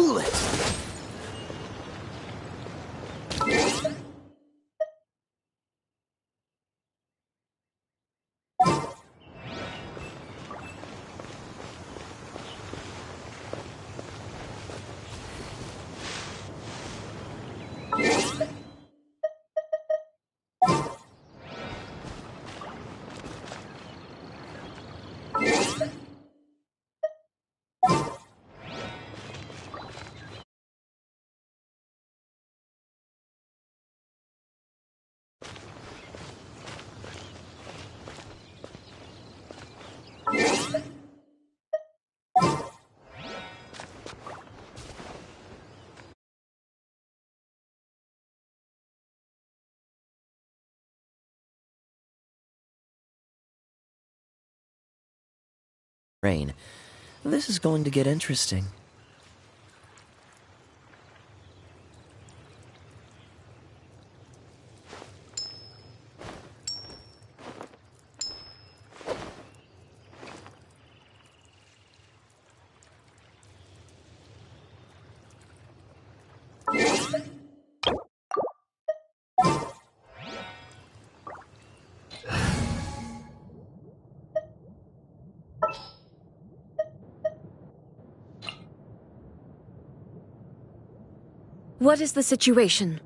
cool it! Rain. This is going to get interesting. What is the situation?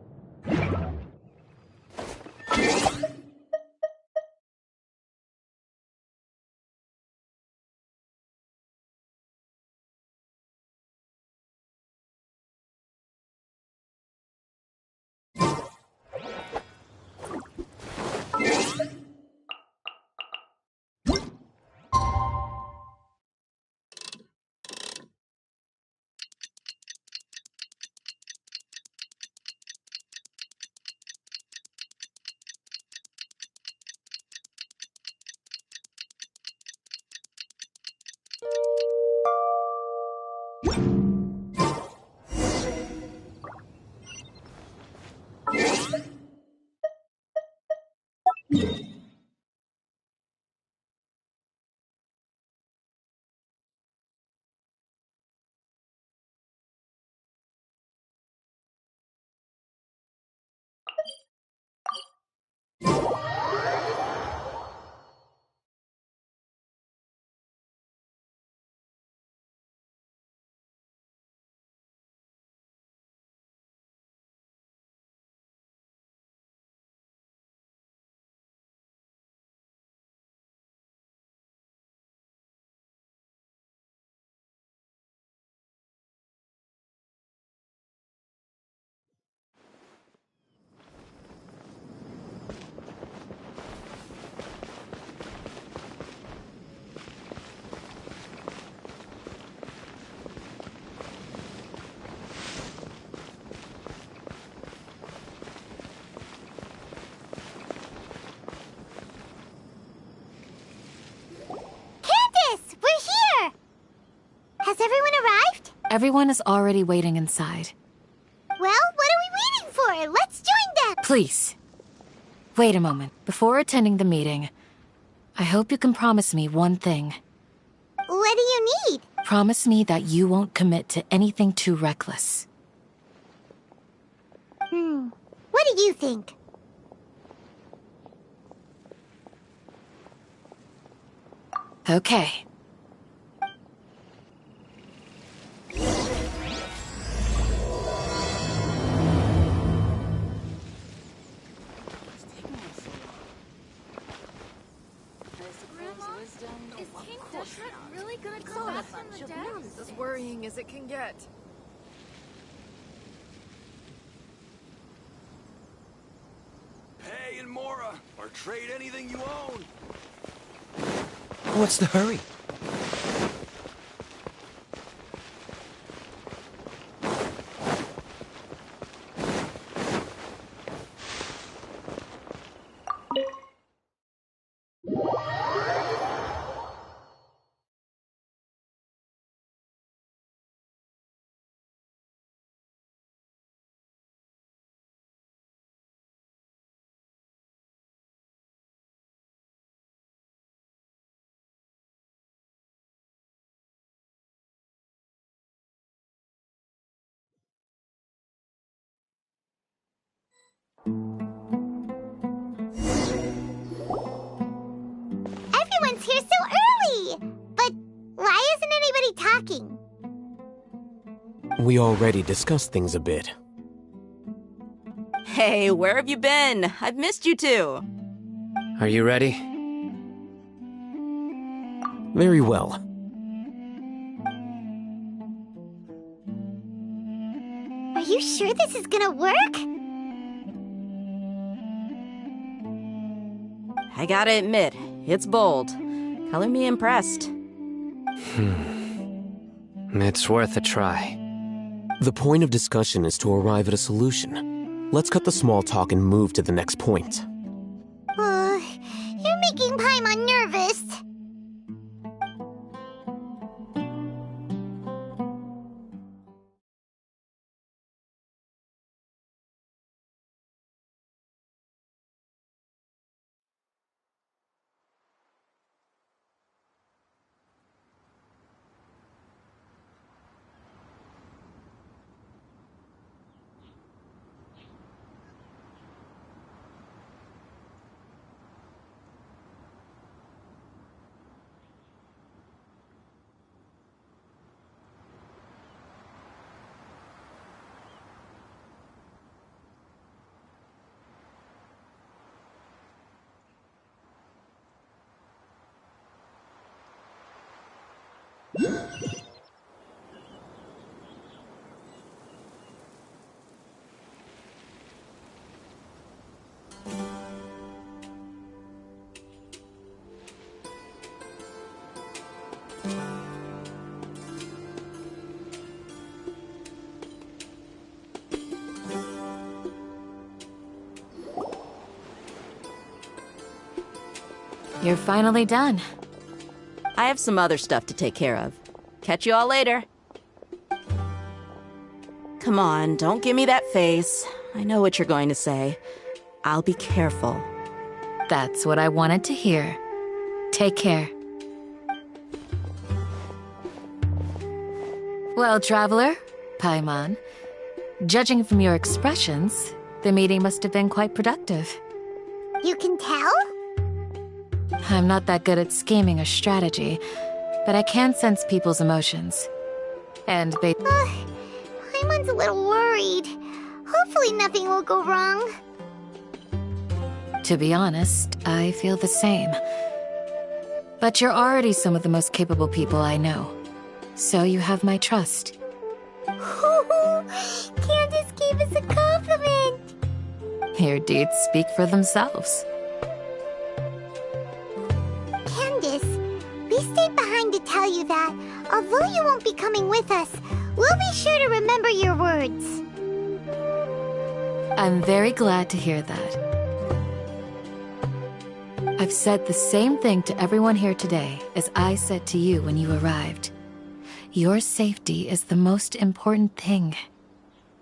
Has everyone arrived? Everyone is already waiting inside. Well, what are we waiting for? Let's join them! Please. Wait a moment. Before attending the meeting, I hope you can promise me one thing. What do you need? Promise me that you won't commit to anything too reckless. What do you think? Okay. Really gonna come back from the dead? As worrying as it can get. Hey, and Mora, or trade anything you own. What's the hurry? Everyone's here so early! But why isn't anybody talking? We already discussed things a bit. Hey, where have you been? I've missed you two. Are you ready? Very well. Are you sure this is gonna work? I gotta admit, it's bold. Color me impressed. It's worth a try. The point of discussion is to arrive at a solution. Let's cut the small talk and move to the next point. You're making Paimon nervous. You're finally done. I have some other stuff to take care of. Catch you all later. Come on, don't give me that face. I know what you're going to say. I'll be careful. That's what I wanted to hear. Take care. Well, Traveler, Paimon, judging from your expressions, the meeting must have been quite productive. You can tell? I'm not that good at scheming or strategy, but I can sense people's emotions. And Paimon's a little worried. Hopefully nothing will go wrong. to be honest, I feel the same. But you're already some of the most capable people I know. So you have my trust. Candace gave us a compliment! Your deeds speak for themselves. Candace, we stayed behind to tell you that, although you won't be coming with us, we'll be sure to remember your words. I'm very glad to hear that. I've said the same thing to everyone here today as I said to you when you arrived. Your safety is the most important thing.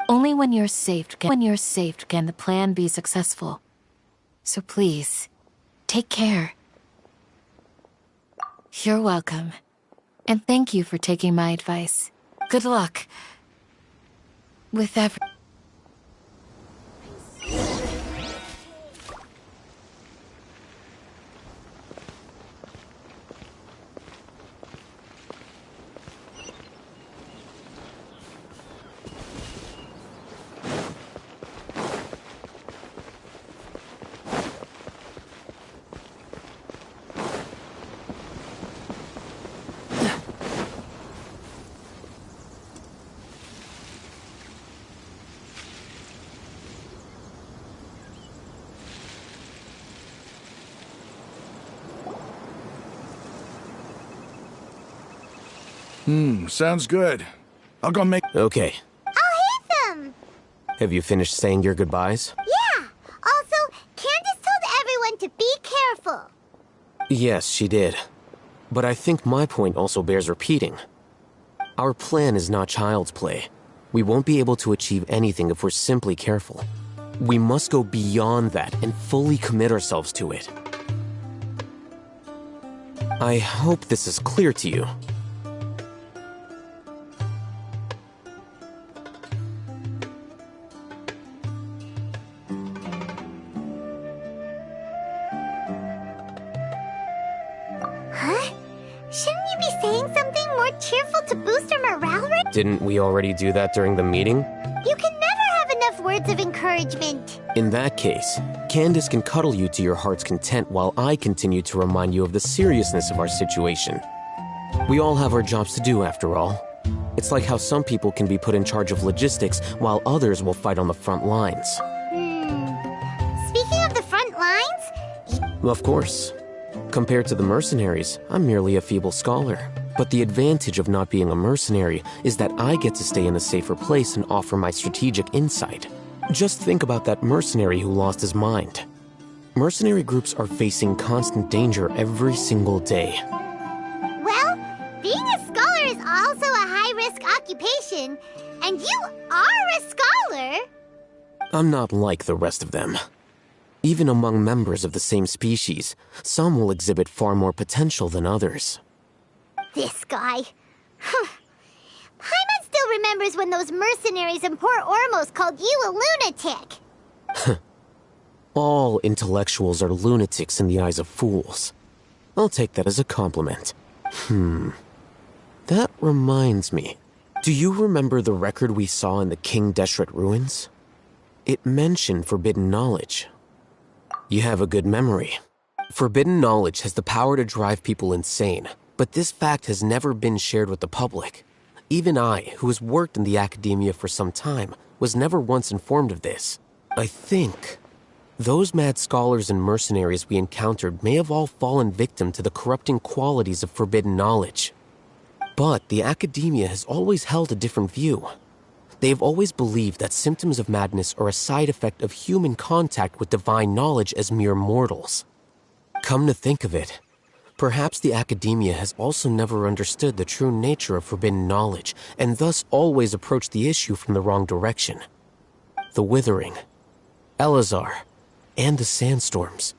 Only when you're safe can the plan be successful. So please, take care. You're welcome. And thank you for taking my advice. Good luck. With every... Sounds good. I'll go make... Okay. I'll hit them! Have you finished saying your goodbyes? Yeah! Also, Candace told everyone to be careful. Yes, she did. But I think my point also bears repeating. Our plan is not child's play. We won't be able to achieve anything if we're simply careful. We must go beyond that and fully commit ourselves to it. I hope this is clear to you. be saying something more cheerful to boost our morale rate? Didn't we already do that during the meeting? You can never have enough words of encouragement. In that case, Candace can cuddle you to your heart's content while I continue to remind you of the seriousness of our situation. We all have our jobs to do, after all. It's like how some people can be put in charge of logistics while others will fight on the front lines. Speaking of the front lines... Of course. Compared to the mercenaries, I'm merely a feeble scholar. But the advantage of not being a mercenary is that I get to stay in a safer place and offer my strategic insight. Just think about that mercenary who lost his mind. Mercenary groups are facing constant danger every single day. Well, being a scholar is also a high-risk occupation, and you are a scholar! I'm not like the rest of them. Even among members of the same species, some will exhibit far more potential than others. This guy. Paimon still remembers when those mercenaries in Port Ormos called you a lunatic. All intellectuals are lunatics in the eyes of fools. I'll take that as a compliment. That reminds me. Do you remember the record we saw in the King Deshret ruins? It mentioned forbidden knowledge. You have a good memory. Forbidden knowledge has the power to drive people insane, but this fact has never been shared with the public. Even I, who has worked in the academia for some time, was never once informed of this. I think those mad scholars and mercenaries we encountered may have all fallen victim to the corrupting qualities of forbidden knowledge. But the academia has always held a different view. They have always believed that symptoms of madness are a side effect of human contact with divine knowledge as mere mortals. Come to think of it, perhaps the academia has also never understood the true nature of forbidden knowledge, and thus always approached the issue from the wrong direction. The Withering, Elazar, and the sandstorms.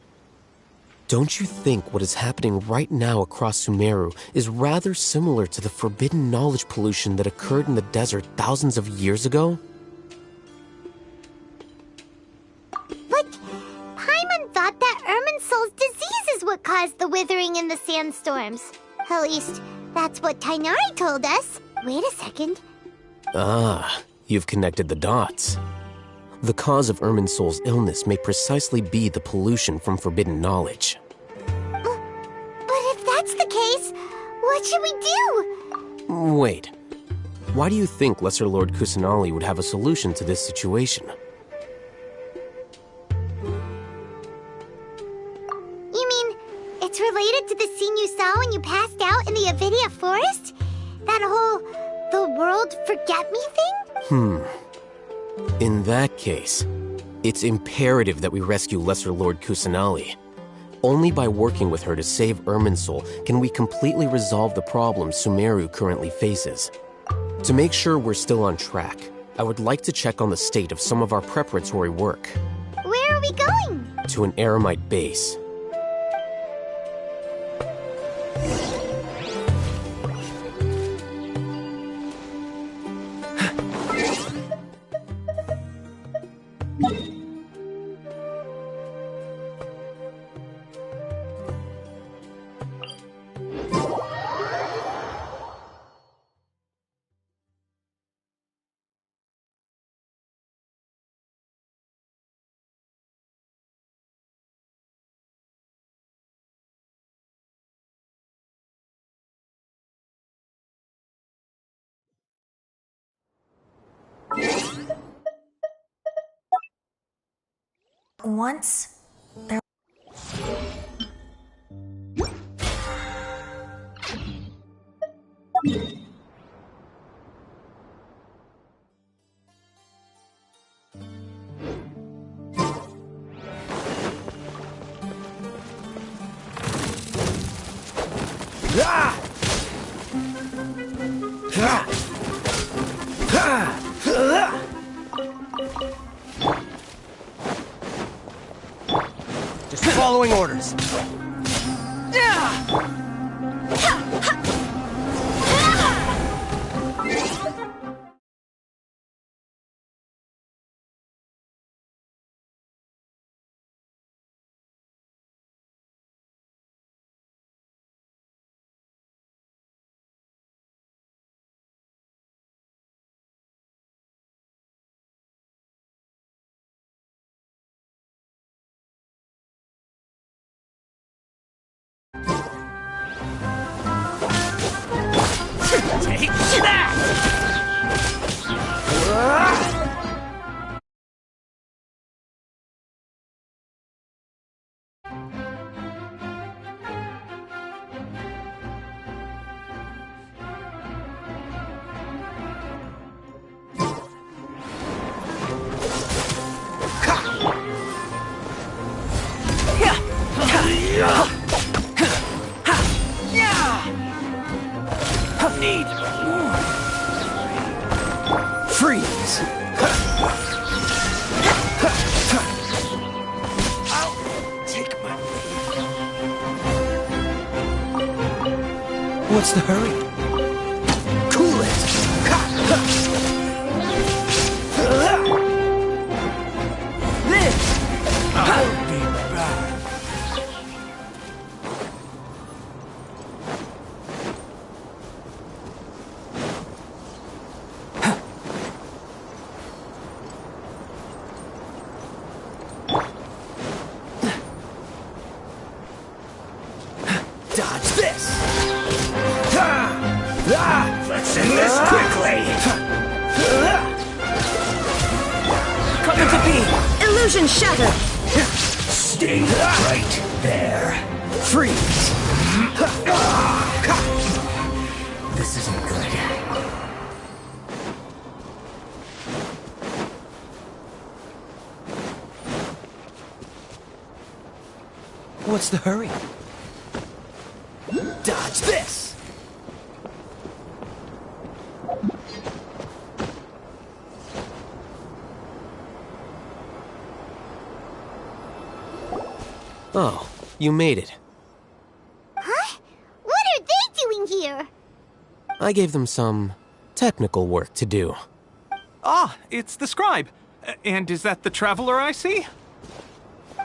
Don't you think what is happening right now across Sumeru is rather similar to the forbidden knowledge pollution that occurred in the desert thousands of years ago? But Paimon thought that Irminsul's disease is what caused the withering in the sandstorms. At least, that's what Tainari told us. Wait a second. Ah, you've connected the dots. The cause of Irminsul's illness may precisely be the pollution from forbidden knowledge. But if that's the case, what should we do? Wait. Why do you think Lesser Lord Kusanali would have a solution to this situation? You mean, it's related to the scene you saw when you passed out in the Avidia forest? That whole, the world forget me thing? In that case, it's imperative that we rescue Lesser Lord Kusanali. Only by working with her to save Irminsul can we completely resolve the problems Sumeru currently faces. To make sure we're still on track, I would like to check on the state of some of our preparatory work. Where are we going? To an Eremite base. Once there Just following orders. Need freeze. I'll take my leave. What's the hurry? Cool it. This I'll be back. Dodge this! Let's end this quickly! Come to be! Illusion shattered! Stay right there. Freeze! This isn't good. What's the hurry? Dodge this! Oh, you made it. Huh? What are they doing here? I gave them some technical work to do. Ah, it's the scribe. And is that the traveler I see?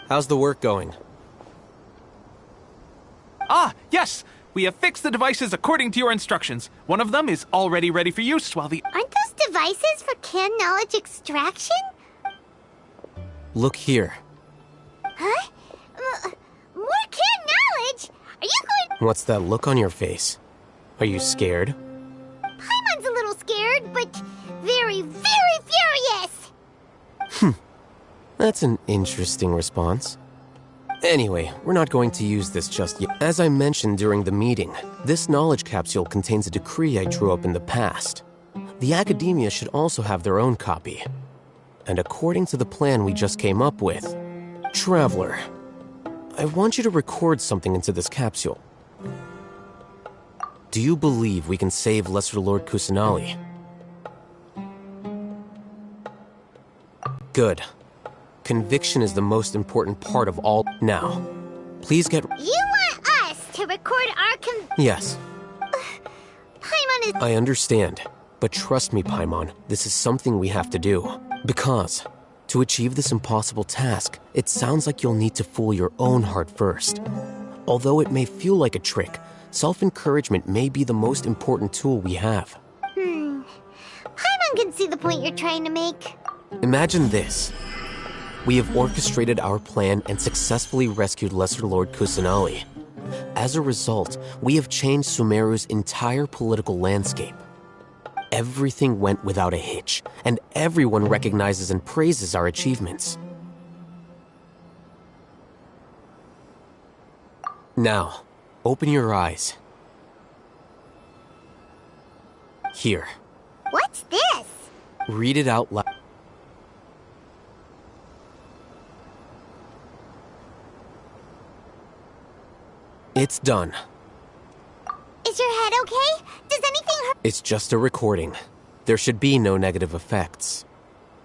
How's the work going? Ah, yes! We have fixed the devices according to your instructions. One of them is already ready for use, while the... Aren't those devices for canned knowledge extraction? Look here. Huh? More canned knowledge? Are you going... What's that look on your face? Are you scared? Paimon's a little scared, but very, very furious! That's an interesting response. Anyway, we're not going to use this just yet. As I mentioned during the meeting, this knowledge capsule contains a decree I drew up in the past. The academia should also have their own copy. And according to the plan we just came up with, Traveler, I want you to record something into this capsule. Do you believe we can save Lesser Lord Kusanali? Good. Conviction is the most important part of all. Now, please get... You want us to record our Yes, Paimon is... I understand. But trust me, Paimon, this is something we have to do. Because, to achieve this impossible task, it sounds like you'll need to fool your own heart first. Although it may feel like a trick, self-encouragement may be the most important tool we have. Paimon can see the point you're trying to make. Imagine this. We have orchestrated our plan and successfully rescued Lesser Lord Kusanali. As a result, we have changed Sumeru's entire political landscape. Everything went without a hitch, and everyone recognizes and praises our achievements. Now, open your eyes. Here. What's this? Read it out loud. It's done. Is your head okay? Does anything hurt? It's just a recording. There should be no negative effects.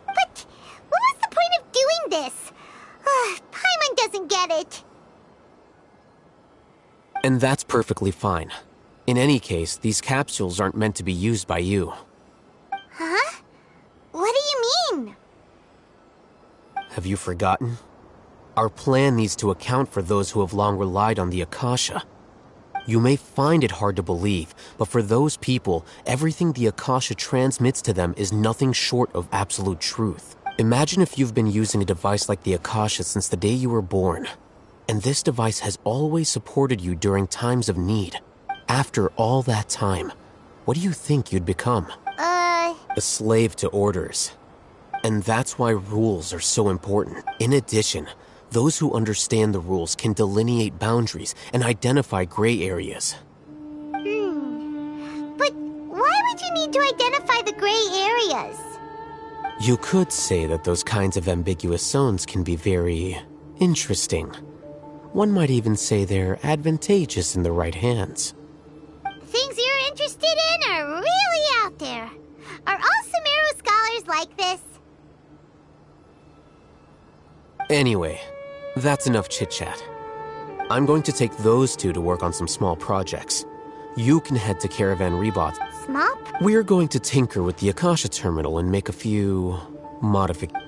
But what was the point of doing this? Paimon doesn't get it. And that's perfectly fine. In any case, these capsules aren't meant to be used by you. Huh? What do you mean? Have you forgotten? Our plan needs to account for those who have long relied on the Akasha. You may find it hard to believe, but for those people, everything the Akasha transmits to them is nothing short of absolute truth. Imagine if you've been using a device like the Akasha since the day you were born, and this device has always supported you during times of need. After all that time, what do you think you'd become? A slave to orders. And that's why rules are so important. In addition, those who understand the rules can delineate boundaries and identify gray areas. But why would you need to identify the gray areas? You could say that those kinds of ambiguous zones can be very interesting. One might even say they're advantageous in the right hands. Things you're interested in are really out there. Are all Sumeru scholars like this? Anyway, that's enough chit-chat. I'm going to take those two to work on some small projects. You can head to Caravan Rebot. Small? We're going to tinker with the Akasha terminal and make a few modifications.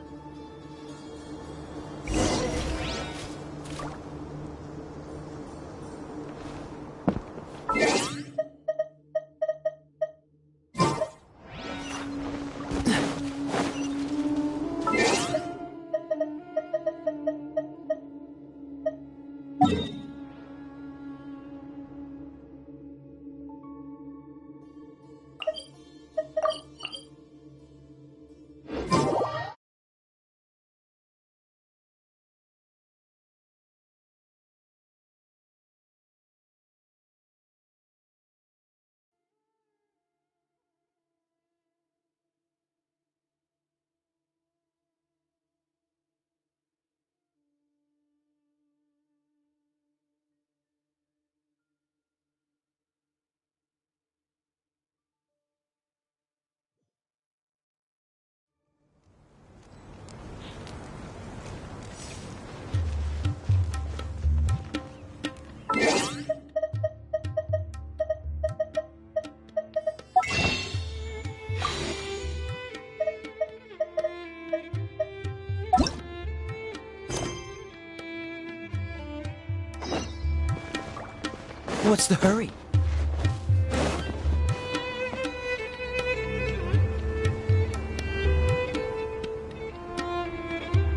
What's the hurry?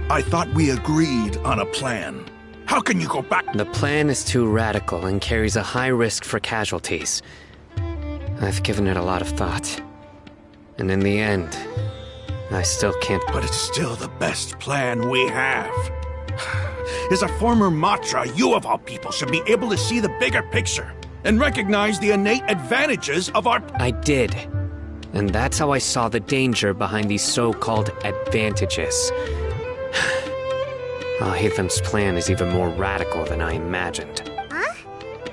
I thought we agreed on a plan. How can you go back? The plan is too radical and carries a high risk for casualties. I've given it a lot of thought. And in the end, I still can't... But it's still the best plan we have. As a former Matra, you of all people should be able to see the bigger picture and recognize the innate advantages of our... I did. And that's how I saw the danger behind these so-called advantages. Al-Haytham's plan is even more radical than I imagined. Huh?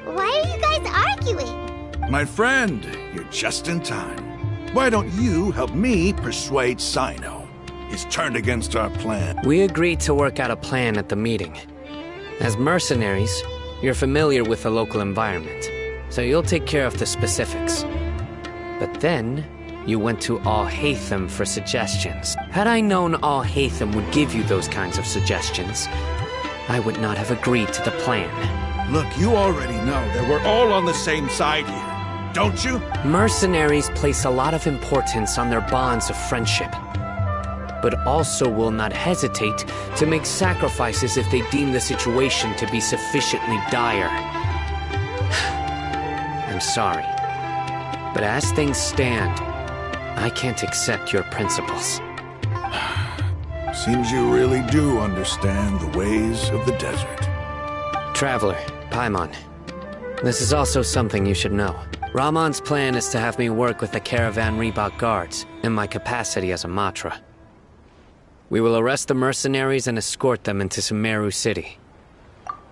Why are you guys arguing? My friend, you're just in time. Why don't you help me persuade Sino? He's turned against our plan. We agreed to work out a plan at the meeting. As mercenaries, you're familiar with the local environment, so you'll take care of the specifics. But then, you went to Al-Haytham for suggestions. Had I known Al-Haytham would give you those kinds of suggestions, I would not have agreed to the plan. Look, you already know that we're all on the same side here, don't you? Mercenaries place a lot of importance on their bonds of friendship, but also will not hesitate to make sacrifices if they deem the situation to be sufficiently dire. I'm sorry, but as things stand, I can't accept your principles. Seems you really do understand the ways of the desert. Traveler, Paimon, this is also something you should know. Rahman's plan is to have me work with the Caravan Rebot guards in my capacity as a Matra. We will arrest the mercenaries and escort them into Sumeru City.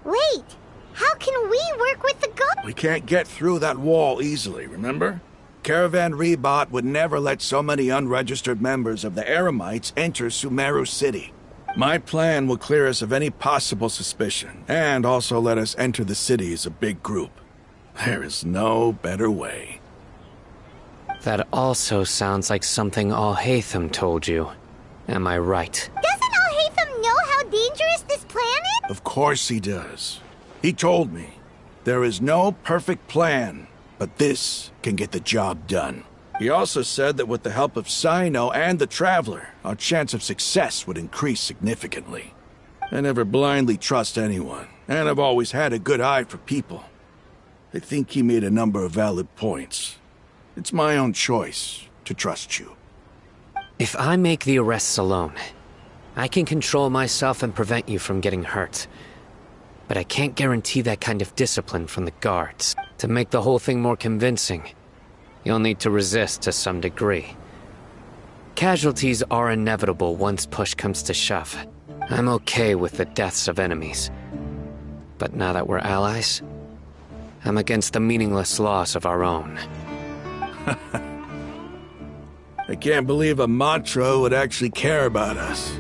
Wait, how can we work with the guards? We can't get through that wall easily, remember? Caravan Rebot would never let so many unregistered members of the Eremites enter Sumeru City. My plan will clear us of any possible suspicion, and also let us enter the city as a big group. There is no better way. That also sounds like something Al-Haytham told you. Am I right? Doesn't Al-Haytham know how dangerous this plan is? Of course he does. He told me, there is no perfect plan, but this can get the job done. He also said that with the help of Sino and the Traveler, our chance of success would increase significantly. I never blindly trust anyone, and I've always had a good eye for people. I think he made a number of valid points. It's my own choice to trust you. If I make the arrests alone, I can control myself and prevent you from getting hurt. But I can't guarantee that kind of discipline from the guards. To make the whole thing more convincing, you'll need to resist to some degree. Casualties are inevitable once push comes to shove. I'm okay with the deaths of enemies. But now that we're allies, I'm against the meaningless loss of our own. I can't believe a Matra would actually care about us.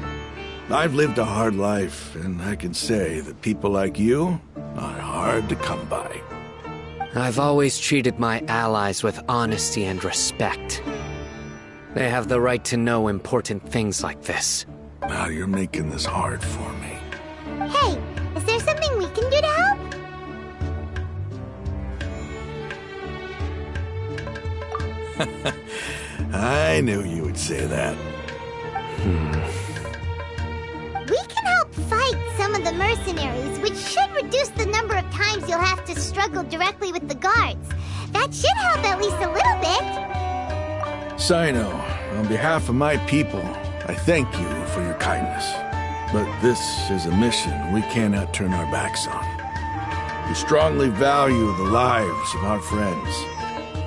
I've lived a hard life, and I can say that people like you are hard to come by. I've always treated my allies with honesty and respect. They have the right to know important things like this. Now you're making this hard for me. Hey, is there something we can do to help? I knew you would say that. We can help fight some of the mercenaries, which should reduce the number of times you'll have to struggle directly with the guards. That should help at least a little bit. Sino, on behalf of my people, I thank you for your kindness. But this is a mission we cannot turn our backs on. We strongly value the lives of our friends,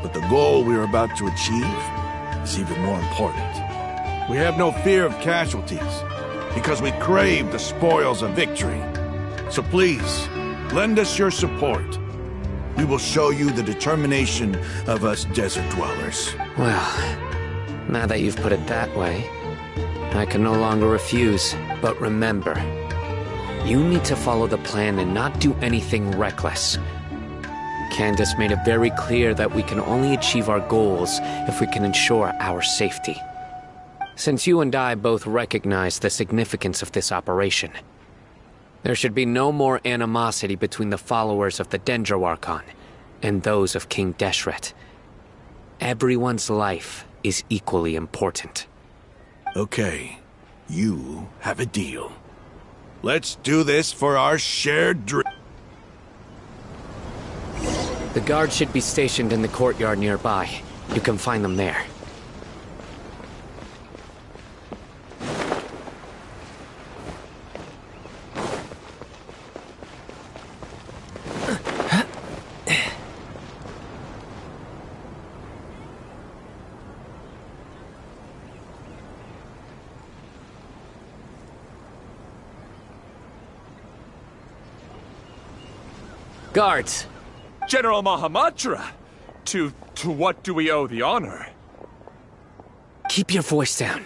but the goal we are about to achieve is even more important. We have no fear of casualties, because we crave the spoils of victory. So please, lend us your support. We will show you the determination of us desert dwellers. Well, now that you've put it that way, I can no longer refuse. But remember, you need to follow the plan and not do anything reckless. Candace made it very clear that we can only achieve our goals if we can ensure our safety. Since you and I both recognize the significance of this operation, there should be no more animosity between the followers of the Dendro Archon and those of King Deshret. Everyone's life is equally important. Okay, you have a deal. Let's do this for our shared dream. The guards should be stationed in the courtyard nearby. You can find them there. Guards! General Mahamatra! To what do we owe the honor? Keep your voice down.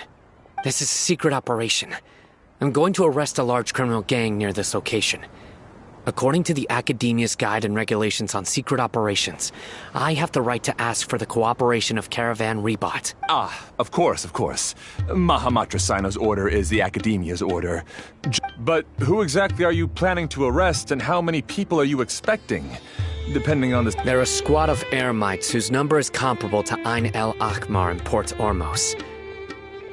This is a secret operation. I'm going to arrest a large criminal gang near this location. According to the Academia's Guide and Regulations on Secret Operations, I have the right to ask for the cooperation of Caravan Rebot. Ah, of course. Mahamatra Sino's order is the Academia's order. But who exactly are you planning to arrest, and how many people are you expecting? Depending on this... They're a squad of Eremites whose number is comparable to Ain El Akhmar in Port Ormos.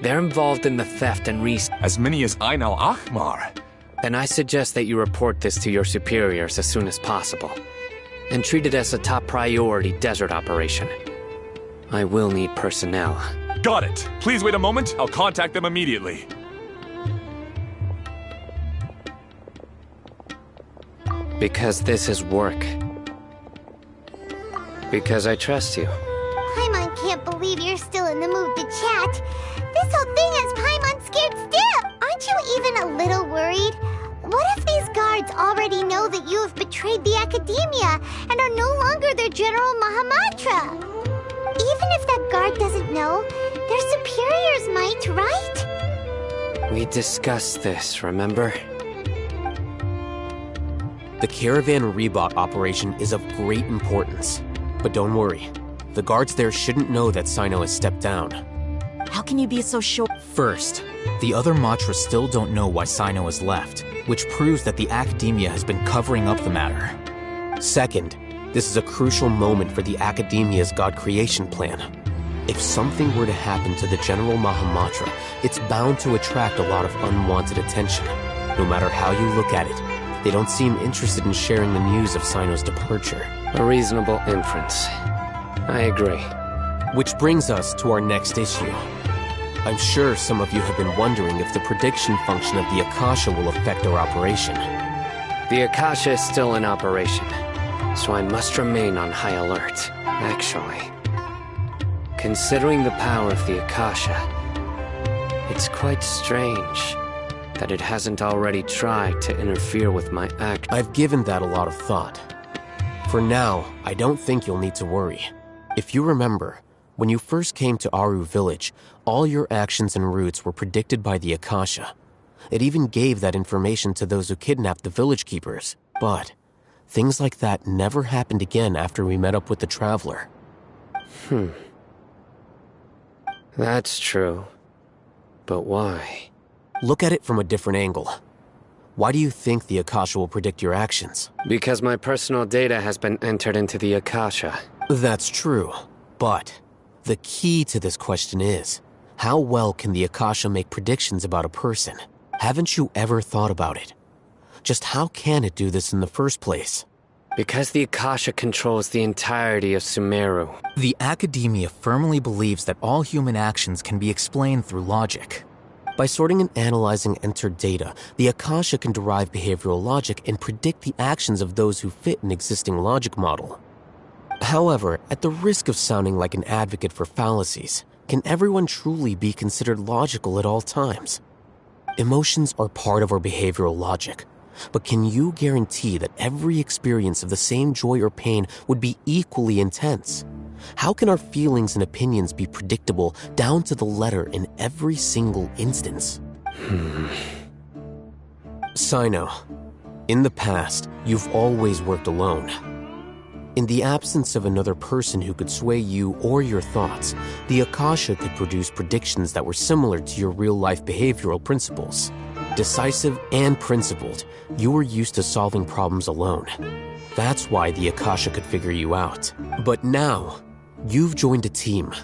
They're involved in the theft and As many as Ain El Akhmar? Then I suggest that you report this to your superiors as soon as possible, and treat it as a top priority desert operation. I will need personnel. Got it. Please wait a moment. I'll contact them immediately. Because this is work. Because I trust you. Paimon can't believe you're still in the mood to chat. This whole thing has Paimon scared stiff. Aren't you even a little worried? What if these guards already know that you have betrayed the Academia and are no longer their General Mahamatra? Even if that guard doesn't know, their superiors might, right? We discussed this, remember? The Caravan Rebot operation is of great importance. But don't worry, the guards there shouldn't know that Sino has stepped down. How can you be so sure? First, the other Matras still don't know why Sino has left, which proves that the Academia has been covering up the matter. Second, this is a crucial moment for the Academia's God creation plan. If something were to happen to the General Mahamatra, it's bound to attract a lot of unwanted attention. No matter how you look at it, they don't seem interested in sharing the news of Sino's departure. A reasonable inference. I agree. Which brings us to our next issue. I'm sure some of you have been wondering if the prediction function of the Akasha will affect our operation. The Akasha is still in operation, so I must remain on high alert, actually. Considering the power of the Akasha, it's quite strange that it hasn't already tried to interfere with my act. I've given that a lot of thought. For now, I don't think you'll need to worry. If you remember, when you first came to Aru Village, all your actions and routes were predicted by the Akasha. It even gave that information to those who kidnapped the village keepers. But things like that never happened again after we met up with the Traveler. That's true. But why? Look at it from a different angle. Why do you think the Akasha will predict your actions? Because my personal data has been entered into the Akasha. That's true, but the key to this question is, how well can the Akasha make predictions about a person? Haven't you ever thought about it? Just how can it do this in the first place? Because the Akasha controls the entirety of Sumeru. The Academia firmly believes that all human actions can be explained through logic. By sorting and analyzing entered data, the Akasha can derive behavioral logic and predict the actions of those who fit an existing logic model. However, at the risk of sounding like an advocate for fallacies, can everyone truly be considered logical at all times? Emotions are part of our behavioral logic, but can you guarantee that every experience of the same joy or pain would be equally intense? How can our feelings and opinions be predictable down to the letter in every single instance? Sino, in the past, you've always worked alone. In the absence of another person who could sway you or your thoughts, the Akasha could produce predictions that were similar to your real-life behavioral principles. Decisive and principled, you were used to solving problems alone. That's why the Akasha could figure you out. But now, you've joined a team.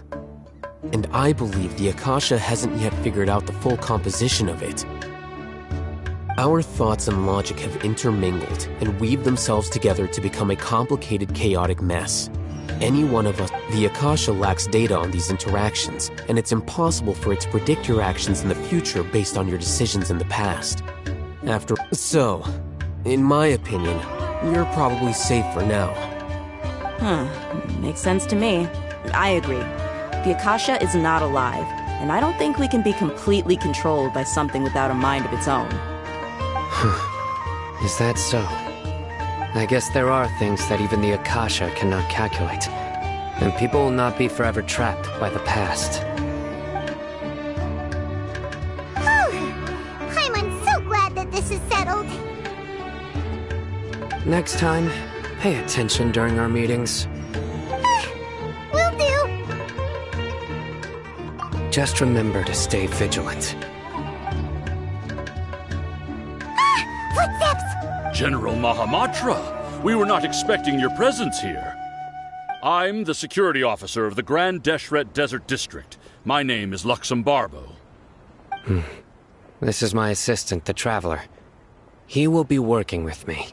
And I believe the Akasha hasn't yet figured out the full composition of it. Our thoughts and logic have intermingled and weaved themselves together to become a complicated, chaotic mess. Any one of us, the Akasha lacks data on these interactions, and it's impossible for it to predict your actions in the future based on your decisions in the past. So, in my opinion, you're probably safe for now. Makes sense to me. I agree. The Akasha is not alive, and I don't think we can be completely controlled by something without a mind of its own. Is that so? I guess there are things that even the Akasha cannot calculate, and people will not be forever trapped by the past. I'm so glad that this is settled. Next time, pay attention during our meetings. Will do. Just remember to stay vigilant. Footsteps! General Mahamatra, we were not expecting your presence here. I'm the security officer of the Grand Deshret Desert District. My name is Luxembarbo. This is my assistant, the Traveler. He will be working with me.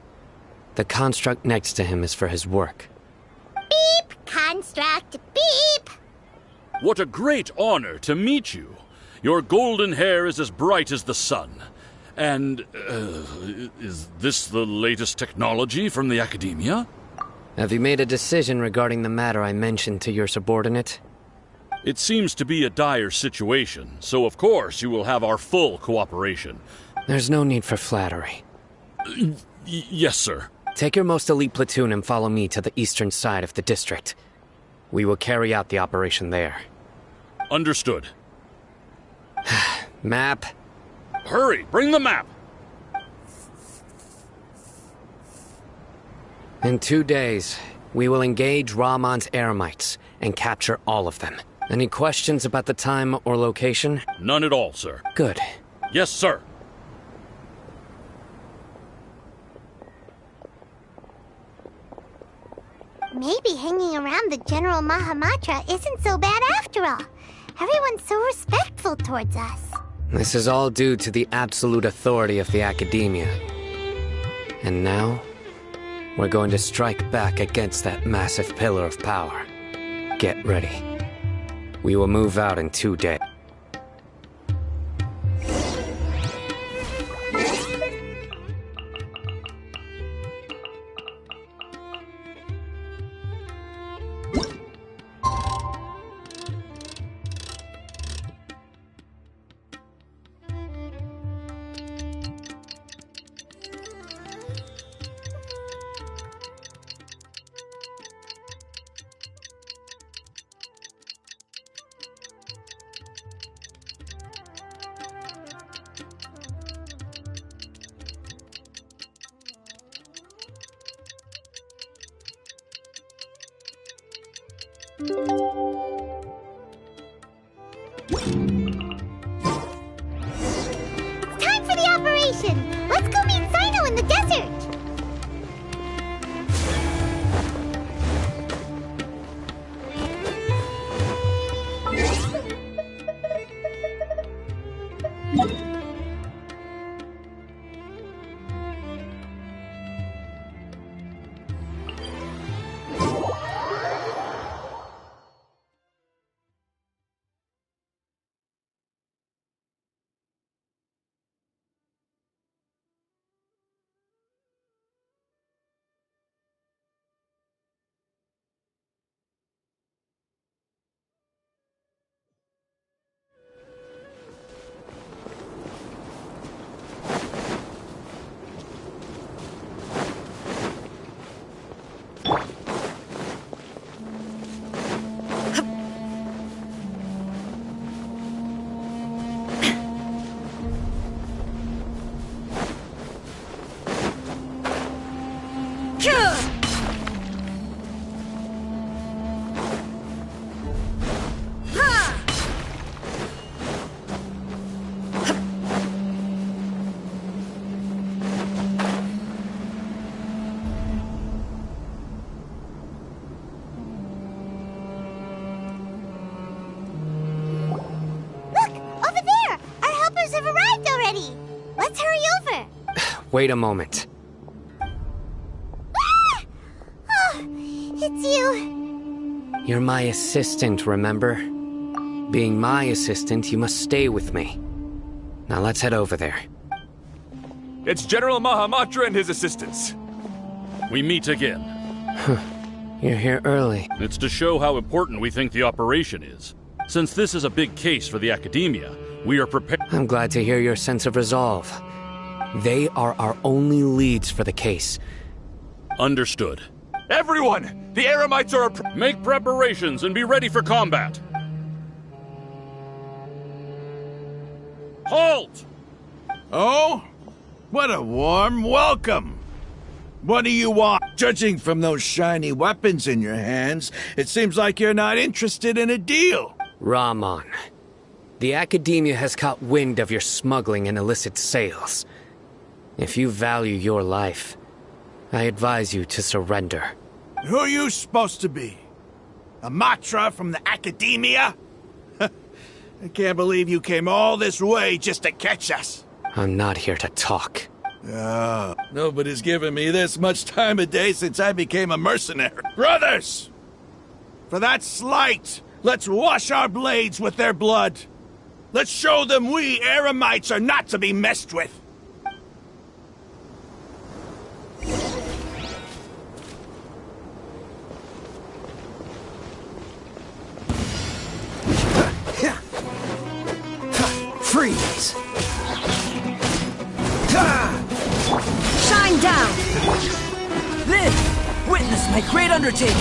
The construct next to him is for his work. Beep! Construct, beep! What a great honor to meet you. Your golden hair is as bright as the sun. And, is this the latest technology from the Academia? Have you made a decision regarding the matter I mentioned to your subordinate? It seems to be a dire situation, so of course you will have our full cooperation. There's no need for flattery. Yes, sir. Take your most elite platoon and follow me to the eastern side of the district. We will carry out the operation there. Understood. Map. Hurry, bring the map! In 2 days, we will engage Rahman's Eremites and capture all of them. Any questions about the time or location? None at all, sir. Good. Yes, sir. Maybe hanging around the General Mahamatra isn't so bad after all. Everyone's so respectful towards us. This is all due to the absolute authority of the Academia. And now, we're going to strike back against that massive pillar of power. Get ready. We will move out in 2 days. Time for the operation! Let's go meet Sino in the desert! Let's hurry over! Wait a moment. Ah! Oh, it's you. You're my assistant, remember? Being my assistant, you must stay with me. Now let's head over there. It's General Mahamatra and his assistants. We meet again. You're here early. It's to show how important we think the operation is. Since this is a big case for the Academia, we are prepared. I'm glad to hear your sense of resolve. They are our only leads for the case. Understood. Everyone! The Eremites are Make preparations and be ready for combat. Halt! Oh? What a warm welcome! What do you want? Judging from those shiny weapons in your hands, it seems like you're not interested in a deal. Rahman, the Academia has caught wind of your smuggling and illicit sales. If you value your life, I advise you to surrender. Who are you supposed to be? A Matra from the Academia? I can't believe you came all this way just to catch us. I'm not here to talk. Nobody's given me this much time of day since I became a mercenary. Brothers! For that slight, let's wash our blades with their blood. Let's show them we Eremites are not to be messed with. Freeze! Shine down! Live! Witness my great undertaking!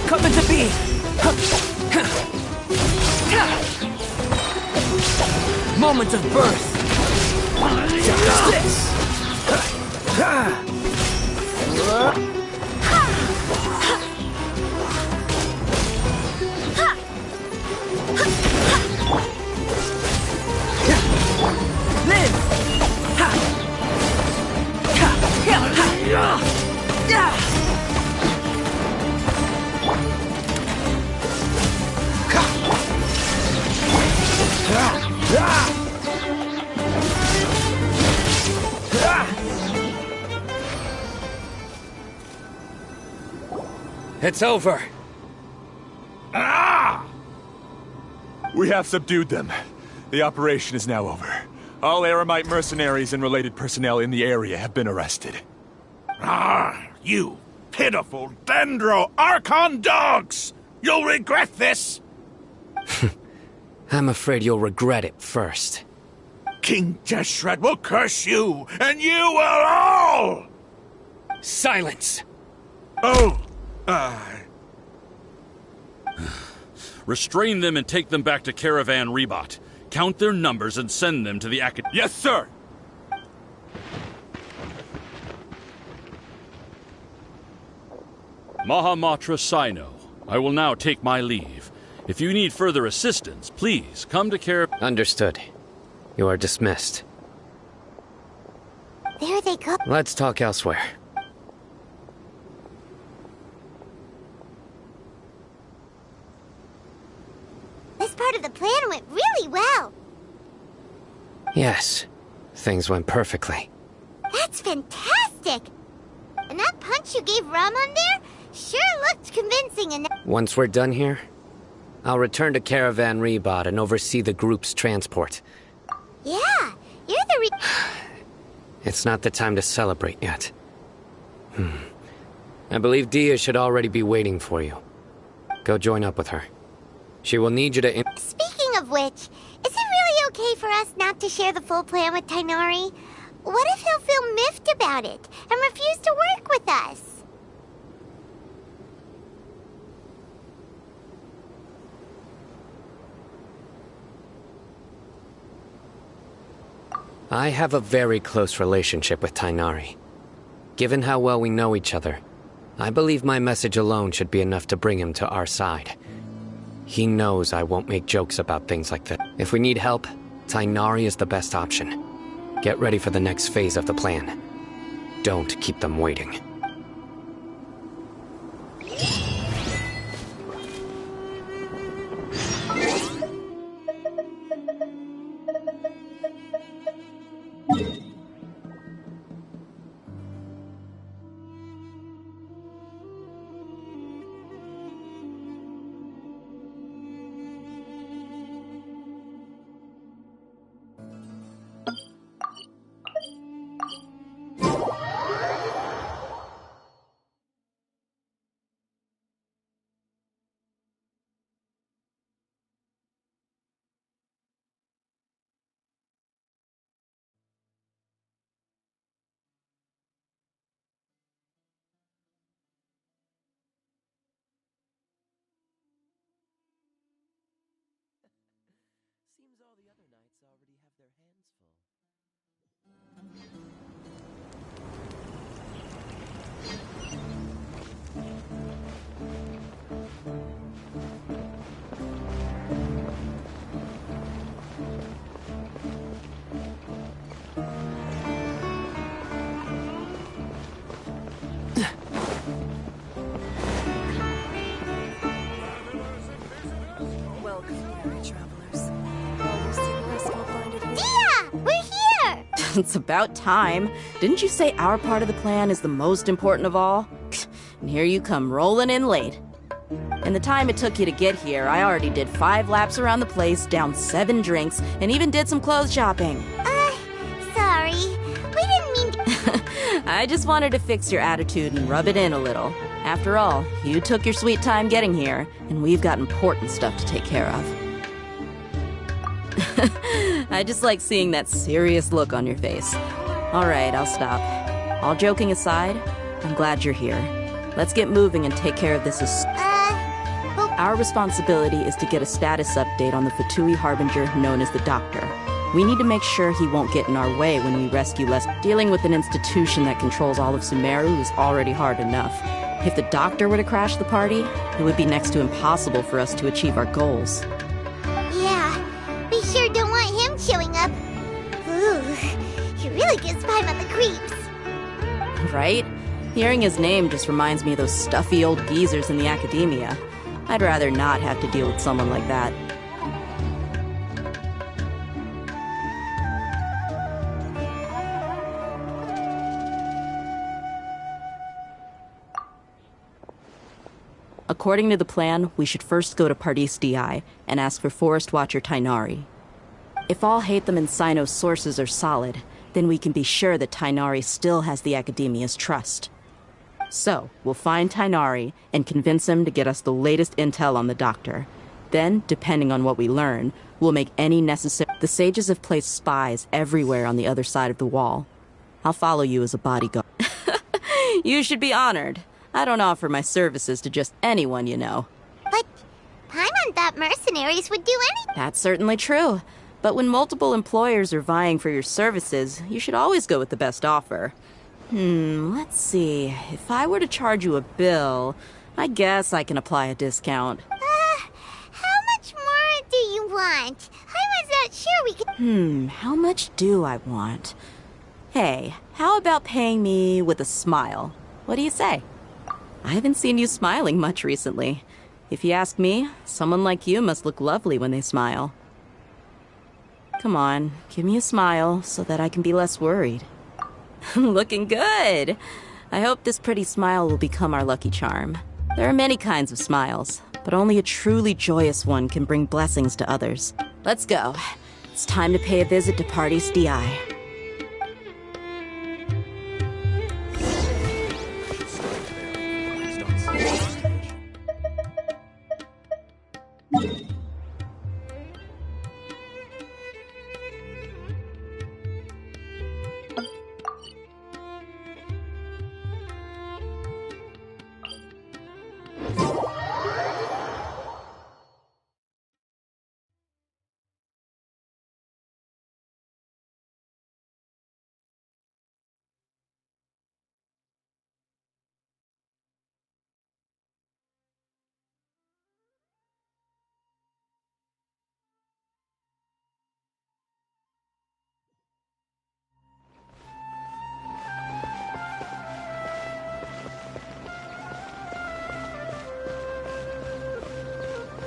Come into being! Moment of birth! This! It's over. Ah! We have subdued them. The operation is now over. All Eremite mercenaries and related personnel in the area have been arrested. Ah, you pitiful Dendro Archon dogs! You'll regret this! I'm afraid you'll regret it first. King Jeshred will curse you, and you will all! Silence! Oh, Restrain them and take them back to Caravan Rebot. Count their numbers and send them to the academy. Yes, sir! Mahamatra Sino, I will now take my leave. If you need further assistance, please come to Caravan... Understood. You are dismissed. There they go. Let's talk elsewhere. This part of the plan went really well. Yes, things went perfectly. That's fantastic! And that punch you gave Ramon there sure looked convincing enough. Once we're done here, I'll return to Caravan Rebot and oversee the group's transport. Yeah, you're the It's not the time to celebrate yet. I believe Dia should already be waiting for you. Go join up with her. She will need you to... Speaking of which, is it really okay for us not to share the full plan with Tainari? What if he'll feel miffed about it and refuse to work with us? I have a very close relationship with Tainari. Given how well we know each other, I believe my message alone should be enough to bring him to our side. He knows I won't make jokes about things like that. If we need help, Tainari is the best option. Get ready for the next phase of the plan. Don't keep them waiting. Seems all the other knights already have their hands full. It's about time. Didn't you say our part of the plan is the most important of all? And here you come rolling in late. In the time it took you to get here, I already did 5 laps around the place, downed 7 drinks, and even did some clothes shopping. Sorry. We didn't mean to... I just wanted to fix your attitude and rub it in a little. After all, you took your sweet time getting here, and we've got important stuff to take care of. I just like seeing that serious look on your face. All right, I'll stop. All joking aside, I'm glad you're here. Let's get moving and take care of this as... Our responsibility is to get a status update on the Fatui Harbinger known as the Doctor. We need to make sure he won't get in our way when we rescue Les. Dealing with an institution that controls all of Sumeru is already hard enough. If the Doctor were to crash the party, it would be next to impossible for us to achieve our goals. We sure don't want him showing up. Ooh, he really gives Paimon the creeps. Right? Hearing his name just reminds me of those stuffy old geezers in the academia. I'd rather not have to deal with someone like that. According to the plan, we should first go to Pardis DI and ask for Forest Watcher Tainari. If all Hatham and Sino's sources are solid, then we can be sure that Tainari still has the Academia's trust. So, we'll find Tainari and convince him to get us the latest intel on the Doctor. Then, depending on what we learn, we'll make any necessary... The sages have placed spies everywhere on the other side of the wall. I'll follow you as a bodyguard. You should be honored. I don't offer my services to just anyone you know. But Paimon thought mercenaries would do anything. That's certainly true. But when multiple employers are vying for your services, you should always go with the best offer. Let's see. If I were to charge you a bill, I guess I can apply a discount. How much more do you want? I was not sure we could... How much do I want? Hey, how about paying me with a smile? What do you say? I haven't seen you smiling much recently. If you ask me, someone like you must look lovely when they smile. Come on, give me a smile so that I can be less worried. Looking good! I hope this pretty smile will become our lucky charm. There are many kinds of smiles, but only a truly joyous one can bring blessings to others. Let's go. It's time to pay a visit to Pardis DI.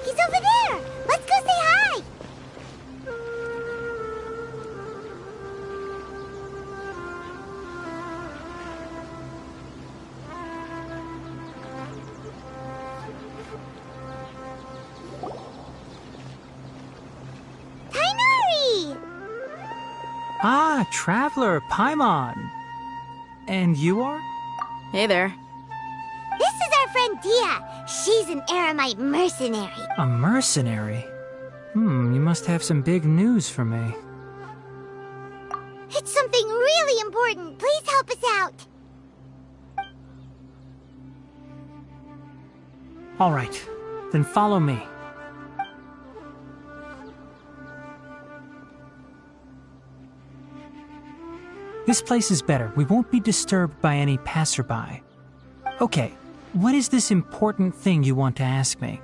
He's over there! Let's go say hi! Tainari! Ah, Traveler, Paimon. And you are? Hey there. This is our friend Dia. She's an Eremite mercenary. A mercenary? You must have some big news for me. It's something really important. Please help us out. All right, then follow me. This place is better. We won't be disturbed by any passerby. Okay, what is this important thing you want to ask me?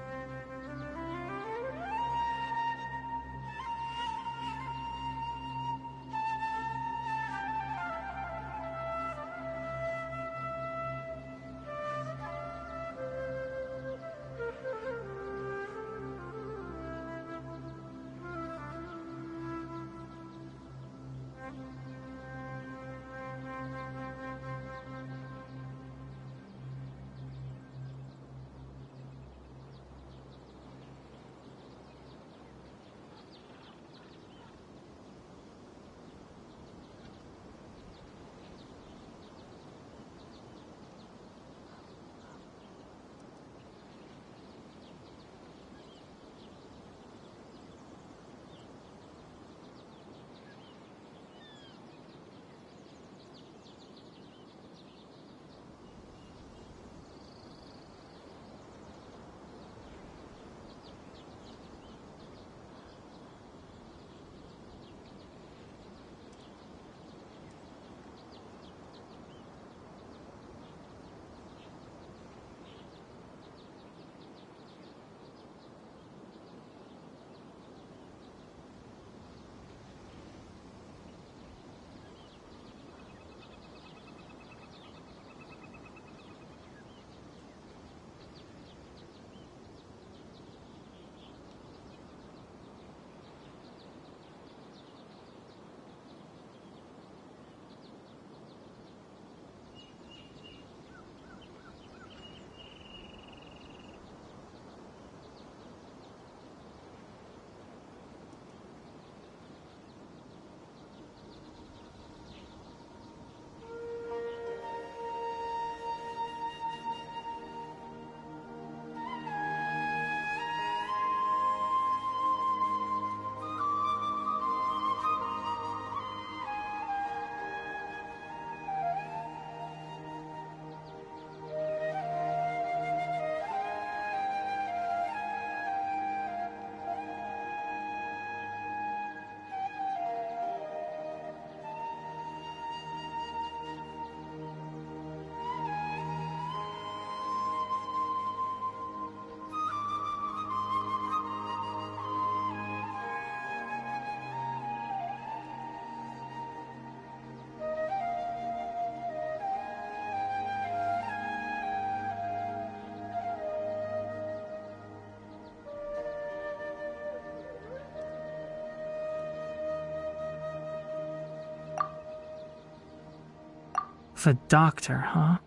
The doctor, huh?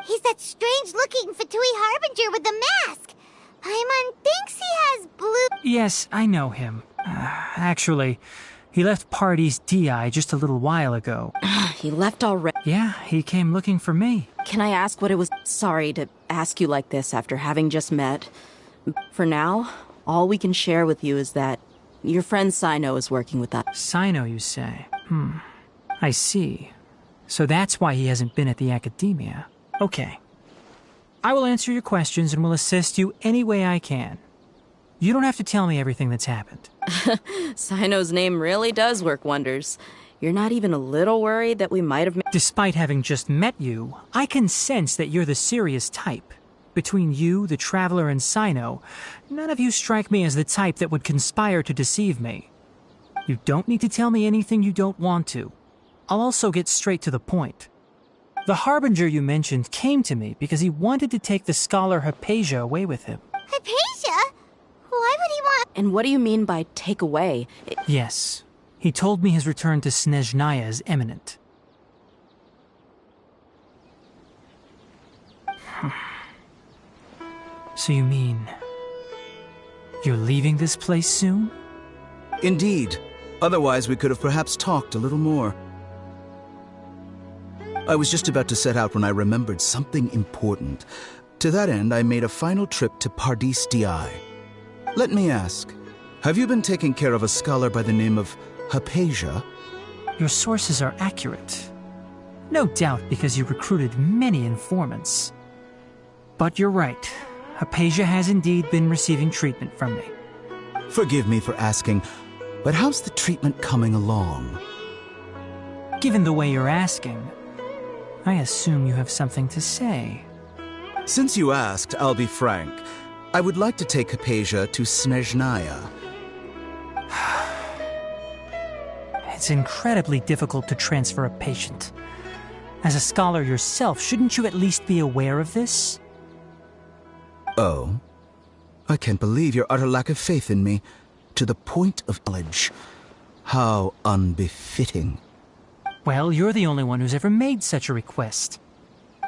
He's that strange-looking Fatui Harbinger with the mask. Paimon thinks he has blue... Yes, I know him. Actually, he left Party's DI just a little while ago. He left already? Yeah, he came looking for me. Can I ask what it was? Sorry to ask you like this after having just met. For now, all we can share with you is that your friend Sino is working with us. Sino, you say? I see. So that's why he hasn't been at the academia. Okay. I will answer your questions and will assist you any way I can. You don't have to tell me everything that's happened. Sino's name really does work wonders. You're not even a little worried that we might have... Despite having just met you, I can sense that you're the serious type. Between you, the Traveler, and Sino, none of you strike me as the type that would conspire to deceive me. You don't need to tell me anything you don't want to. I'll also get straight to the point. The Harbinger you mentioned came to me because he wanted to take the scholar Hypatia away with him. Hypatia? Why would he want... And what do you mean by take away? Yes. He told me his return to Snezhnaya is imminent. So you mean... you're leaving this place soon? Indeed. Otherwise, we could have perhaps talked a little more. I was just about to set out when I remembered something important. To that end, I made a final trip to Pardis Di. Let me ask, have you been taking care of a scholar by the name of Hypatia? Your sources are accurate. No doubt because you recruited many informants. But you're right. Hypatia has indeed been receiving treatment from me. Forgive me for asking, but how's the treatment coming along? Given the way you're asking, I assume you have something to say. Since you asked, I'll be frank. I would like to take Hypatia to Snezhnaya. It's incredibly difficult to transfer a patient. As a scholar yourself, shouldn't you at least be aware of this? Oh? I can't believe your utter lack of faith in me. To the point of knowledge. How unbefitting. Well, you're the only one who's ever made such a request.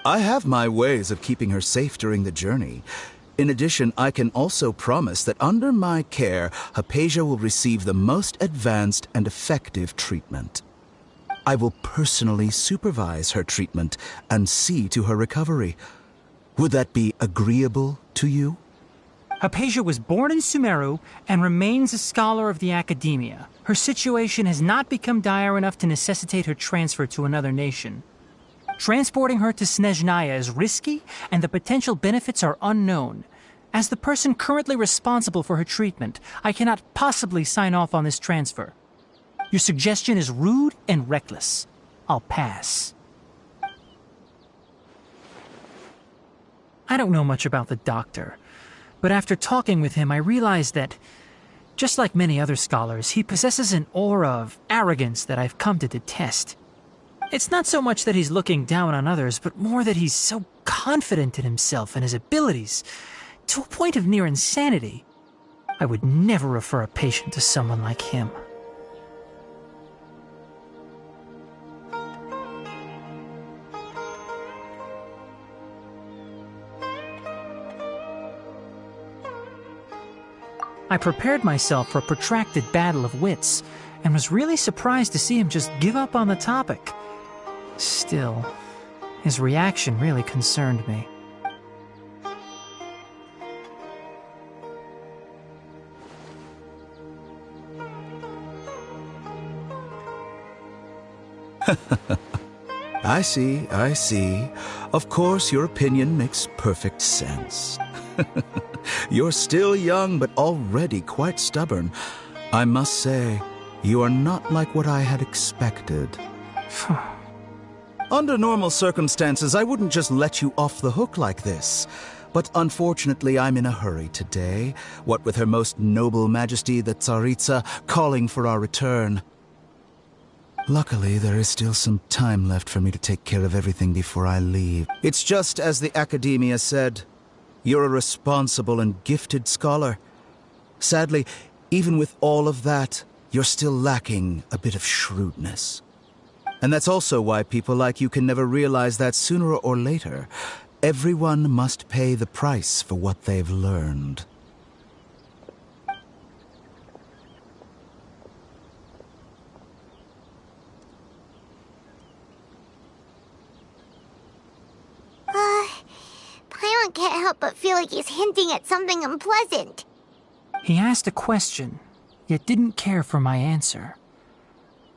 I have my ways of keeping her safe during the journey. In addition, I can also promise that under my care, Hypatia will receive the most advanced and effective treatment. I will personally supervise her treatment and see to her recovery. Would that be agreeable to you? Hypatia was born in Sumeru and remains a scholar of the academia. Her situation has not become dire enough to necessitate her transfer to another nation. Transporting her to Snezhnaya is risky, and the potential benefits are unknown. As the person currently responsible for her treatment, I cannot possibly sign off on this transfer. Your suggestion is rude and reckless. I'll pass. I don't know much about the doctor, but after talking with him, I realized that, just like many other scholars, he possesses an aura of arrogance that I've come to detest. It's not so much that he's looking down on others, but more that he's so confident in himself and his abilities, to a point of near insanity. I would never refer a patient to someone like him. I prepared myself for a protracted battle of wits, and was really surprised to see him just give up on the topic. Still, his reaction really concerned me. I see, I see. Of course, your opinion makes perfect sense. You're still young, but already quite stubborn. I must say, you are not like what I had expected. Under normal circumstances, I wouldn't just let you off the hook like this. But unfortunately, I'm in a hurry today, what with Her Most Noble Majesty the Tsaritsa calling for our return. Luckily, there is still some time left for me to take care of everything before I leave. It's just as the Academia said. You're a responsible and gifted scholar. Sadly, even with all of that, you're still lacking a bit of shrewdness. And that's also why people like you can never realize that sooner or later, everyone must pay the price for what they've learned. Paimon can't help but feel like he's hinting at something unpleasant. He asked a question, yet didn't care for my answer.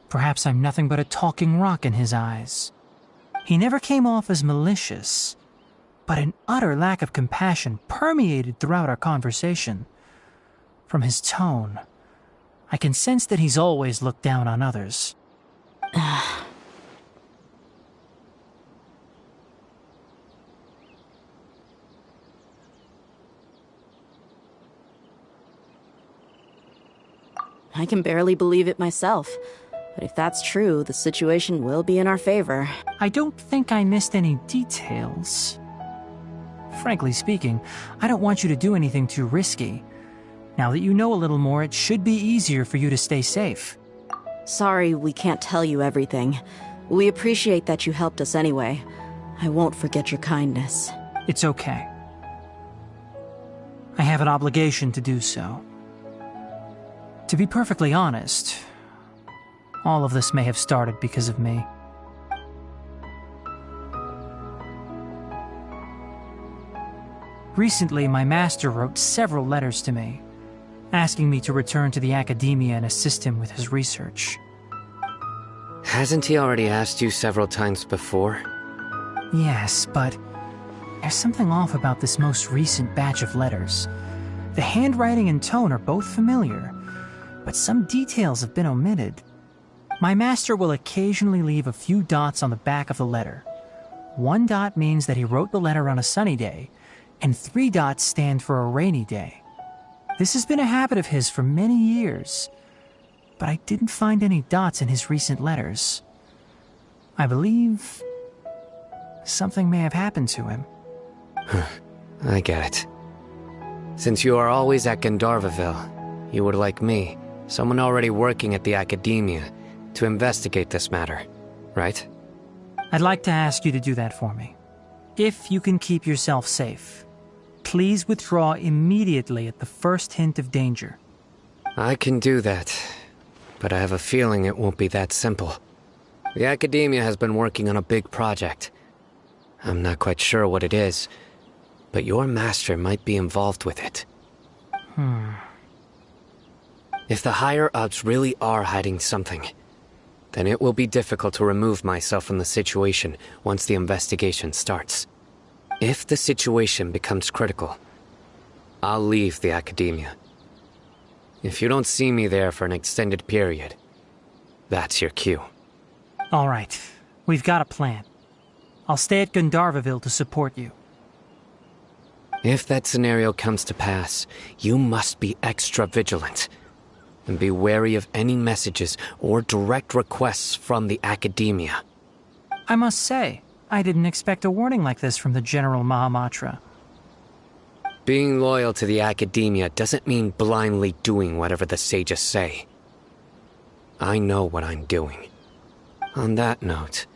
Perhaps I'm nothing but a talking rock in his eyes. He never came off as malicious, but an utter lack of compassion permeated throughout our conversation. From his tone, I can sense that he's always looked down on others. I can barely believe it myself. But if that's true, the situation will be in our favor. I don't think I missed any details. Frankly speaking, I don't want you to do anything too risky. Now that you know a little more, it should be easier for you to stay safe. Sorry we can't tell you everything. We appreciate that you helped us anyway. I won't forget your kindness. It's okay. I have an obligation to do so. To be perfectly honest, all of this may have started because of me. Recently, my master wrote several letters to me, asking me to return to the academia and assist him with his research. Hasn't he already asked you several times before? Yes, but there's something off about this most recent batch of letters. The handwriting and tone are both familiar, but some details have been omitted. My master will occasionally leave a few dots on the back of the letter. 1 dot means that he wrote the letter on a sunny day, and 3 dots stand for a rainy day. This has been a habit of his for many years, but I didn't find any dots in his recent letters. I believe something may have happened to him. I get it. Since you are always at Gandharvaville, you would like me, someone already working at the academia, to investigate this matter, right? I'd like to ask you to do that for me. If you can keep yourself safe, please withdraw immediately at the first hint of danger. I can do that, but I have a feeling it won't be that simple. The academia has been working on a big project. I'm not quite sure what it is, but your master might be involved with it. If the higher-ups really are hiding something, then it will be difficult to remove myself from the situation once the investigation starts. If the situation becomes critical, I'll leave the academia. If you don't see me there for an extended period, that's your cue. All right, we've got a plan. I'll stay at Gandharvaville to support you. If that scenario comes to pass, you must be extra vigilant. And be wary of any messages or direct requests from the academia. I must say, I didn't expect a warning like this from the General Mahamatra. Being loyal to the academia doesn't mean blindly doing whatever the sages say. I know what I'm doing. On that note,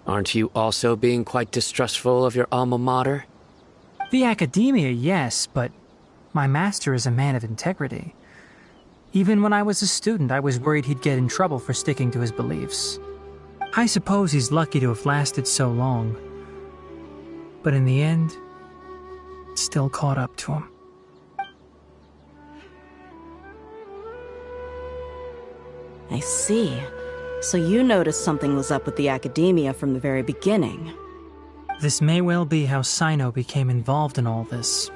aren't you also being quite distrustful of your alma mater? The academia, yes, but my master is a man of integrity. Even when I was a student, I was worried he'd get in trouble for sticking to his beliefs. I suppose he's lucky to have lasted so long. But in the end, it still caught up to him. I see. So you noticed something was up with the academia from the very beginning. This may well be how Sino became involved in all this.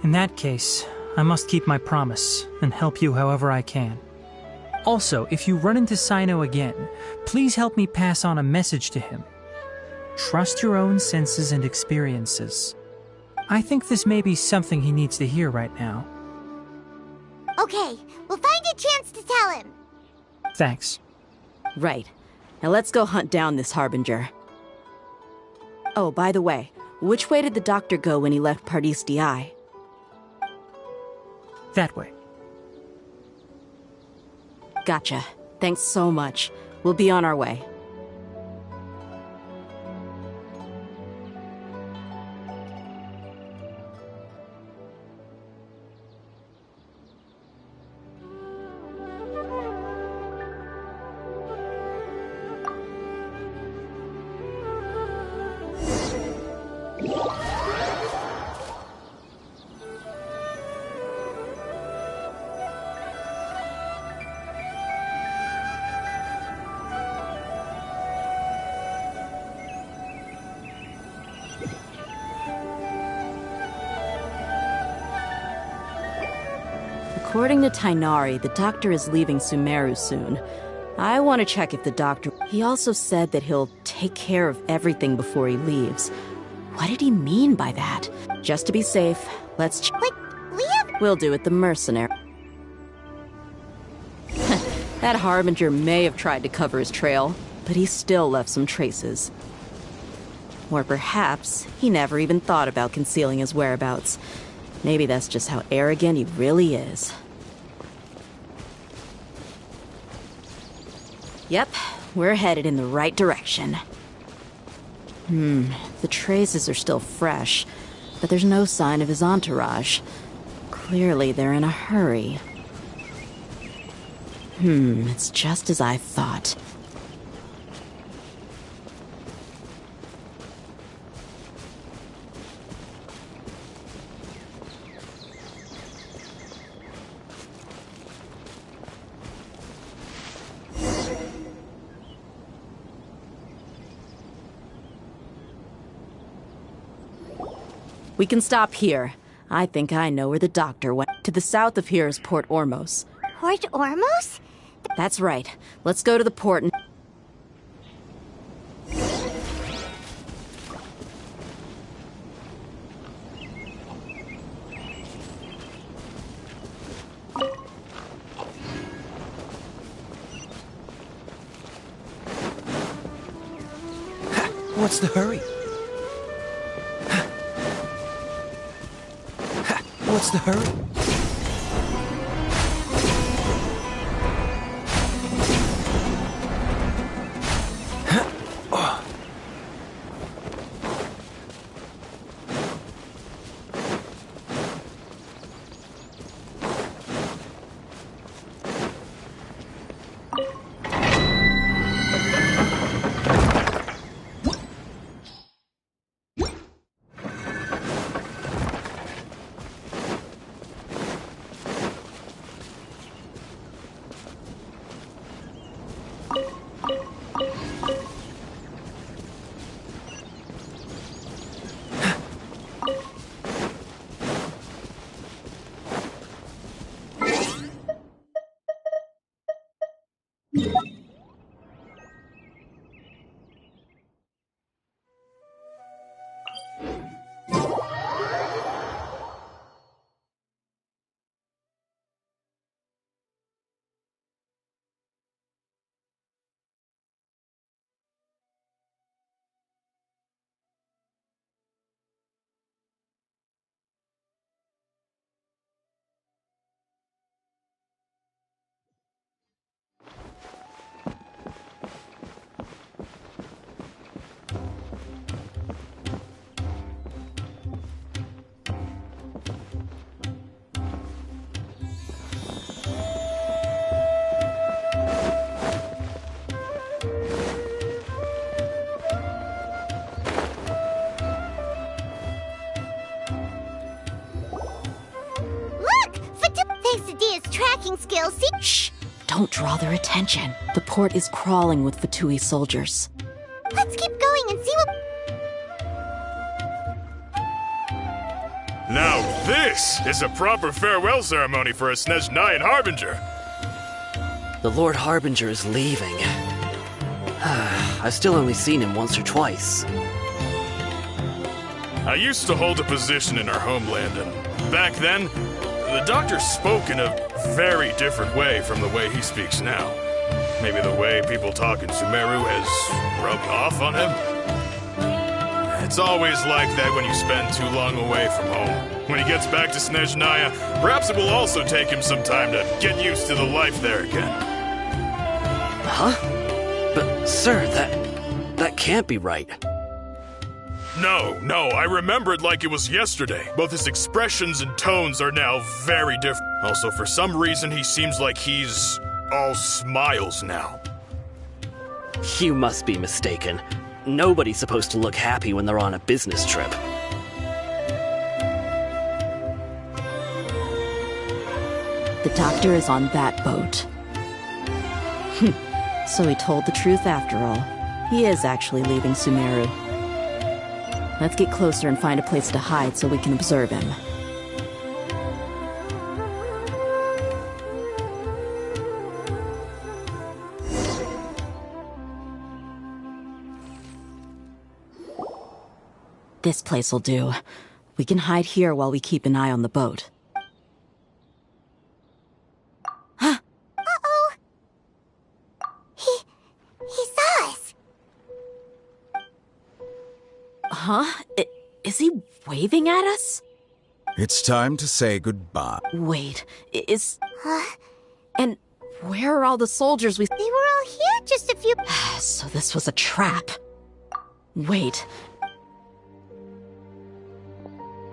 In that case, I must keep my promise and help you however I can. Also, if you run into Sino again, please help me pass on a message to him. Trust your own senses and experiences. I think this may be something he needs to hear right now. Okay, we'll find a chance to tell him. Thanks. Right. Now let's go hunt down this Harbinger. Oh, by the way, which way did the doctor go when he left Pardis Di? That way. Gotcha. Thanks so much. We'll be on our way. According to Tainari, the doctor is leaving Sumeru soon. I want to check if the doctor... He also said that he'll take care of everything before he leaves. What did he mean by that? Just to be safe, let's... Like, Leah? We'll do it the mercenary. That Harbinger may have tried to cover his trail, but he still left some traces. Or perhaps he never even thought about concealing his whereabouts. Maybe that's just how arrogant he really is. Yep, we're headed in the right direction. The traces are still fresh, but there's no sign of his entourage. Clearly they're in a hurry. It's just as I thought. We can stop here. I think I know where the doctor went. To the south of here is Port Ormos. Port Ormos? That's right. Let's go to the port and... What's the hurry? What's the hurry? Skills. Shh! Don't draw their attention. The port is crawling with Fatui soldiers. Let's keep going and see what... Now this is a proper farewell ceremony for a Snezhnayan Harbinger. The Lord Harbinger is leaving. I've still only seen him once or twice. I used to hold a position in our homeland, and back then, the doctor spoke in a very different way from the way he speaks now. Maybe the way people talk in Sumeru has rubbed off on him? It's always like that when you spend too long away from home. When he gets back to Snezhnaya, perhaps it will also take him some time to get used to the life there again. Huh? But, sir, that can't be right. No, I remember it like it was yesterday. Both his expressions and tones are now very different. Also, for some reason, he seems like he's all smiles now. You must be mistaken. Nobody's supposed to look happy when they're on a business trip. The doctor is on that boat. So he told the truth after all. He is actually leaving Sumeru. Let's get closer and find a place to hide so we can observe him. This place will do. We can hide here while we keep an eye on the boat. Uh-oh! He saw us! Huh? Is he waving at us? It's time to say goodbye. Wait, And where are all the soldiers we... They were all here just a few... So this was a trap. Wait.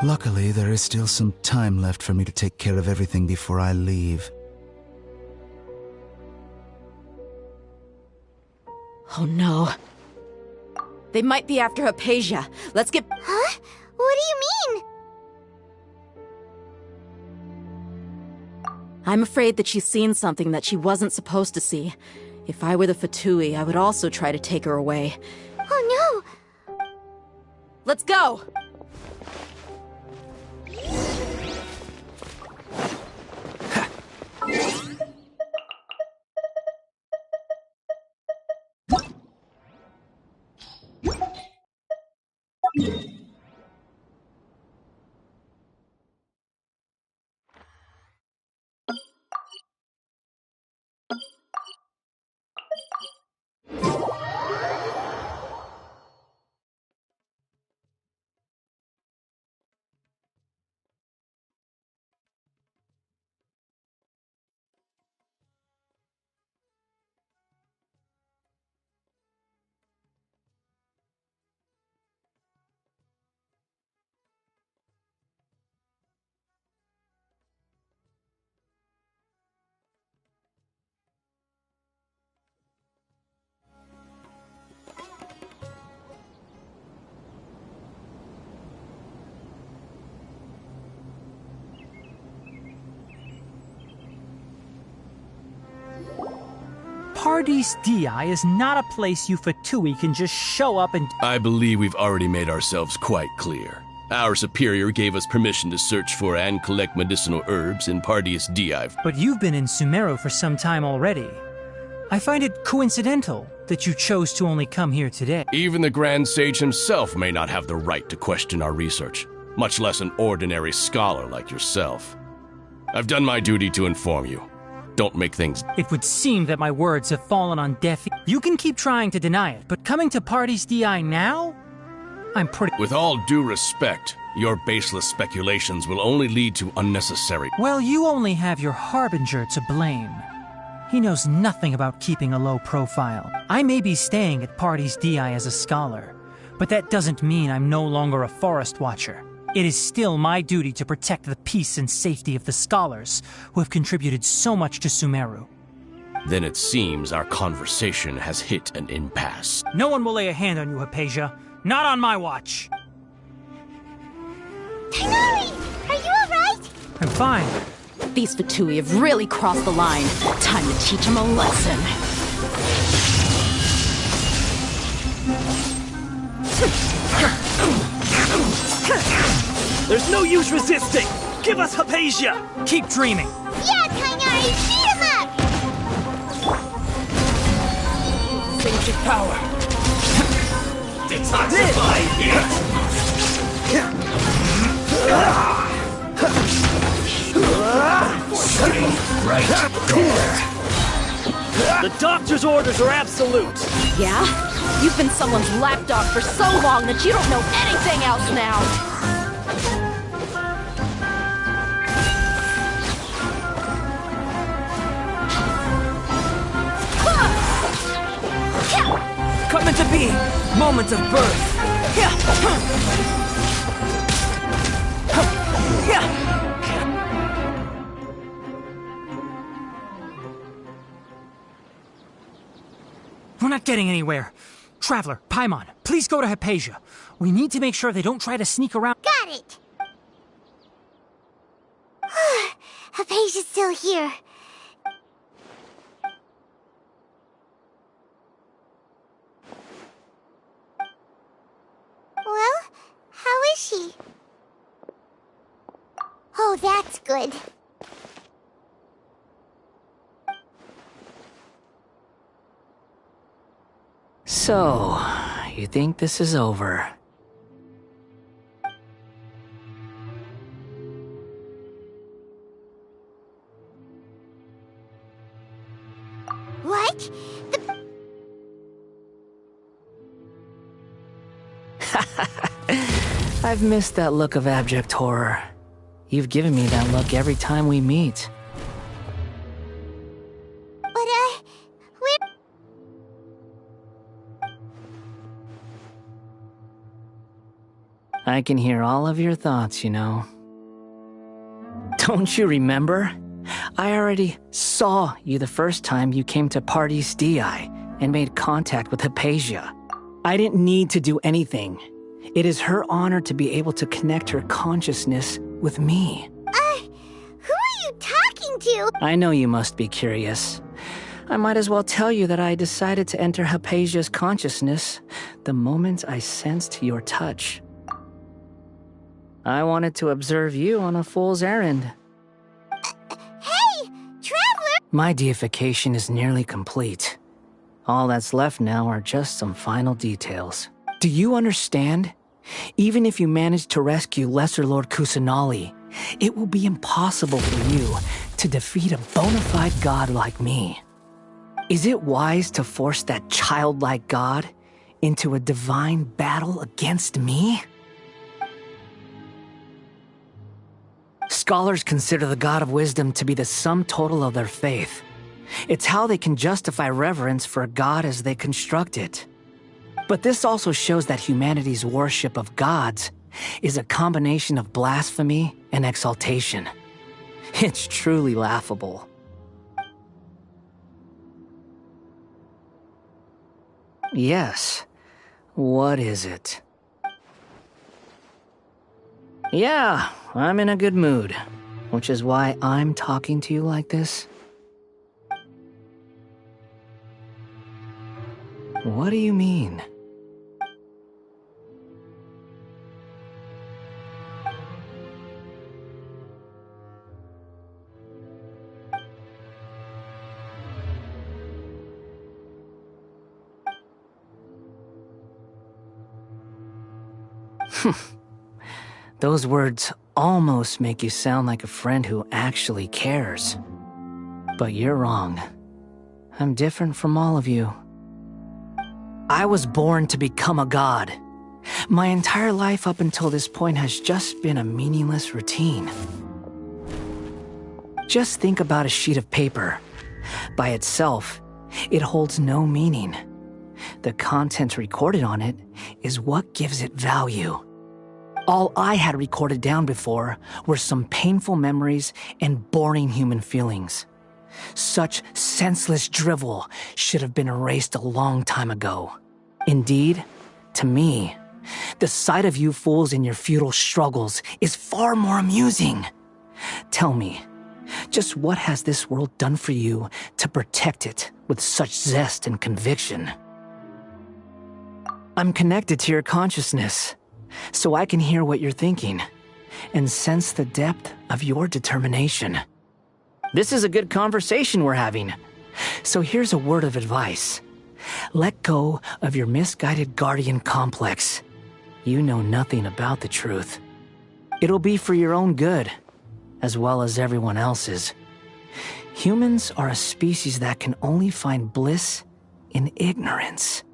Luckily, there is still some time left for me to take care of everything before I leave. Oh no. They might be after Hypatia. Let's get... Huh? What do you mean? I'm afraid that she's seen something that she wasn't supposed to see. If I were the Fatui, I would also try to take her away. Oh no! Let's go! Paradis Di is not a place you Fatui can just show up and... I believe we've already made ourselves quite clear. Our superior gave us permission to search for and collect medicinal herbs in Paradis Di. But you've been in Sumeru for some time already. I find it coincidental that you chose to only come here today. Even the Grand Sage himself may not have the right to question our research, much less an ordinary scholar like yourself. I've done my duty to inform you. Don't make things... It would seem that my words have fallen on deaf ears. You can keep trying to deny it, but coming to Paradis Di now? I'm pretty... With all due respect, your baseless speculations will only lead to unnecessary... Well, you only have your Harbinger to blame. He knows nothing about keeping a low profile. I may be staying at Paradis Di as a scholar, but that doesn't mean I'm no longer a forest watcher. It is still my duty to protect the peace and safety of the scholars who have contributed so much to Sumeru. Then it seems our conversation has hit an impasse. No one will lay a hand on you, Hypatia. Not on my watch. Tighnari! Are you alright? I'm fine. These Fatui have really crossed the line. Time to teach them a lesson. There's no use resisting! Give us Hypatia! Keep dreaming! Yeah, Tighnari! Beat him up! Sage power! Detoxify it! Right there. The doctor's orders are absolute! Yeah? You've been someone's lapdog for so long that you don't know anything else now! Yeah! meant to be! Moment of birth! We're not getting anywhere. Traveler, Paimon, please go to Hypatia. We need to make sure they don't try to sneak around. Got it! Hypatia's still here. Well, how is she? Oh, that's good. So, you think this is over? What? I've missed that look of abject horror. You've given me that look every time we meet. But, we're... I can hear all of your thoughts, you know. Don't you remember? I already saw you the first time you came to Parties DI and made contact with Hypatia. I didn't need to do anything. It is her honor to be able to connect her consciousness with me. Who are you talking to? I know you must be curious. I might as well tell you that I decided to enter Hypatia's consciousness the moment I sensed your touch. I wanted to observe you on a fool's errand. Hey, Traveler! My deification is nearly complete. All that's left now are just some final details. Do you understand? Even if you manage to rescue Lesser Lord Kusanali, it will be impossible for you to defeat a bona fide god like me. Is it wise to force that childlike god into a divine battle against me? Scholars consider the God of Wisdom to be the sum total of their faith. It's how they can justify reverence for a god as they construct it. But this also shows that humanity's worship of gods is a combination of blasphemy and exaltation. It's truly laughable. Yes. What is it? Yeah, I'm in a good mood, which is why I'm talking to you like this. What do you mean? Those words almost make you sound like a friend who actually cares. But you're wrong. I'm different from all of you. I was born to become a god. My entire life up until this point has just been a meaningless routine. Just think about a sheet of paper. By itself, it holds no meaning. The content recorded on it is what gives it value. All I had recorded down before were some painful memories and boring human feelings. Such senseless drivel should have been erased a long time ago. Indeed, to me, the sight of you fools in your futile struggles is far more amusing. Tell me, just what has this world done for you to protect it with such zest and conviction? I'm connected to your consciousness, so I can hear what you're thinking and sense the depth of your determination. This is a good conversation we're having, so here's a word of advice. Let go of your misguided guardian complex. You know nothing about the truth. It'll be for your own good, as well as everyone else's. Humans are a species that can only find bliss in ignorance.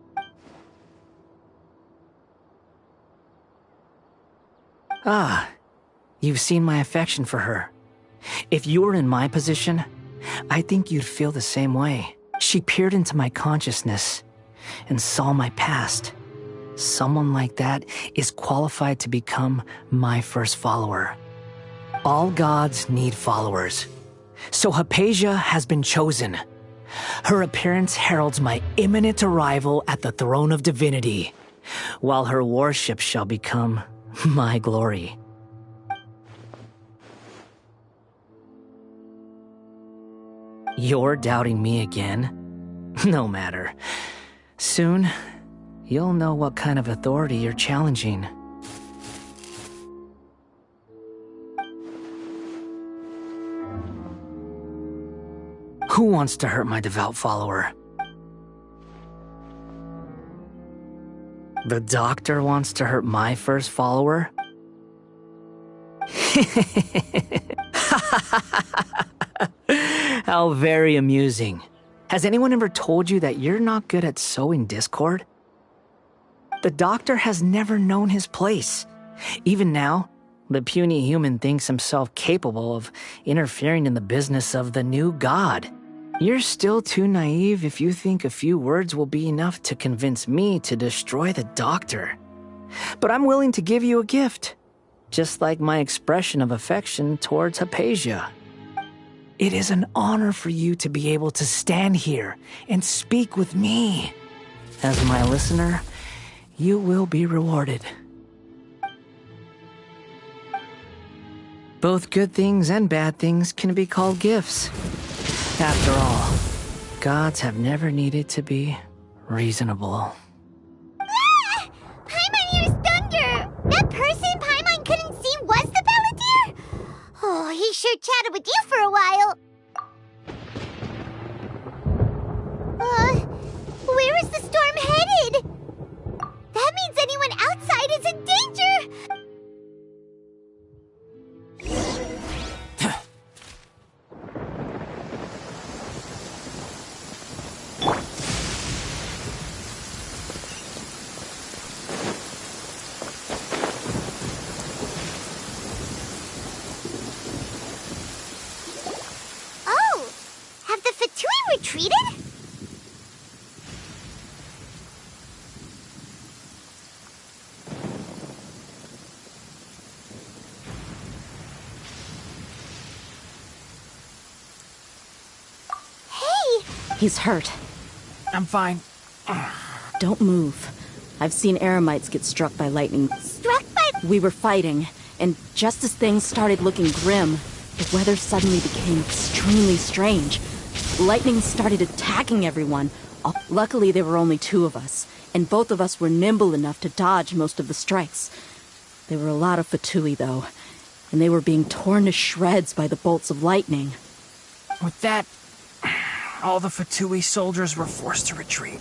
Ah, you've seen my affection for her. If you were in my position, I think you'd feel the same way. She peered into my consciousness, and saw my past. Someone like that is qualified to become my first follower. All gods need followers. So Hypatia has been chosen. Her appearance heralds my imminent arrival at the throne of divinity, while her worship shall become my glory. You're doubting me again? No matter. Soon, you'll know what kind of authority you're challenging. Who wants to hurt my devout follower? The doctor wants to hurt my first follower? How very amusing. Has anyone ever told you that you're not good at sowing discord? The doctor has never known his place. Even now, the puny human thinks himself capable of interfering in the business of the new god. You're still too naive if you think a few words will be enough to convince me to destroy the doctor. But I'm willing to give you a gift, just like my expression of affection towards Hypatia. It is an honor for you to be able to stand here and speak with me. As my listener, you will be rewarded. Both good things and bad things can be called gifts. After all, gods have never needed to be reasonable. Ah! Paimon hears thunder! That person Paimon couldn't see was the Palantir? Oh, he sure chatted with you for a while. Where is the storm headed? That means anyone outside is in danger! Oh! Have the Fatui retreated? He's hurt. I'm fine. Don't move. I've seen Eremites get struck by lightning. Struck by... We were fighting, and just as things started looking grim, the weather suddenly became extremely strange. Lightning started attacking everyone. Luckily, there were only two of us, and both of us were nimble enough to dodge most of the strikes. There were a lot of Fatui, though, and they were being torn to shreds by the bolts of lightning. With that, all the Fatui soldiers were forced to retreat.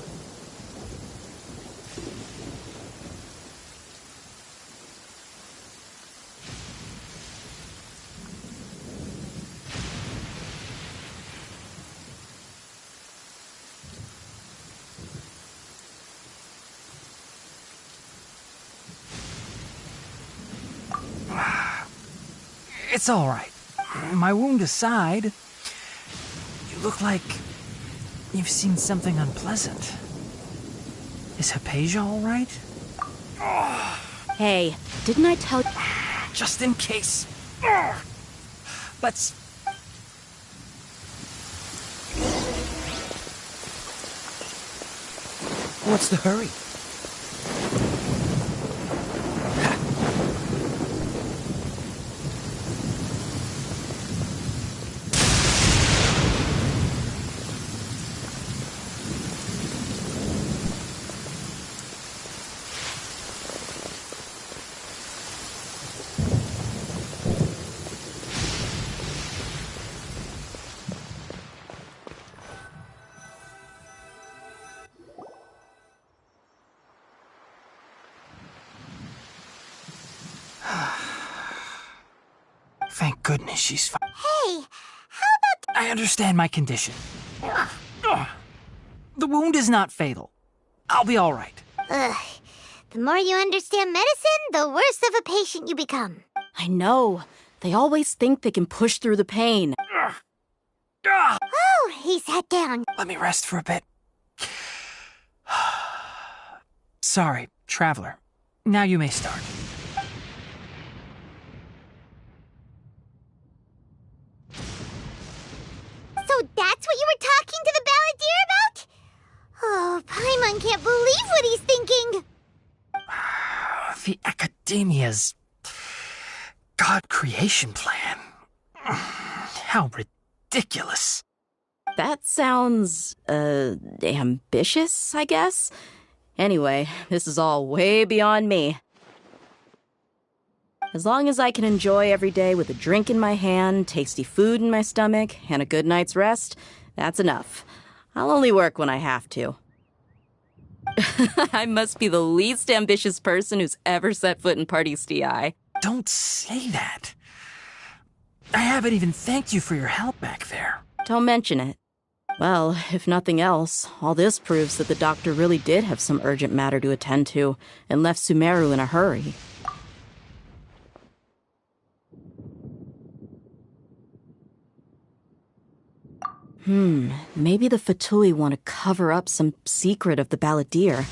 It's all right. My wound aside, you look like you've seen something unpleasant. Is Hypatia all right? Hey, didn't I tell you? Just in case. Let's... What's the hurry? Thank goodness she's fine. Hey, how about... I understand my condition. The wound is not fatal. I'll be all right. Ugh. The more you understand medicine, the worse of a patient you become. I know. They always think they can push through the pain. Oh, he sat down. Let me rest for a bit. Sorry, Traveler. Now you may start. So that's what you were talking to the balladeer about? Oh, Paimon can't believe what he's thinking. The Academia's God creation plan. How ridiculous. That sounds, ambitious, I guess? Anyway, this is all way beyond me. As long as I can enjoy every day with a drink in my hand, tasty food in my stomach, and a good night's rest, that's enough. I'll only work when I have to. I must be the least ambitious person who's ever set foot in Party's DI. Don't say that. I haven't even thanked you for your help back there. Don't mention it. Well, if nothing else, all this proves that the doctor really did have some urgent matter to attend to and left Sumeru in a hurry. Maybe the Fatui want to cover up some secret of the balladeer.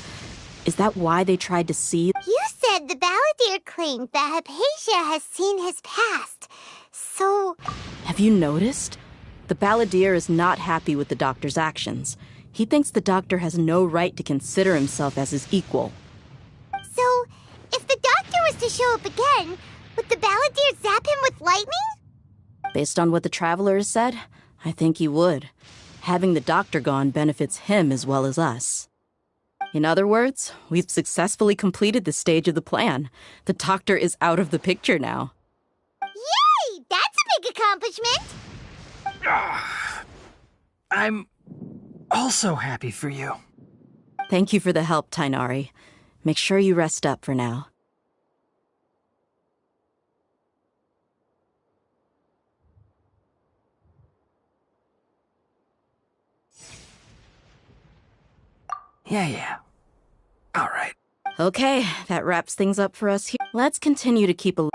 Is that why they tried to see? You said the balladeer claimed that Hypatia has seen his past. So... Have you noticed? The balladeer is not happy with the doctor's actions. He thinks the doctor has no right to consider himself as his equal. So, if the doctor was to show up again, would the balladeer zap him with lightning? Based on what the Traveler has said, I think he would. Having the doctor gone benefits him as well as us. In other words, we've successfully completed this stage of the plan. The doctor is out of the picture now. Yay! That's a big accomplishment! I'm also happy for you. Thank you for the help, Tainari. Make sure you rest up for now. Yeah. All right. Okay, that wraps things up for us here. Let's continue to keep a...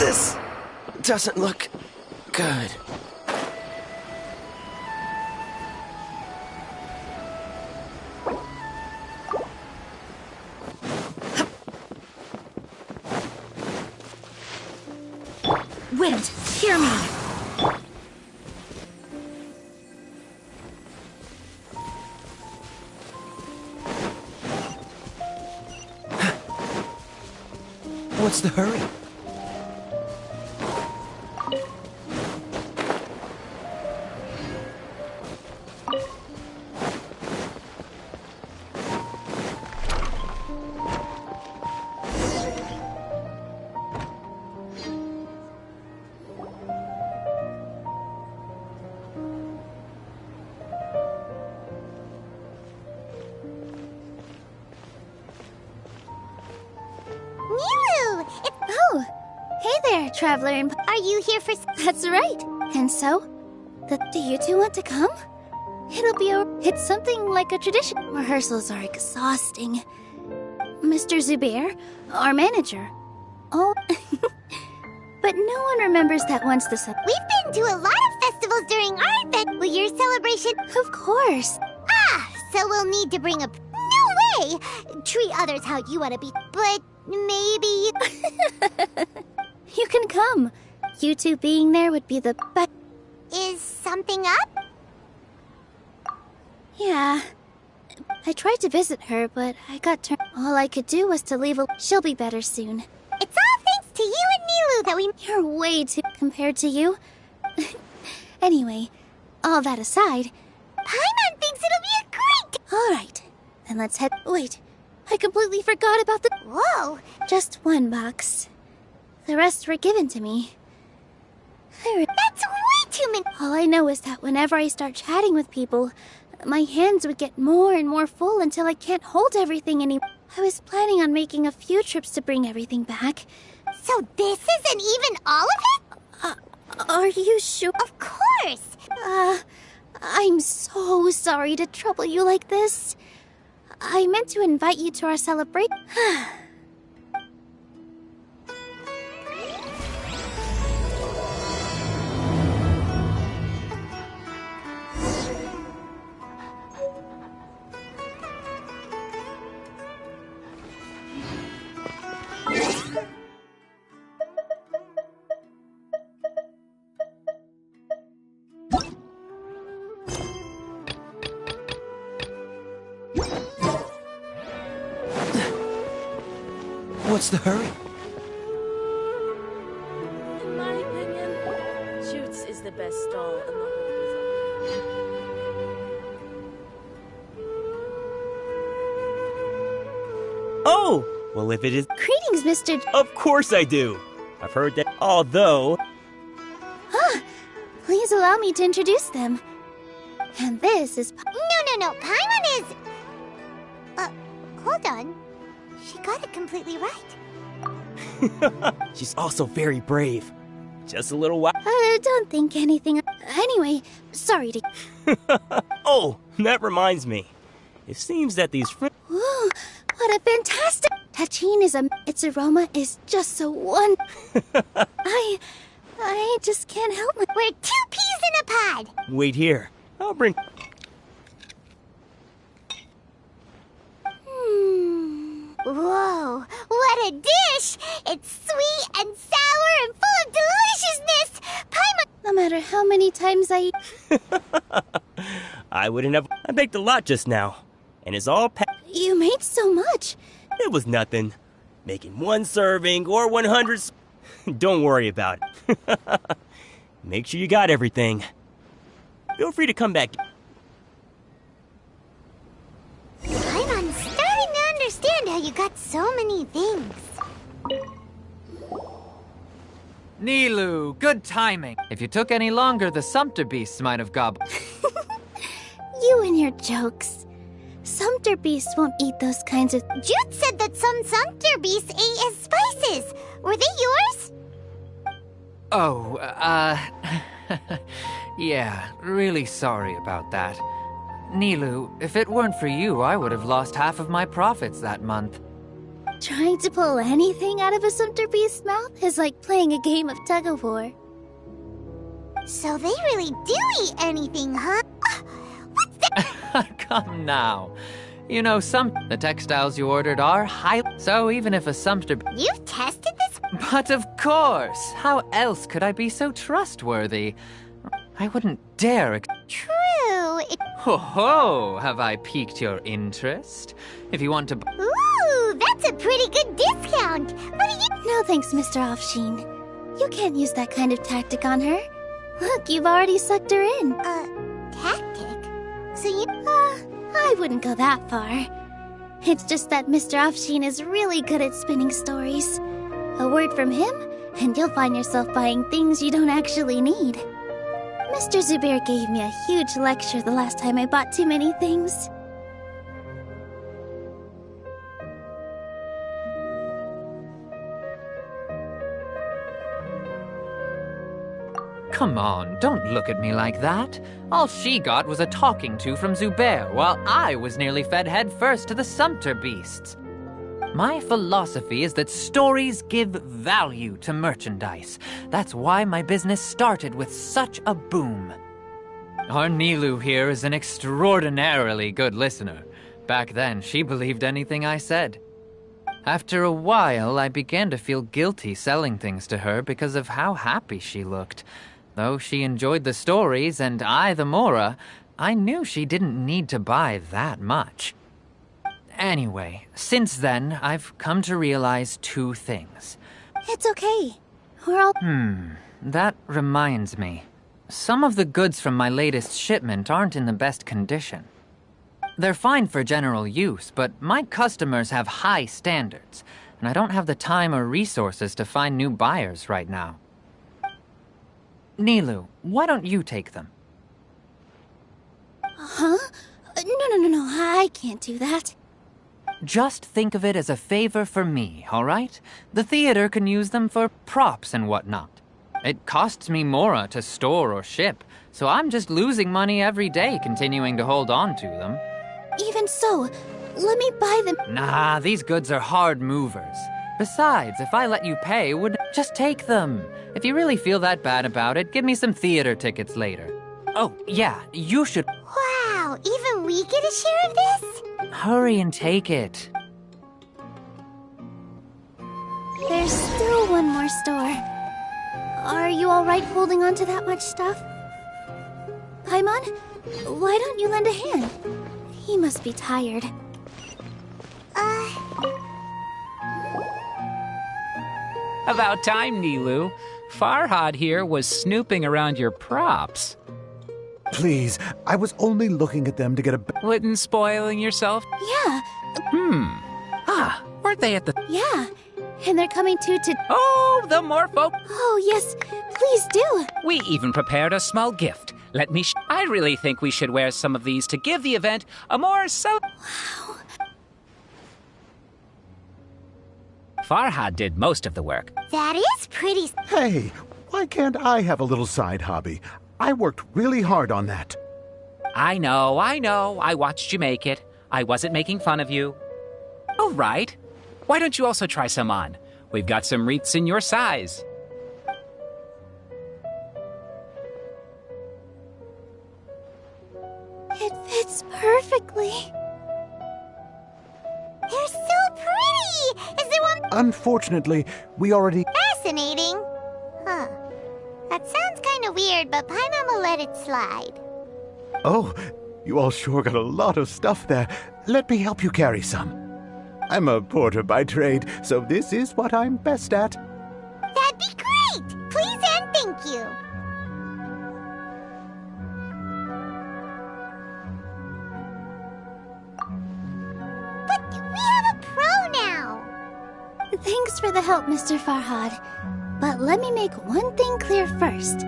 This doesn't look good. Wind, hear me! What's the hurry? Oh, hey there, traveler. Are you here for... That's right. And so? Do you two want to come? It'll be it's something like a tradition. Rehearsals are exhausting. Mr. Zubair, our manager. Oh, but no one remembers that once the sun... We've been to a lot of festivals during our event. Will your celebration... Of course. Ah, so we'll need to bring a... No way! Treat others how you want to be, but maybe... You can come. You two being there would be the best. Is something up? Yeah. I tried to visit her, but I got turned. All I could do was to leave a... She'll be better soon. It's all thanks to you and Nilu that we... You're way too... compared to you. Anyway, all that aside... Paimon thinks it'll be a great... Alright, then let's head... Wait, I completely forgot about the... Whoa! Just one box. The rest were given to me. That's way too many... All I know is that whenever I start chatting with people, my hands would get more and more full until I can't hold everything anymore. I was planning on making a few trips to bring everything back. So this isn't even all of it? Are you sure? Of course! I'm so sorry to trouble you like this. I meant to invite you to our celebration. What's the hurry? In my opinion, Shoots is the best stall in the whole resort. Oh! Well, if it is... Greetings, Mr. Of course I do! I've heard that, although... Please allow me to introduce them. And this is... No. Paimon is... hold on. She got it completely right. She's also very brave. Just a little while... don't think anything... Anyway, sorry to... Oh, that reminds me. It seems that these... Ooh, what a fantastic... Tachine is its aroma is just so one... I just can't help it. We're 2 peas in a pod. Wait here. I'll bring... Whoa, what a dish! It's sweet and sour and full of deliciousness! Paimon... No matter how many times I eat... I wouldn't have... I baked a lot just now. And it's all You made so much. It was nothing. Making 1 serving or 100... Don't worry about it. Make sure you got everything. Feel free to come back. I'm starting to understand how you got so many things. Nilu, good timing. If you took any longer, the Sumpter beasts might have gobbled. You and your jokes. Sumpter beasts won't eat those kinds of... Jude said that some Sumpter beasts ate as spices. Were they yours? Oh, yeah, really sorry about that. Nilu, if it weren't for you, I would have lost half of my profits that month. Trying to pull anything out of a Sumter Beast's mouth is like playing a game of tug-of-war. So they really do eat anything, huh? Come now. You know, the textiles you ordered are high, so even if a Sumter... You've tested this? But of course! How else could I be so trustworthy? I wouldn't dare... True. Ho ho! Have I piqued your interest? If you want to... Ooh, that's a pretty good discount. What do you... No thanks, Mr. Offsheen. You can't use that kind of tactic on her. Look, you've already sucked her in. Tactic? So you... I wouldn't go that far. It's just that Mr. Offsheen is really good at spinning stories. A word from him, and you'll find yourself buying things you don't actually need. Mr. Zubair gave me a huge lecture the last time I bought too many things. Come on, don't look at me like that. All she got was a talking to from Zubair, while I was nearly fed headfirst to the Sumter Beasts. My philosophy is that stories give value to merchandise. That's why my business started with such a boom. Our Nilu here is an extraordinarily good listener. Back then, she believed anything I said. After a while, I began to feel guilty selling things to her because of how happy she looked. Though she enjoyed the stories and I the Mora, I knew she didn't need to buy that much. Anyway, since then, I've come to realize two things. It's okay. We're all... That reminds me. Some of the goods from my latest shipment aren't in the best condition. They're fine for general use, but my customers have high standards, and I don't have the time or resources to find new buyers right now. Nilu, why don't you take them? Huh? No, I can't do that. Just think of it as a favor for me, all right? The theater can use them for props and whatnot. It costs me Mora to store or ship, so I'm just losing money every day continuing to hold on to them. Even so, let me buy them. Nah, these goods are hard movers. Besides, if I let you pay, just take them. If you really feel that bad about it, give me some theater tickets later. Oh, yeah, you should... Wow, even we get a share of this? Hurry and take it. There's still one more store. Are you alright holding on to that much stuff? Paimon, why don't you lend a hand? He must be tired. About time, Nilu. Farhad here was snooping around your props. Please, I was only looking at them to get a... Wouldn't spoiling yourself? Yeah. Weren't they at the... Yeah, and they're coming to... Oh, the Morpho... Oh, yes, please do. We even prepared a small gift. Let me... I really think we should wear some of these to give the event a more Wow. Farhad did most of the work. That is pretty... Hey, why can't I have a little side hobby? I worked really hard on that. I know. I watched you make it. I wasn't making fun of you. All right. Why don't you also try some on? We've got some wreaths in your size. It fits perfectly. They're so pretty! Is there one... Unfortunately, we already... Fascinating. Huh. That sounds kind of weird, but Paimon will let it slide. Oh, you all sure got a lot of stuff there. Let me help you carry some. I'm a porter by trade, so this is what I'm best at. That'd be great! Please and thank you. But we have a pro now! Thanks for the help, Mr. Farhad. But let me make one thing clear first.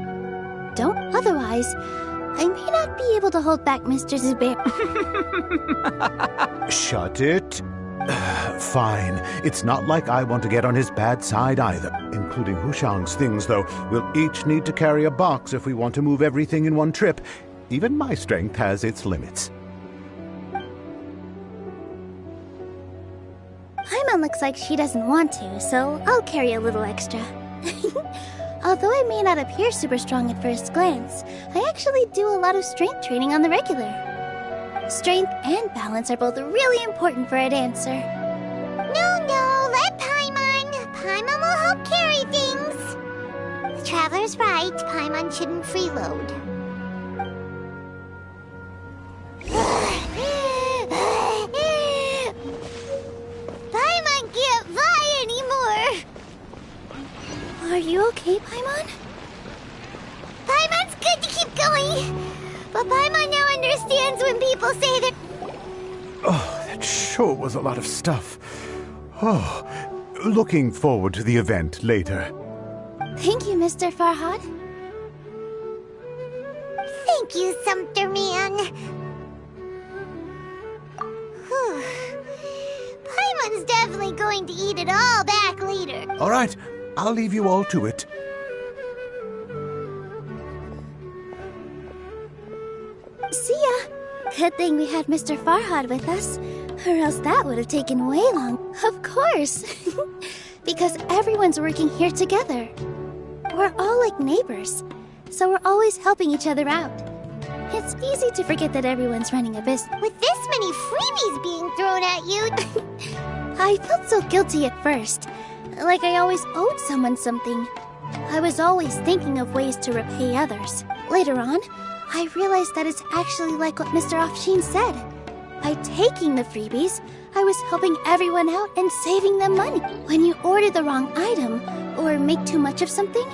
Otherwise, I may not be able to hold back Mr. Zubair. Shut it. Fine. It's not like I want to get on his bad side either. Including Hushang's things, though. We'll each need to carry a box if we want to move everything in one trip. Even my strength has its limits. Paimon Paimon looks like she doesn't want to, so I'll carry a little extra. Although I may not appear super strong at first glance, I actually do a lot of strength training on the regular. Strength and balance are both really important for a dancer. No, let Paimon. Paimon will help carry things. The Traveler's right. Paimon shouldn't freeload. Paimon can't fly anymore. Are you okay, Paimon? Paimon's good to keep going. But Paimon now understands when people say that... Oh, that sure was a lot of stuff. Oh, looking forward to the event later. Thank you, Mr. Farhad. Thank you, Sumpter Man. Whew. Paimon's definitely going to eat it all back later. All right, I'll leave you all to it. See ya. Good thing we had Mr. Farhad with us, or else that would have taken way long. Of course. Because everyone's working here together. We're all like neighbors, so we're always helping each other out. It's easy to forget that everyone's running a business. With this many freebies being thrown at you... I felt so guilty at first, like I always owed someone something. I was always thinking of ways to repay others. Later on, I realized that it's actually like what Mr. Afshin said. By taking the freebies, I was helping everyone out and saving them money. When you order the wrong item, or make too much of something,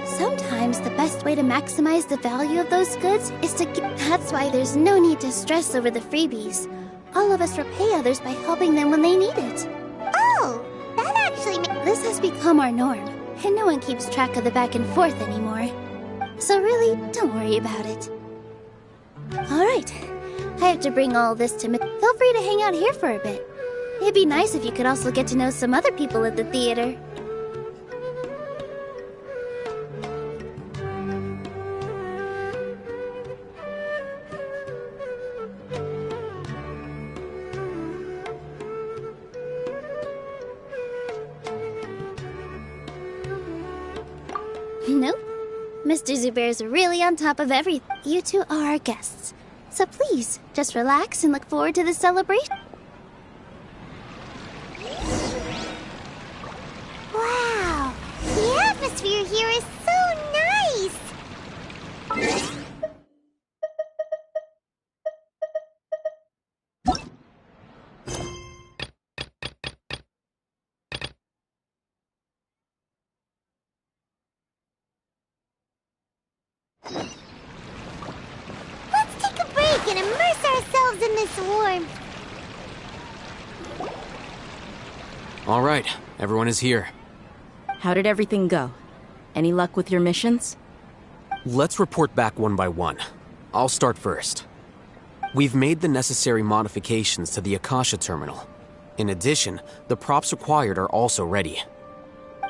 sometimes the best way to maximize the value of those goods is to give... That's why there's no need to stress over the freebies. All of us repay others by helping them when they need it. Oh, that actually This has become our norm, and no one keeps track of the back and forth anymore. So really, don't worry about it. Alright, I have to bring all this to Feel free to hang out here for a bit. It'd be nice if you could also get to know some other people at the theater. Nope. Mr. Zubair's really on top of everything. You two are our guests. So please, just relax and look forward to the celebration. Wow, the atmosphere here is so nice. Let's take a break and immerse ourselves in this warmth. All right, everyone is here. How did everything go? Any luck with your missions? Let's report back one by one. I'll start first. We've made the necessary modifications to the Akasha terminal. In addition, the props required are also ready.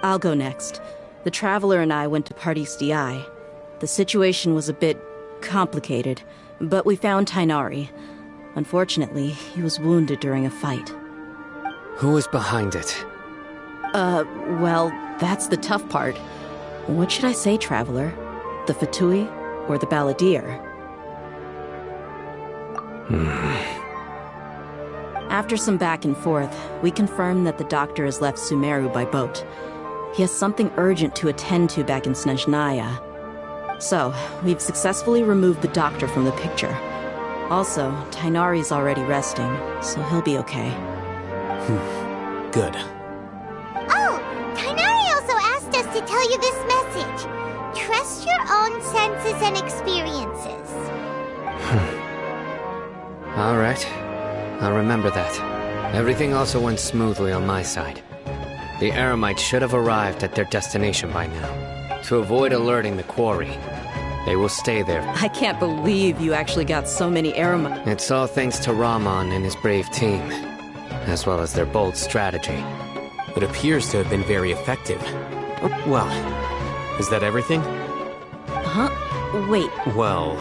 I'll go next. The Traveler and I went to Party's DI. The situation was a bit complicated, but we found Tainari. Unfortunately, he was wounded during a fight. Who is behind it? Well, that's the tough part. What should I say, Traveler? The Fatui or the Balladeer? After some back and forth, we confirmed that the doctor has left Sumeru by boat. He has something urgent to attend to back in Snezhnaya. So, we've successfully removed the doctor from the picture. Also, Tainari's already resting, so he'll be okay. Good. Oh, Tainari also asked us to tell you this message. Trust your own senses and experiences. All right. I'll remember that. Everything also went smoothly on my side. The Eremites should have arrived at their destination by now. To avoid alerting the quarry, they will stay there. I can't believe you actually got so many Eremites. It's all thanks to Rahman and his brave team, as well as their bold strategy. It appears to have been very effective. Well, is that everything? Huh? Wait. Well,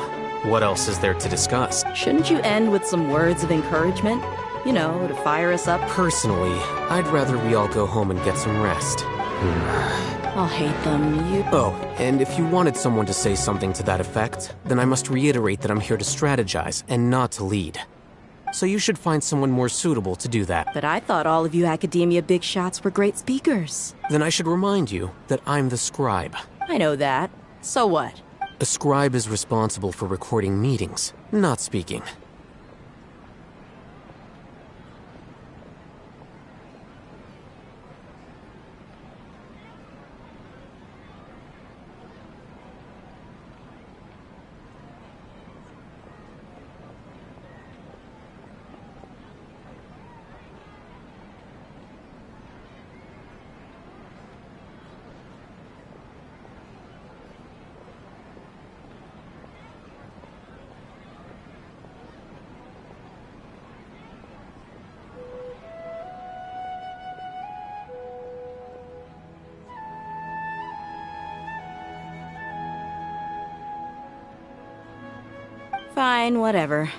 what else is there to discuss? Shouldn't you end with some words of encouragement? You know, to fire us up. Personally, I'd rather we all go home and get some rest. I'll hate them. Oh, and if you wanted someone to say something to that effect, then I must reiterate that I'm here to strategize and not to lead. So you should find someone more suitable to do that. But I thought all of you academia big shots were great speakers. Then I should remind you that I'm the scribe. I know that. So what? A scribe is responsible for recording meetings, not speaking. Fine, whatever.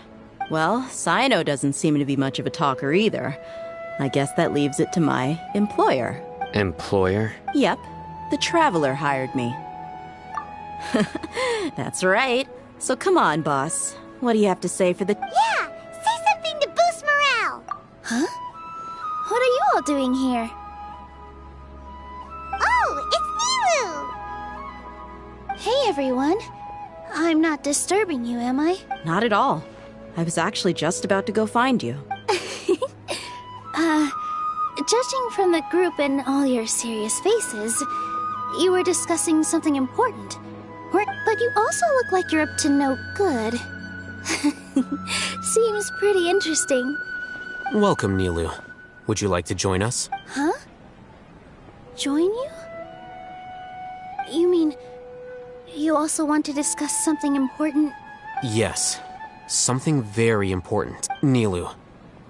Well, Sino doesn't seem to be much of a talker either. I guess that leaves it to my employer. Employer? Yep, the Traveler hired me. That's right. So come on, boss. What do you have to say for the... Yeah! Say something to boost morale! Huh? What are you all doing here? Oh, it's Nilu! Hey, everyone. I'm not disturbing you, am I? Not at all. I was actually just about to go find you. Judging from the group and all your serious faces, you were discussing something important. But you also look like you're up to no good. Seems pretty interesting. Welcome, Nilu. Would you like to join us? Huh? Join you? You mean... you also want to discuss something important? Yes. Something very important. Nilu,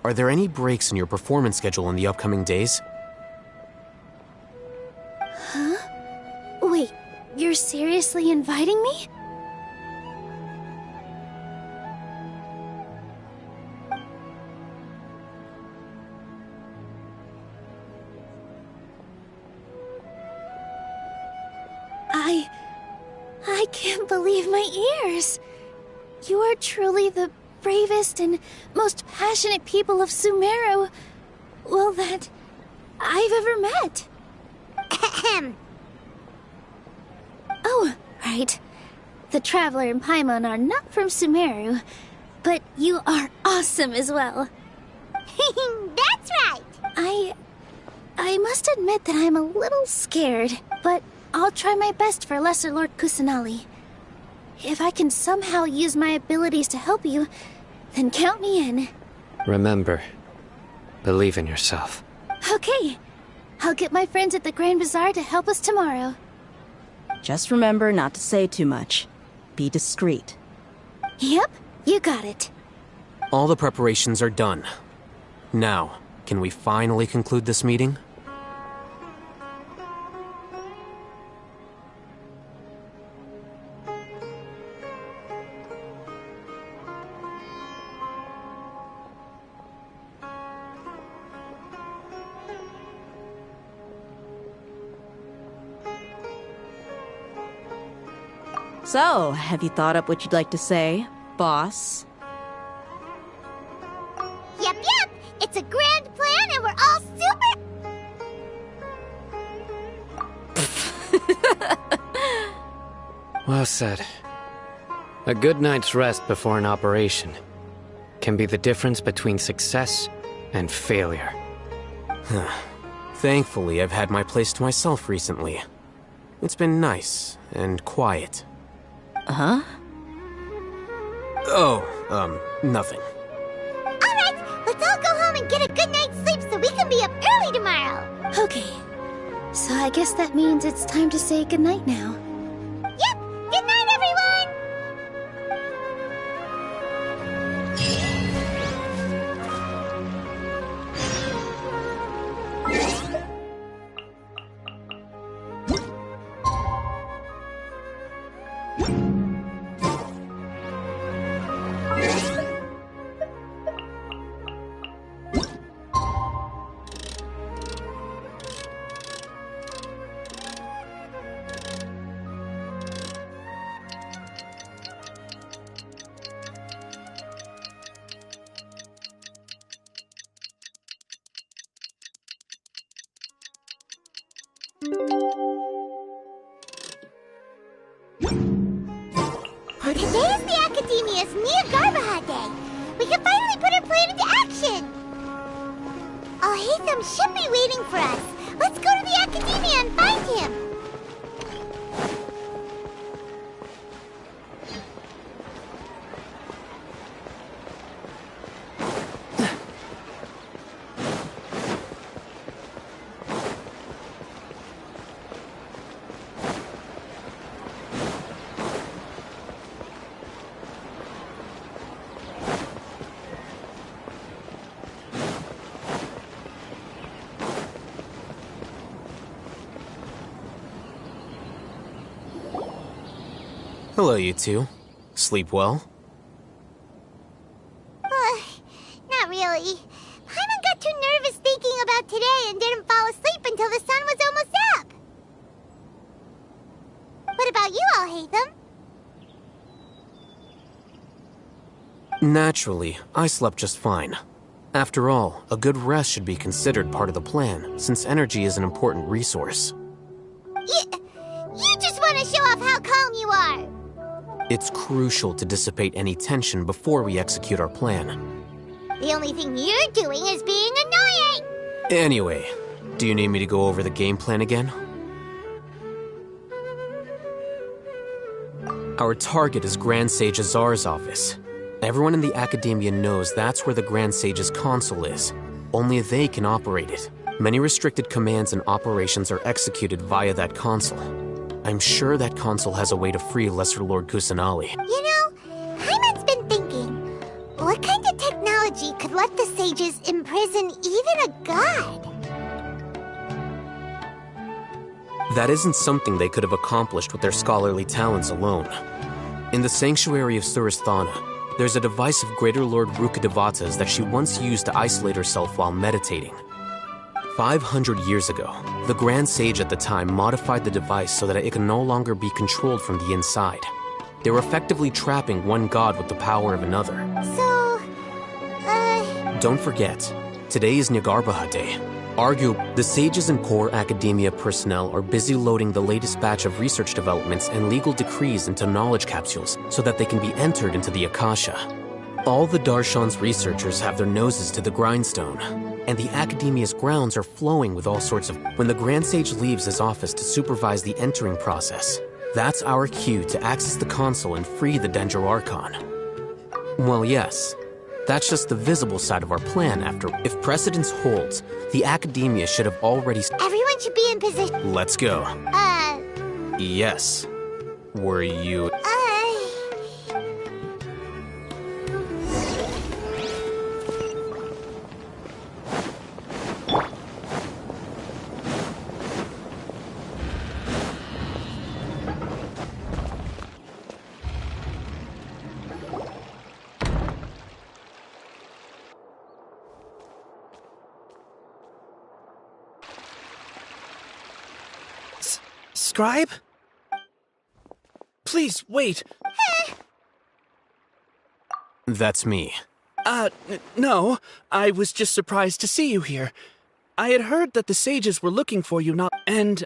are there any breaks in your performance schedule in the upcoming days? Huh? Wait, you're seriously inviting me? I can't believe my ears. You are truly the bravest and most passionate people of Sumeru, well, that I've ever met. Ahem. Oh, right. The Traveler and Paimon are not from Sumeru, but you are awesome as well. That's right. I must admit that I'm a little scared, but I'll try my best for Lesser Lord Kusanali. If I can somehow use my abilities to help you, then count me in. Remember, believe in yourself. Okay. I'll get my friends at the Grand Bazaar to help us tomorrow. Just remember not to say too much. Be discreet. Yep, you got it. All the preparations are done. Now, can we finally conclude this meeting? So, have you thought up what you'd like to say, boss? Yep. It's a grand plan and we're all super... Well said. A good night's rest before an operation can be the difference between success and failure. Thankfully, I've had my place to myself recently. It's been nice and quiet. Huh? Oh, nothing. Alright, let's all go home and get a good night's sleep so we can be up early tomorrow. Okay. So I guess that means it's time to say goodnight now. Yep, good night, everyone! Today is the Academia's Niagarbaha Day. We can finally put our plan into action. Alhaitham should be waiting for us. Let's go to the Academia and find him. Hello, you two. Sleep well? Not really. Paimon got too nervous thinking about today and didn't fall asleep until the sun was almost up. What about you, Alhaitham? Naturally, I slept just fine. After all, a good rest should be considered part of the plan, since energy is an important resource. You just want to show off how calm you are. It's crucial to dissipate any tension before we execute our plan. The only thing you're doing is being annoying. Anyway, do you need me to go over the game plan again? Our target is Grand Sage Azar's office. Everyone in the Academia knows that's where the Grand Sage's console is. Only they can operate it. Many restricted commands and operations are executed via that console. I'm sure that console has a way to free Lesser Lord Kusanali. You know, Paimon's been thinking, what kind of technology could let the sages imprison even a god? That isn't something they could have accomplished with their scholarly talents alone. In the Sanctuary of Suristhana, there's a device of Greater Lord Rukadevata's that she once used to isolate herself while meditating. 500 years ago, the Grand Sage at the time modified the device so that it can no longer be controlled from the inside. They were effectively trapping one god with the power of another. So, Don't forget, today is Niagarbaha Day. Arguably, the sages and core academia personnel are busy loading the latest batch of research developments and legal decrees into knowledge capsules so that they can be entered into the Akasha. All the Darshan's researchers have their noses to the grindstone, and the Academia's grounds are flowing with all sorts of... When the Grand Sage leaves his office to supervise the entering process, that's our cue to access the console and free the Dendro Archon. Well, yes, that's just the visible side of our plan after... If precedence holds, the Academia should have already... Everyone should be in position. Let's go. Yes. Were you... Scribe? Please, wait. That's me. No. I was just surprised to see you here. I had heard that the sages were looking for you, not... And,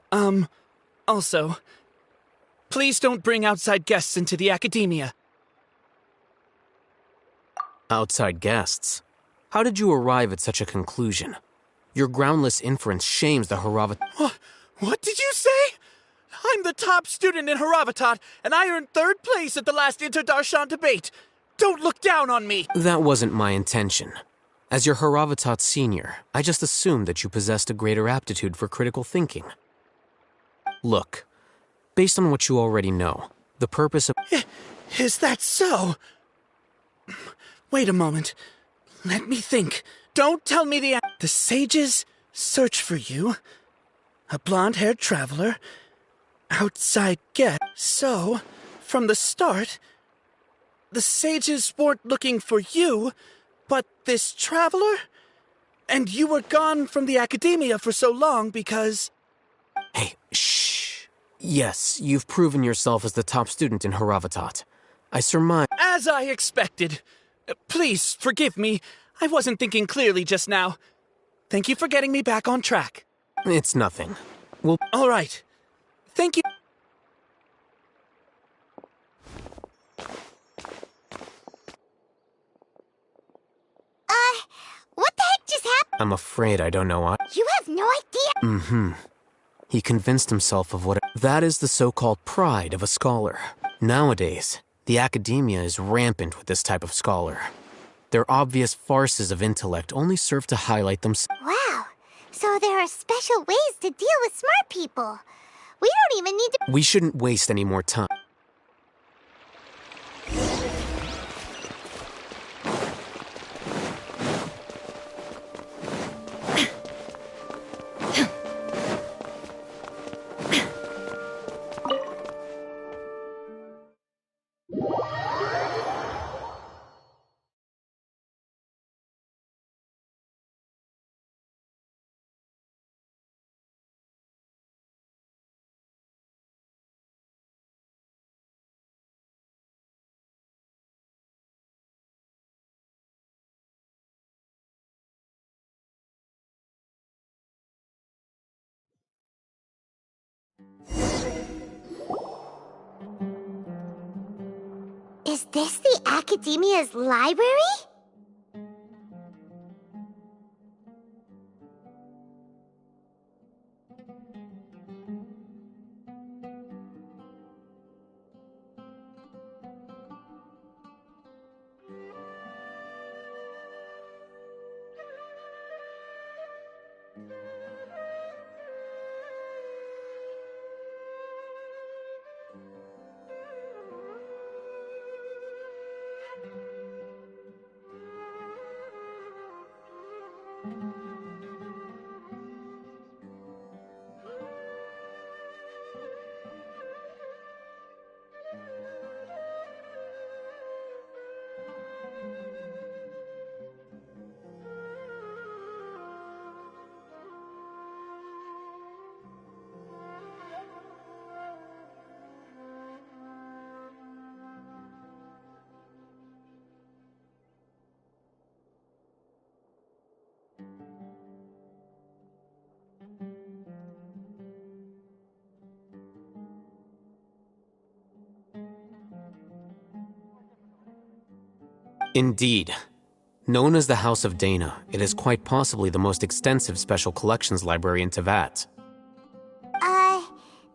also, please don't bring outside guests into the Academia. Outside guests? How did you arrive at such a conclusion? Your groundless inference shames the Haravatat... What did you say? I'm the top student in Haravatat, and I earned 3rd place at the last Inter-Darshan debate. Don't look down on me! That wasn't my intention. As your Haravatat senior, I just assumed that you possessed a greater aptitude for critical thinking. Look, based on what you already know, the purpose of... Is that so? Wait a moment. Let me think. Don't tell me the sages search for you. A blonde-haired traveler. Outside guest. So, from the start, the sages weren't looking for you, but this traveler? And you were gone from the Academia for so long because... Hey, shh. Yes, you've proven yourself as the top student in Haravatat. I surmise... As I expected. Please, forgive me. I wasn't thinking clearly just now. Thank you for getting me back on track. It's nothing. Well... All right. Thank you. I'm afraid I don't know what. You have no idea. Mm-hmm. He convinced himself of what. That is the so-called pride of a scholar. Nowadays, the academia is rampant with this type of scholar. Their obvious farces of intellect only serve to highlight them. Wow. So there are special ways to deal with smart people. We don't even need to. We shouldn't waste any more time. Is this the Academia's library? Indeed. Known as the House of Dana, it is quite possibly the most extensive special collections library in Teyvat.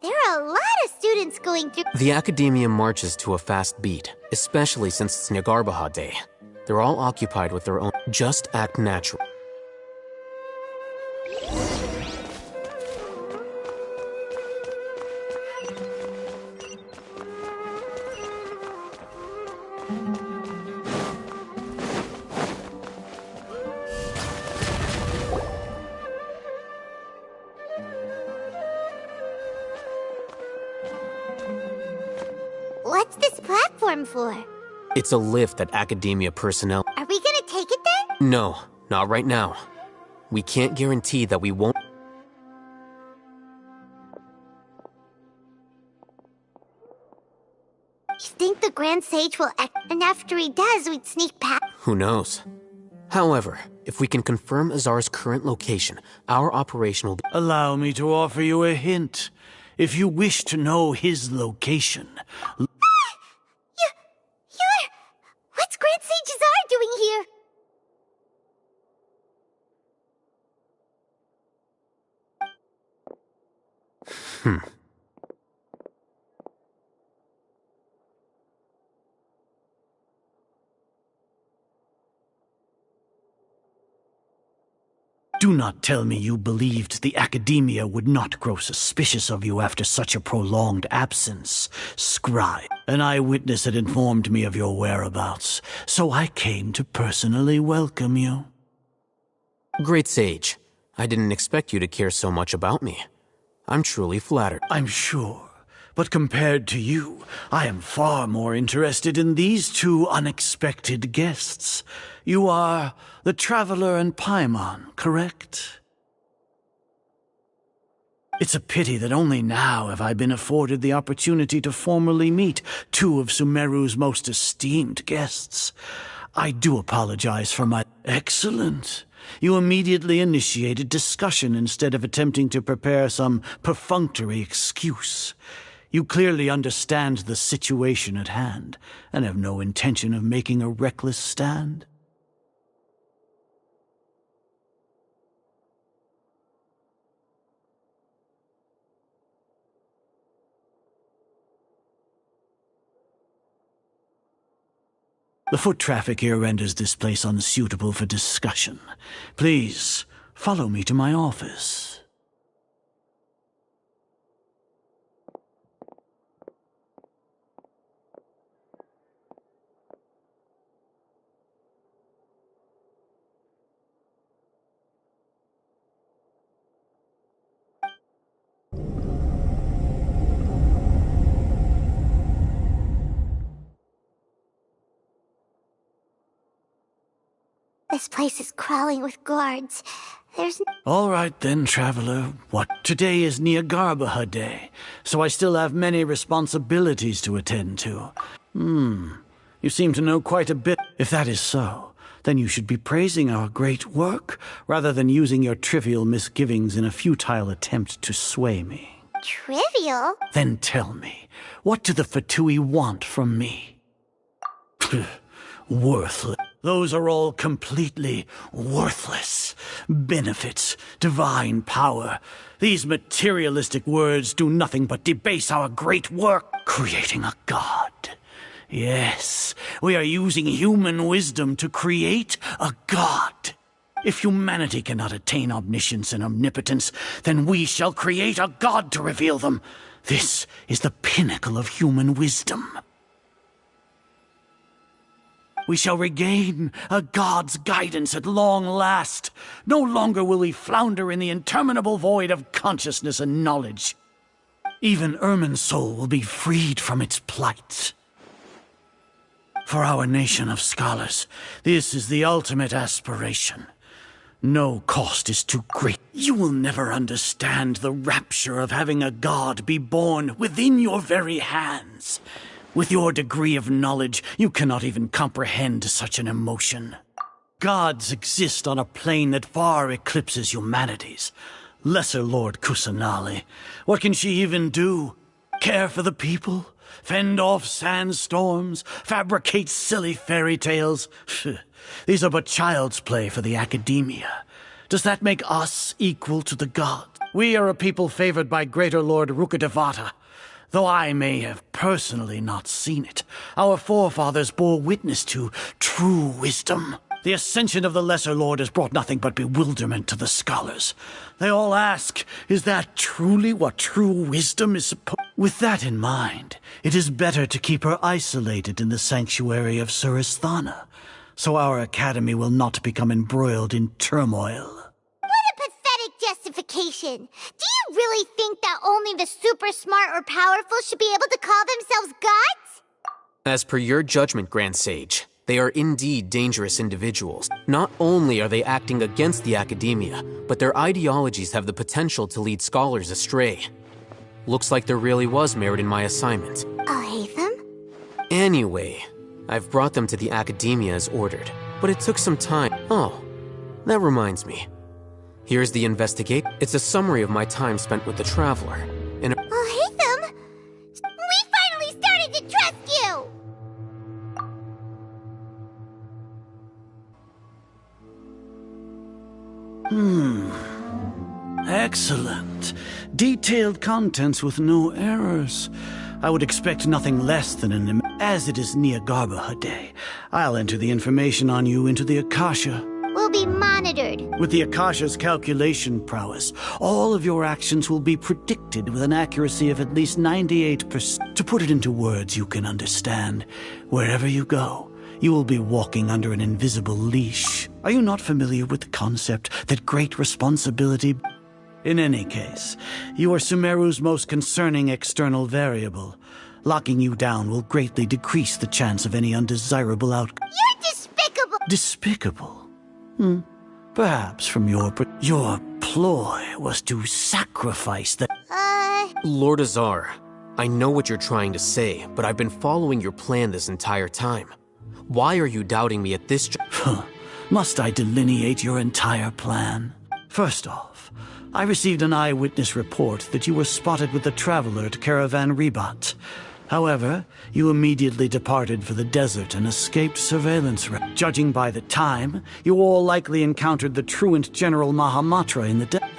There are a lot of students going through. The Academia marches to a fast beat, especially since it's Nyagarbaha Day. They're all occupied with their own. Just act natural. What's this platform for? It's a lift that Academia personnel. Are we gonna take it then? No, not right now. We can't guarantee that we won't. You think the Grand Sage will act, and after he does, we'd sneak past? Who knows? However, if we can confirm Azar's current location, our operation will be. Allow me to offer you a hint. If you wish to know his location. You're... What's Grand Sage Azar doing here? Do not tell me you believed the Academia would not grow suspicious of you after such a prolonged absence, scribe. An eyewitness had informed me of your whereabouts, so I came to personally welcome you. Great Sage, I didn't expect you to care so much about me. I'm truly flattered. I'm sure. But compared to you, I am far more interested in these two unexpected guests. You are the Traveler and Paimon, correct? It's a pity that only now have I been afforded the opportunity to formally meet two of Sumeru's most esteemed guests. I do apologize for my... Excellent. You immediately initiated discussion instead of attempting to prepare some perfunctory excuse. You clearly understand the situation at hand, and have no intention of making a reckless stand. The foot traffic here renders this place unsuitable for discussion. Please, follow me to my office. This place is crawling with guards. There's All right then, traveler. Today is Niagarbaha Day, so I still have many responsibilities to attend to. You seem to know quite a bit. If that is so, then you should be praising our great work, rather than using your trivial misgivings in a futile attempt to sway me. trivial. Then tell me, what do the Fatui want from me? Worthless. Those are all completely worthless. Benefits, divine power. These materialistic words do nothing but debase our great work, creating a god. Yes, we are using human wisdom to create a god. If humanity cannot attain omniscience and omnipotence, then we shall create a god to reveal them. This is the pinnacle of human wisdom. We shall regain a god's guidance at long last. No longer will we flounder in the interminable void of consciousness and knowledge. Even Ermin's soul will be freed from its plight. For our nation of scholars, this is the ultimate aspiration. No cost is too great. You will never understand the rapture of having a god be born within your very hands. With your degree of knowledge, you cannot even comprehend such an emotion. Gods exist on a plane that far eclipses humanity's. Lesser Lord Kusanali, what can she even do? Care for the people? Fend off sandstorms? Fabricate silly fairy tales? These are but child's play for the academia. Does that make us equal to the gods? We are a people favored by Greater Lord Rukadevata. Though I may have personally not seen it, our forefathers bore witness to true wisdom. The ascension of the Lesser Lord has brought nothing but bewilderment to the scholars. They all ask, is that truly what true wisdom is supposed? With that in mind, it is better to keep her isolated in the sanctuary of Surasthana, so our academy will not become embroiled in turmoil. Justification. Do you really think that only the super smart or powerful should be able to call themselves gods? As per your judgment, Grand Sage, they are indeed dangerous individuals. Not only are they acting against the academia, but their ideologies have the potential to lead scholars astray. Looks like there really was merit in my assignment. I'll hate them? Anyway, I've brought them to the academia as ordered, but it took some time. Oh, that reminds me. Here's the investigate. It's a summary of my time spent with the Traveler. And I'll hate them! We finally started to trust you! Excellent. Detailed contents with no errors. I would expect nothing less than as it is Niagarbaha Day, I'll enter the information on you into the Akasha. Will be monitored. With the Akasha's calculation prowess, all of your actions will be predicted with an accuracy of at least 98%. To put it into words you can understand, wherever you go, you will be walking under an invisible leash. Are you not familiar with the concept that great responsibility... In any case, you are Sumeru's most concerning external variable. Locking you down will greatly decrease the chance of any undesirable outcome. You're despicable! Despicable? Perhaps from your ploy was to sacrifice the... Lord Azar, I know what you're trying to say, but I've been following your plan this entire time. Why are you doubting me at this Must I delineate your entire plan? First off, I received an eyewitness report that you were spotted with the Traveler at Caravan Ribat. However, you immediately departed for the desert and escaped surveillance. Judging by the time, you all likely encountered the truant General Mahamatra in the desert.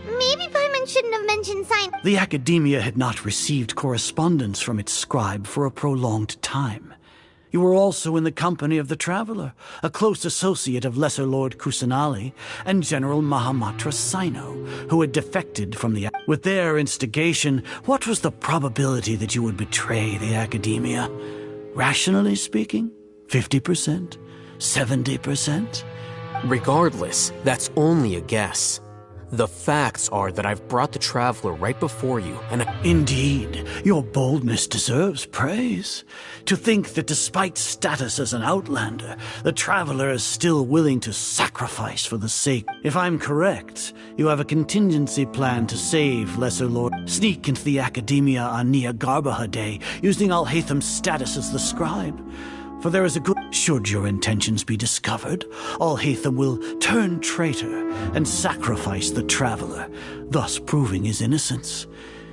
Maybe Paimon shouldn't have mentioned sign. The academia had not received correspondence from its scribe for a prolonged time. You were also in the company of the Traveler, a close associate of Lesser Lord Kusanali and General Mahamatra Sino, who had defected from the... With their instigation, what was the probability that you would betray the Academia? Rationally speaking, 50%? 70%? Regardless, that's only a guess. The facts are that I've brought the Traveler right before you, and Indeed, your boldness deserves praise. To think that despite status as an outlander, the Traveler is still willing to sacrifice for the sake. If I'm correct, you have a contingency plan to save Lesser Lord. Sneak into the Academia on Nia Garbaha Day, using Alhaitham's status as the scribe. For there is a good... Should your intentions be discovered, Alhaitham will turn traitor and sacrifice the Traveler, thus proving his innocence.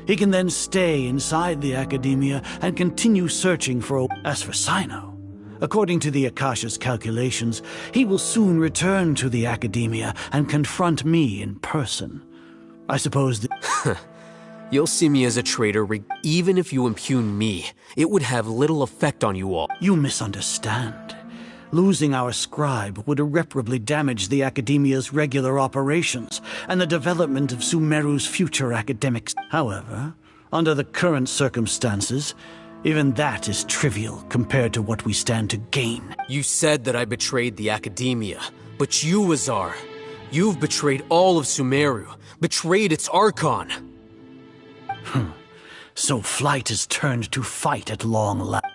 He can then stay inside the Academia and continue searching for... As for Sino, according to the Akasha's calculations, he will soon return to the Academia and confront me in person. I suppose that... You'll see me as a traitor even if you impugn me. It would have little effect on you all. You misunderstand. Losing our scribe would irreparably damage the Academia's regular operations and the development of Sumeru's future academics. However, under the current circumstances, even that is trivial compared to what we stand to gain. You said that I betrayed the Academia, but you, Azar, you've betrayed all of Sumeru, betrayed its Archon. So flight is turned to fight at long last.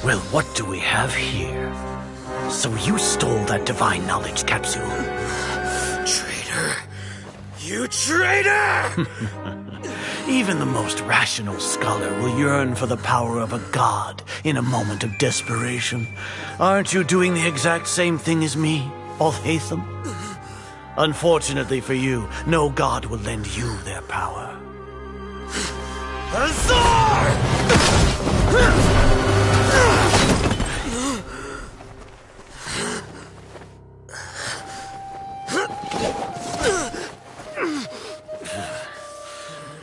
Well, what do we have here? So you stole that divine knowledge capsule. Traitor! You traitor! Even the most rational scholar will yearn for the power of a god in a moment of desperation. Aren't you doing the exact same thing as me, Alhaitham? Unfortunately for you, no god will lend you their power. Azar!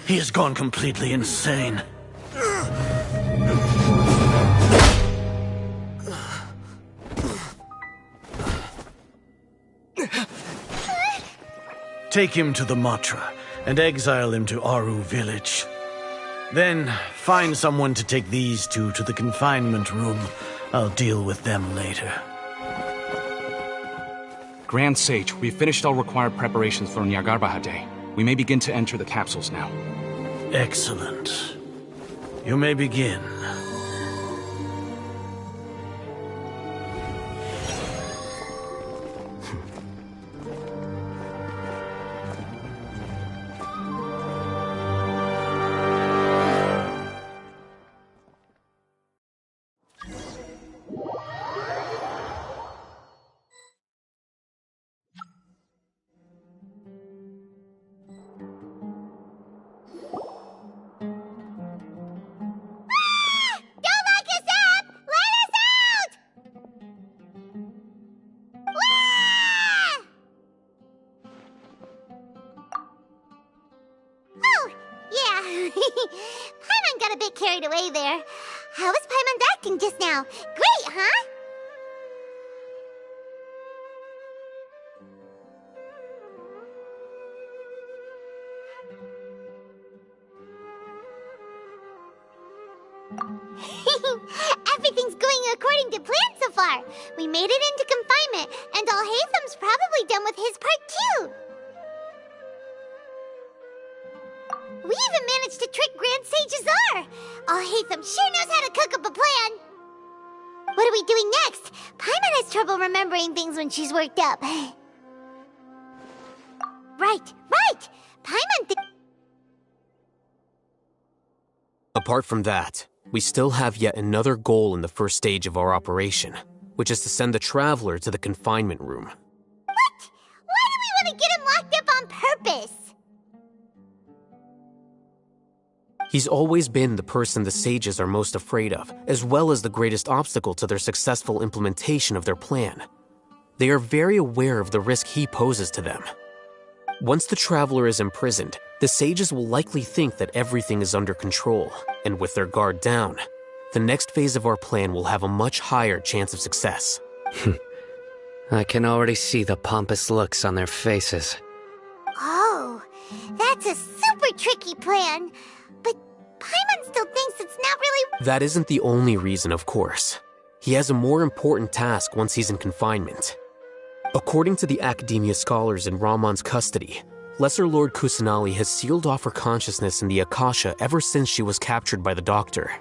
He has gone completely insane. Take him to the Matra and exile him to Aru village. Then find someone to take these two to the confinement room. I'll deal with them later. Grand Sage, we've finished all required preparations for Nyargarbaha Day. We may begin to enter the capsules now. Excellent. You may begin. Paimon got a bit carried away there. How was Paimon's acting just now? Great, huh? Everything's going according to plan so far. We made it into confinement, and Alhaitham's probably done with his part too. We even managed to trick Grand Sage Azar! Alhaitham sure knows how to cook up a plan! What are we doing next? Paimon has trouble remembering things when she's worked up. Right! Paimon Apart from that, we still have yet another goal in the first stage of our operation. which is to send the Traveler to the confinement room. What? Why do we want to get him locked up on purpose? He's always been the person the sages are most afraid of, as well as the greatest obstacle to their successful implementation of their plan. They are very aware of the risk he poses to them. Once the Traveler is imprisoned, the sages will likely think that everything is under control, and with their guard down, the next phase of our plan will have a much higher chance of success. I can already see the pompous looks on their faces. Oh, that's a super tricky plan. But Paimon still thinks it's not really... That isn't the only reason, of course. He has a more important task once he's in confinement. According to the Academia scholars in Ramon's custody, Lesser Lord Kusanali has sealed off her consciousness in the Akasha ever since she was captured by the Doctor.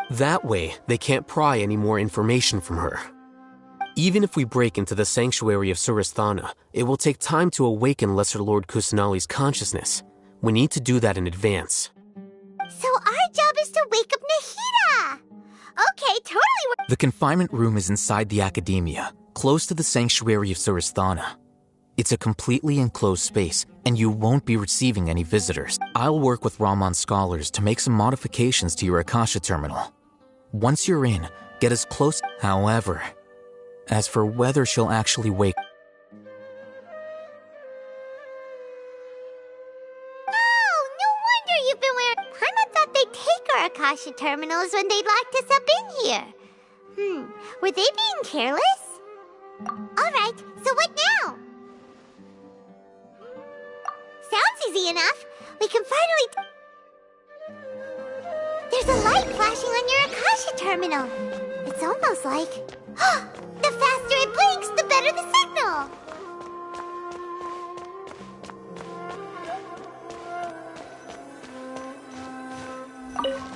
That way, they can't pry any more information from her. Even if we break into the sanctuary of Suristhana, it will take time to awaken Lesser Lord Kusanali's consciousness. We need to do that in advance. So our job is to wake up Nahida! Okay, totally. The confinement room is inside the Academia, close to the sanctuary of Suristhana. It's a completely enclosed space, and you won't be receiving any visitors. I'll work with Ramon's scholars to make some modifications to your Akasha terminal. Once you're in, get as close. However, as for whether she'll actually wake... Oh, no wonder you've been wearing... Paimon thought they'd take our Akasha terminals when they locked us up in here. Were they being careless? Alright, so what now? Sounds easy enough. We can finally... There's a light flashing on your Akasha terminal. It's almost like... the faster it blinks, the better the signal.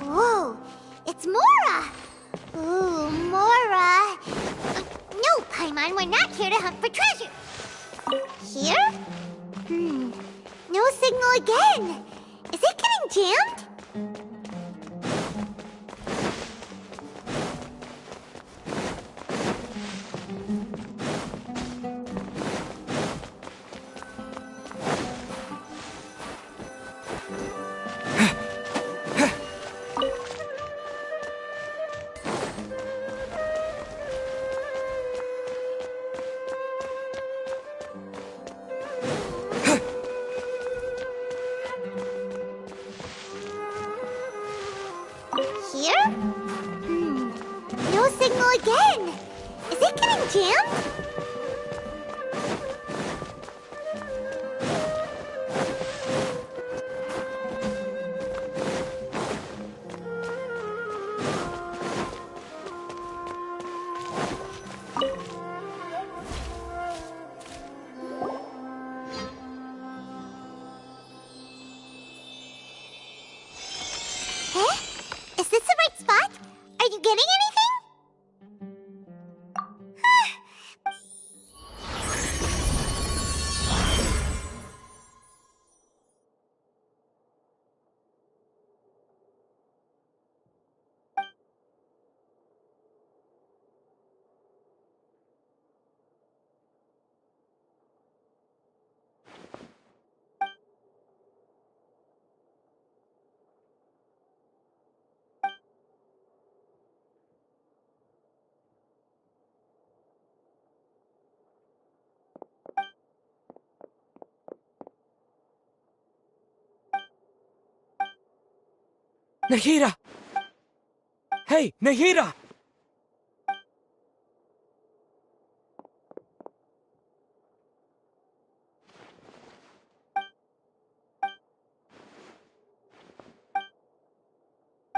Whoa, it's Mora. Ooh, Mora. No, Paimon, we're not here to hunt for treasure. Here? No signal again. Is it getting jammed? Here? No signal again. Is it getting jammed? Is this the right spot? Are you getting anything? Nahida! Hey, Nahida!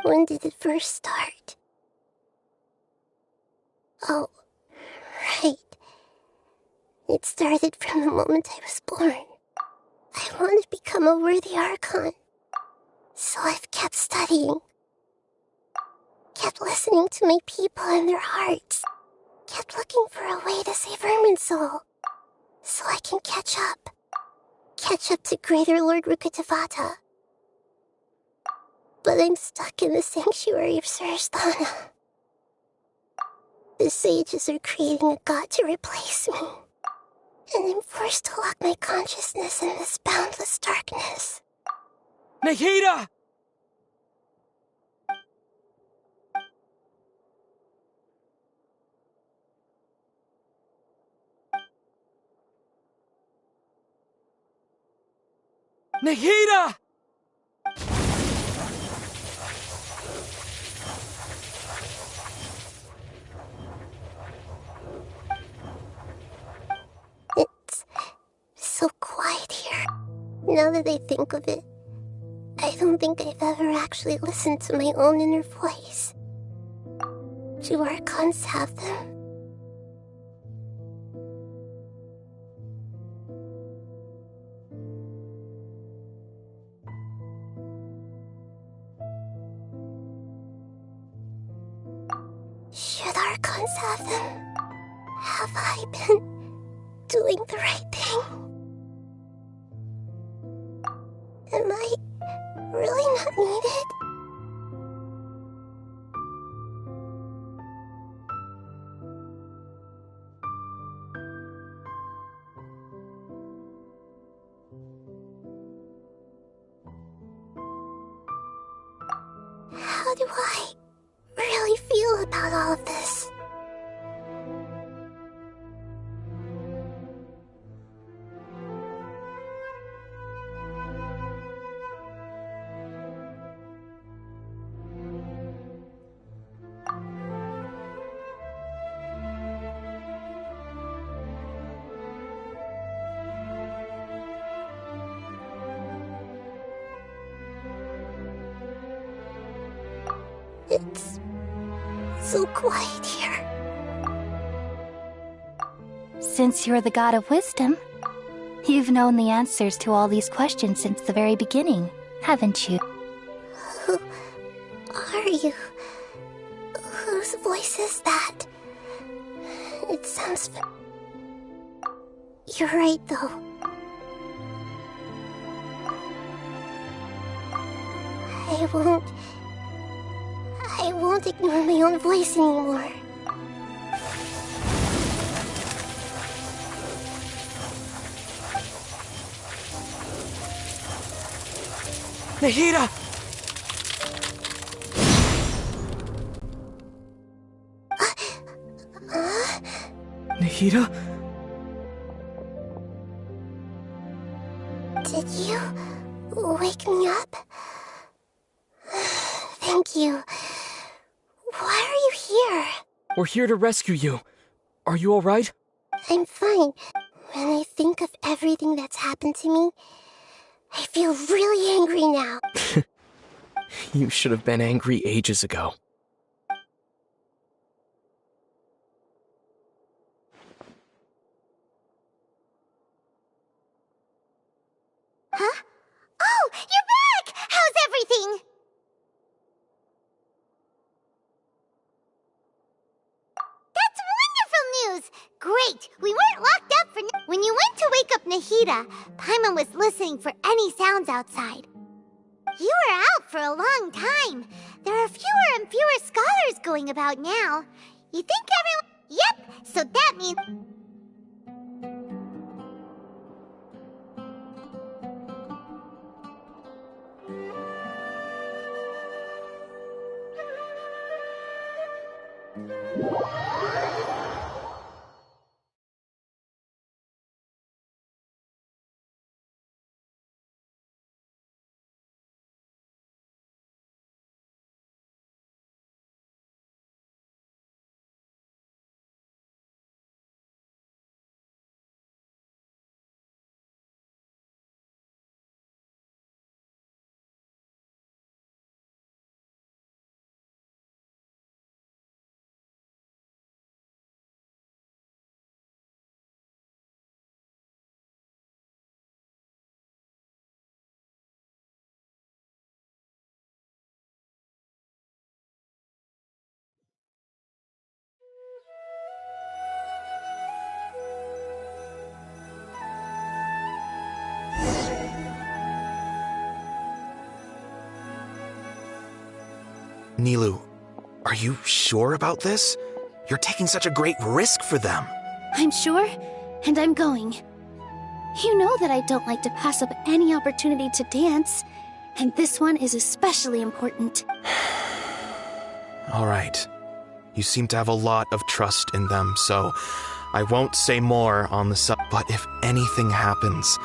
When did it first start? Oh, right. It started from the moment I was born. I want to become a worthy Archon. So I've kept studying. Kept listening to my people and their hearts. Kept looking for a way to save Irminsul. So I can catch up. Catch up to Greater Lord Rukkhadevata. But I'm stuck in the sanctuary of Suristhana. The sages are creating a god to replace me. And I'm forced to lock my consciousness in this boundless darkness. Nahida! Nahida! It's so quiet here. Now that I think of it, I don't think I've ever actually listened to my own inner voice. Do Archons have them? Should Archons have them? Have I been doing the right thing? Am I really not needed? How do I really feel about all of this? It's so quiet here. Since you're the god of wisdom, you've known the answers to all these questions since the very beginning, haven't you? Who are you? Whose voice is that? It sounds... You're right, though. I won't ignore my own voice anymore. Nahida! Nahida? Did you wake me up? Thank you. Why are you here? We're here to rescue you. Are you alright? I'm fine. When I think of everything that's happened to me, I feel really angry now. You should have been angry ages ago. Huh? Oh, you're back! How's everything? That's wonderful news! Great! We weren't locked up for... When you went to wake up Nahida, Paimon was listening for any sounds outside. You were out for a long time. There are fewer and fewer scholars going about now. You think everyone... Yep, so that means... Nilu, are you sure about this? You're taking such a great risk for them. I'm sure, and I'm going. You know that I don't like to pass up any opportunity to dance, and this one is especially important. All right. You seem to have a lot of trust in them, so I won't say more on the subject. But if anything happens,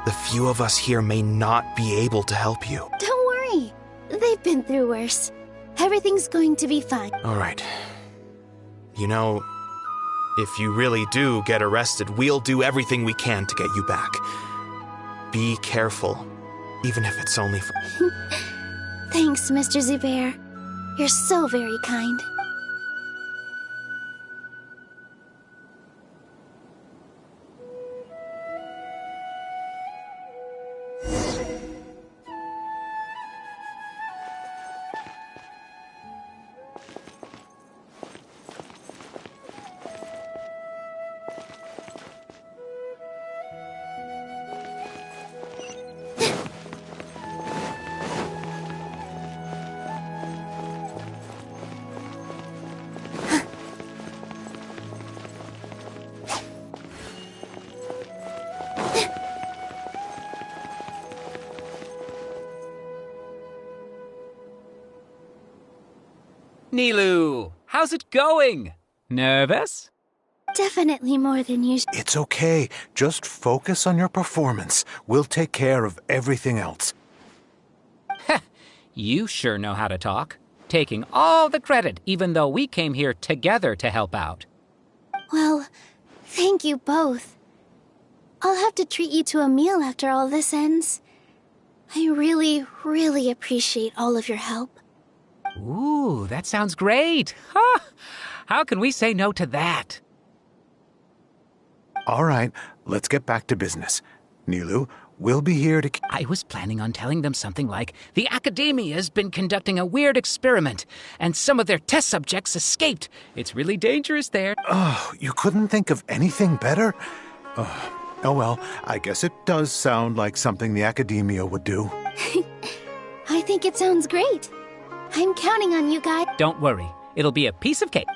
the few of us here may not be able to help you. Don't worry. They've been through worse. Everything's going to be fine. All right. You know, if you really do get arrested, we'll do everything we can to get you back. Be careful, even if it's only for... Thanks, Mr. Zubair. You're so very kind. Nilou, how's it going? Nervous? Definitely more than usual. It's okay. Just focus on your performance. We'll take care of everything else. You sure know how to talk. Taking all the credit, even though we came here together to help out. Well, thank you both. I'll have to treat you to a meal after all this ends. I really, really appreciate all of your help. Ooh, that sounds great. Huh? How can we say no to that? All right, let's get back to business. Nilou, we'll be here to... I was planning on telling them something like, the Academia's been conducting a weird experiment, and some of their test subjects escaped. It's really dangerous there. Oh, you couldn't think of anything better? Oh well, I guess it does sound like something the Academia would do. I think it sounds great. I'm counting on you guys. Don't worry, it'll be a piece of cake.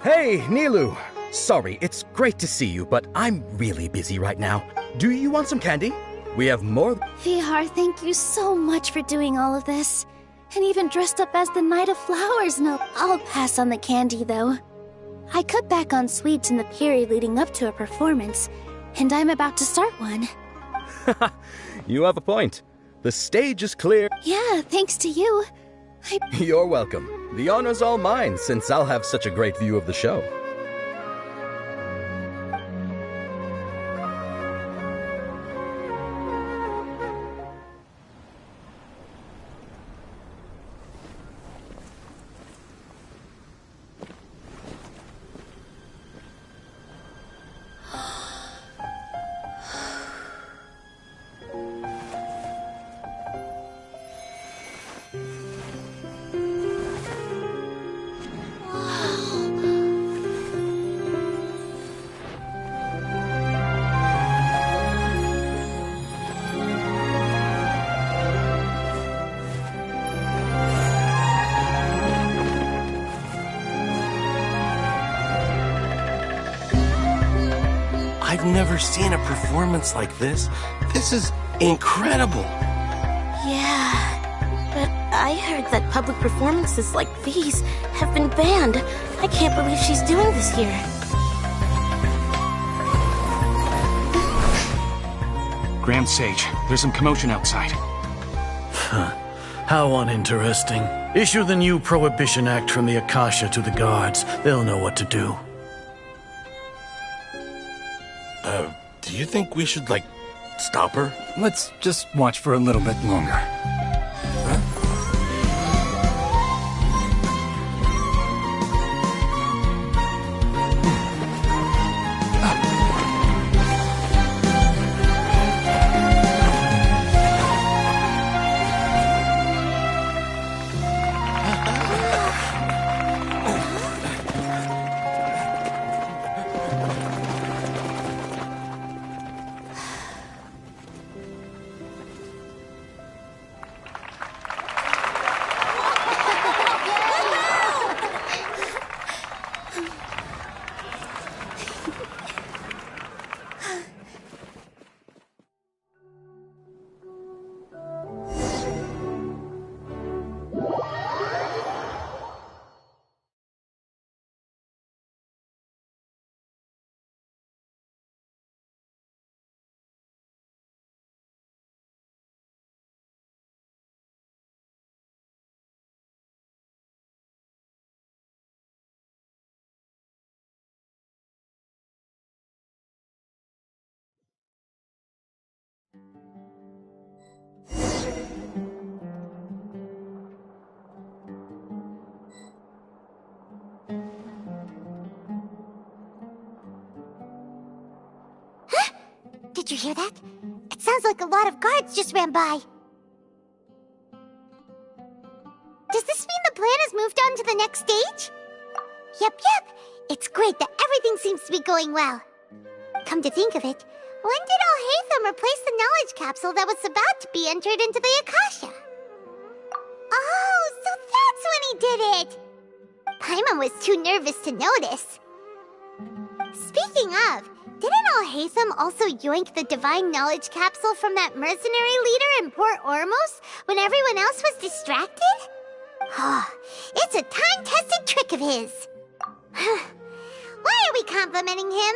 Hey, Nilou! Sorry, it's great to see you, but I'm really busy right now. Do you want some candy? We have more... Vihar, thank you so much for doing all of this. And even dressed up as the Knight of Flowers. No, I'll pass on the candy, though. I cut back on sweets in the period leading up to a performance, and I'm about to start one. You have a point. The stage is clear. Yeah, thanks to you. You're welcome. The honor's all mine, since I'll have such a great view of the show. I've never seen a performance like this. This is incredible. Yeah, but I heard that public performances like these have been banned. I can't believe she's doing this here. Grand Sage, there's some commotion outside. How uninteresting. Issue the new Prohibition Act from the Akasha to the guards. They'll know what to do. Do you think we should, stop her? Let's just watch for a little bit longer. Did you hear that? It sounds like a lot of guards just ran by. Does this mean the plan has moved on to the next stage? Yep. It's great that everything seems to be going well. Come to think of it, when did Alhaitham replace the knowledge capsule that was about to be entered into the Akasha? Oh, so that's when he did it! Paimon was too nervous to notice. Speaking of, didn't Alhaitham also yoink the divine knowledge capsule from that mercenary leader in Port Ormos when everyone else was distracted? Oh, it's a time-tested trick of his. Why are we complimenting him?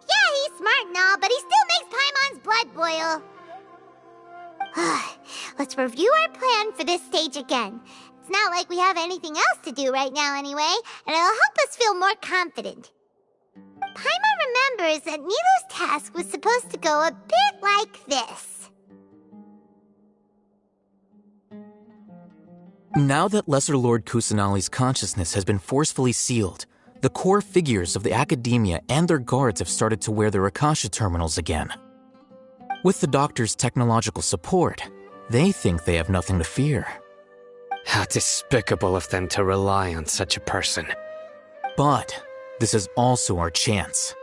Yeah, he's smart and all, but he still makes Paimon's blood boil. Let's review our plan for this stage again. It's not like we have anything else to do right now anyway, and it'll help us feel more confident. Paimon remembers that Nilu's task was supposed to go a bit like this. Now that Lesser Lord Kusanali's consciousness has been forcefully sealed, the core figures of the Academia and their guards have started to wear their Akasha terminals again. With the Doctor's technological support, they think they have nothing to fear. How despicable of them to rely on such a person. But this is also our chance.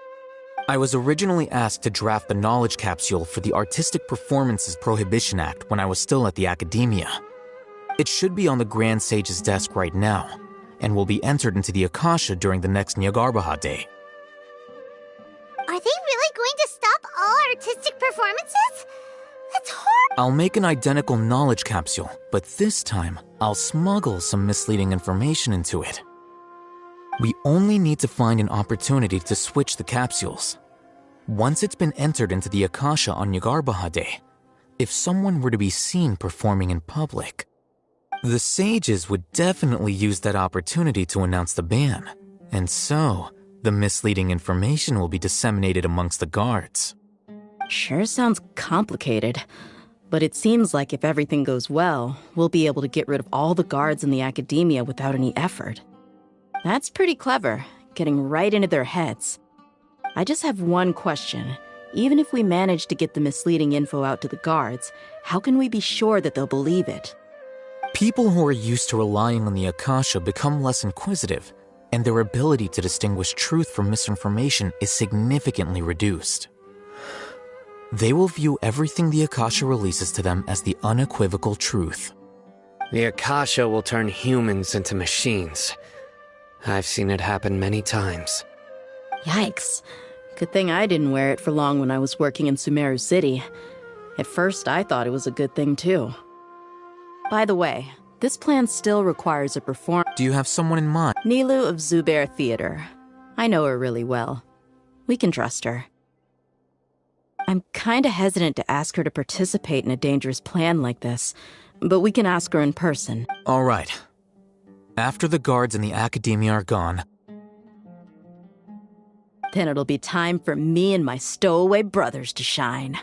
I was originally asked to draft the knowledge capsule for the Artistic Performances Prohibition Act when I was still at the Academia. It should be on the Grand Sage's desk right now, and will be entered into the Akasha during the next Nyagarbha Day. Are they really going to stop all artistic performances? That's horrible. I'll make an identical knowledge capsule, but this time, I'll smuggle some misleading information into it. We only need to find an opportunity to switch the capsules. Once it's been entered into the Akasha on Nyagarbha Day, if someone were to be seen performing in public, the sages would definitely use that opportunity to announce the ban, and so the misleading information will be disseminated amongst the guards. Sure sounds complicated, but it seems like if everything goes well, we'll be able to get rid of all the guards in the Academia without any effort. That's pretty clever, getting right into their heads. I just have one question. Even if we manage to get the misleading info out to the guards, how can we be sure that they'll believe it? People who are used to relying on the Akasha become less inquisitive, and their ability to distinguish truth from misinformation is significantly reduced. They will view everything the Akasha releases to them as the unequivocal truth. The Akasha will turn humans into machines. I've seen it happen many times. Yikes. Good thing I didn't wear it for long when I was working in Sumeru City. At first, I thought it was a good thing too. By the way, this plan still requires a performance. Do you have someone in mind? Nilu of Zubair Theater. I know her really well. We can trust her. I'm kinda hesitant to ask her to participate in a dangerous plan like this, but we can ask her in person. All right. After the guards in the Academia are gone, then it'll be time for me and my stowaway brothers to shine.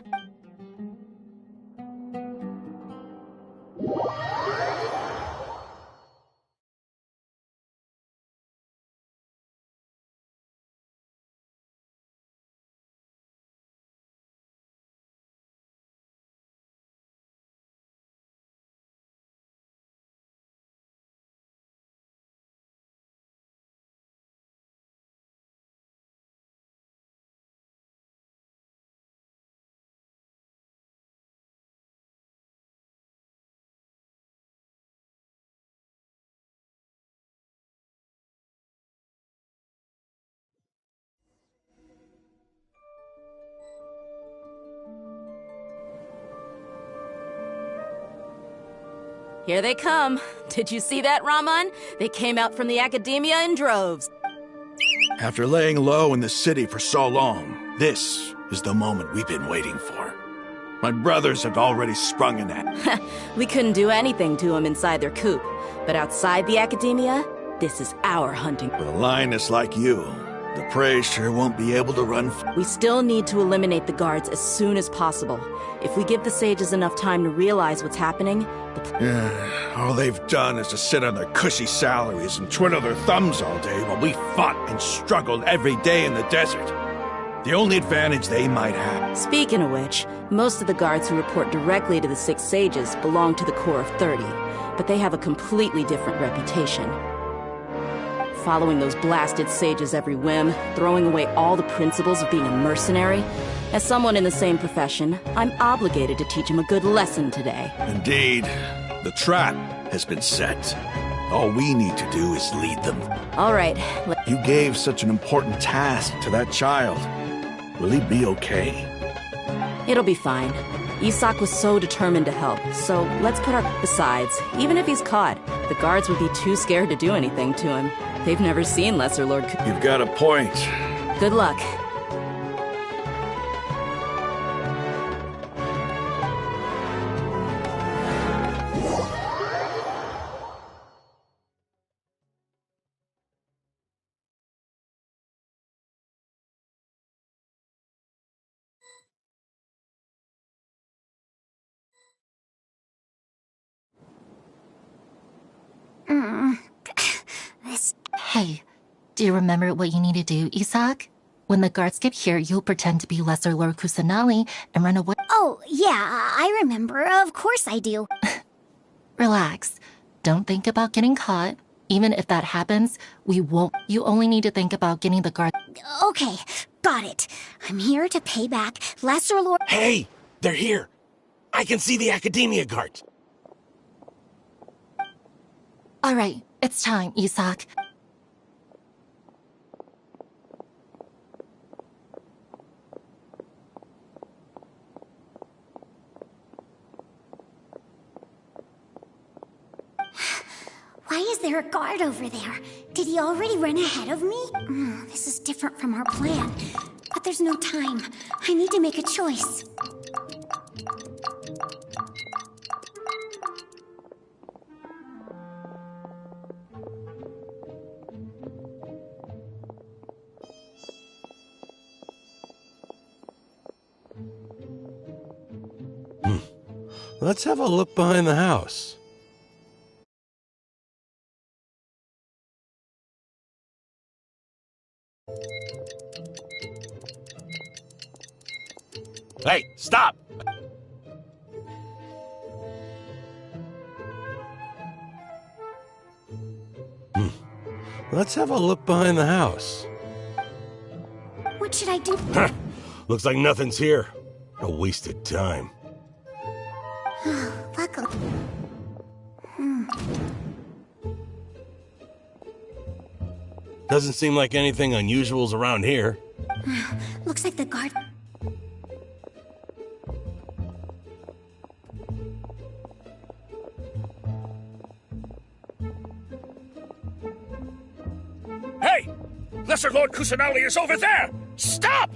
Here they come. Did you see that, Raman? They came out from the Academia in droves. After laying low in the city for so long, this is the moment we've been waiting for. My brothers have already sprung an act. We couldn't do anything to them inside their coop. But outside the Academia, this is our hunting. With a lioness like you, the prey sure won't be able to run. We still need to eliminate the guards as soon as possible. If we give the sages enough time to realize what's happening, all they've done is to sit on their cushy salaries and twiddle their thumbs all day while we fought and struggled every day in the desert. The only advantage they might have. Speaking of which, most of the guards who report directly to the Six Sages belong to the Corps of 30, but they have a completely different reputation. Following those blasted sages every whim, throwing away all the principles of being a mercenary. As someone in the same profession, I'm obligated to teach him a good lesson today. Indeed. The trap has been set. All we need to do is lead them. All right. You gave such an important task to that child. Will he be okay? It'll be fine. Isak was so determined to help, so let's put our... Besides, even if he's caught, the guards would be too scared to do anything to him. They've never seen Lesser Lord... You've got a point. Good luck. Hey, do you remember what you need to do, Isak? When the guards get here, you'll pretend to be Lesser Lord Kusanali and run away. Oh, yeah, I remember. Of course I do. Relax. Don't think about getting caught. Even if that happens, we won't. You only need to think about getting the guard. Okay, got it. I'm here to pay back Lesser Lord... Hey! They're here! I can see the Academia guards! All right, it's time, Isak. Why is there a guard over there? Did he already run ahead of me? This is different from our plan. But there's no time. I need to make a choice. Let's have a look behind the house. Hey, stop! Let's have a look behind the house. What should I do? Looks like nothing's here. A wasted time. Luckily. Doesn't seem like anything unusual's around here. Looks like the guard... Hey! Lesser Lord Kusanali is over there! Stop!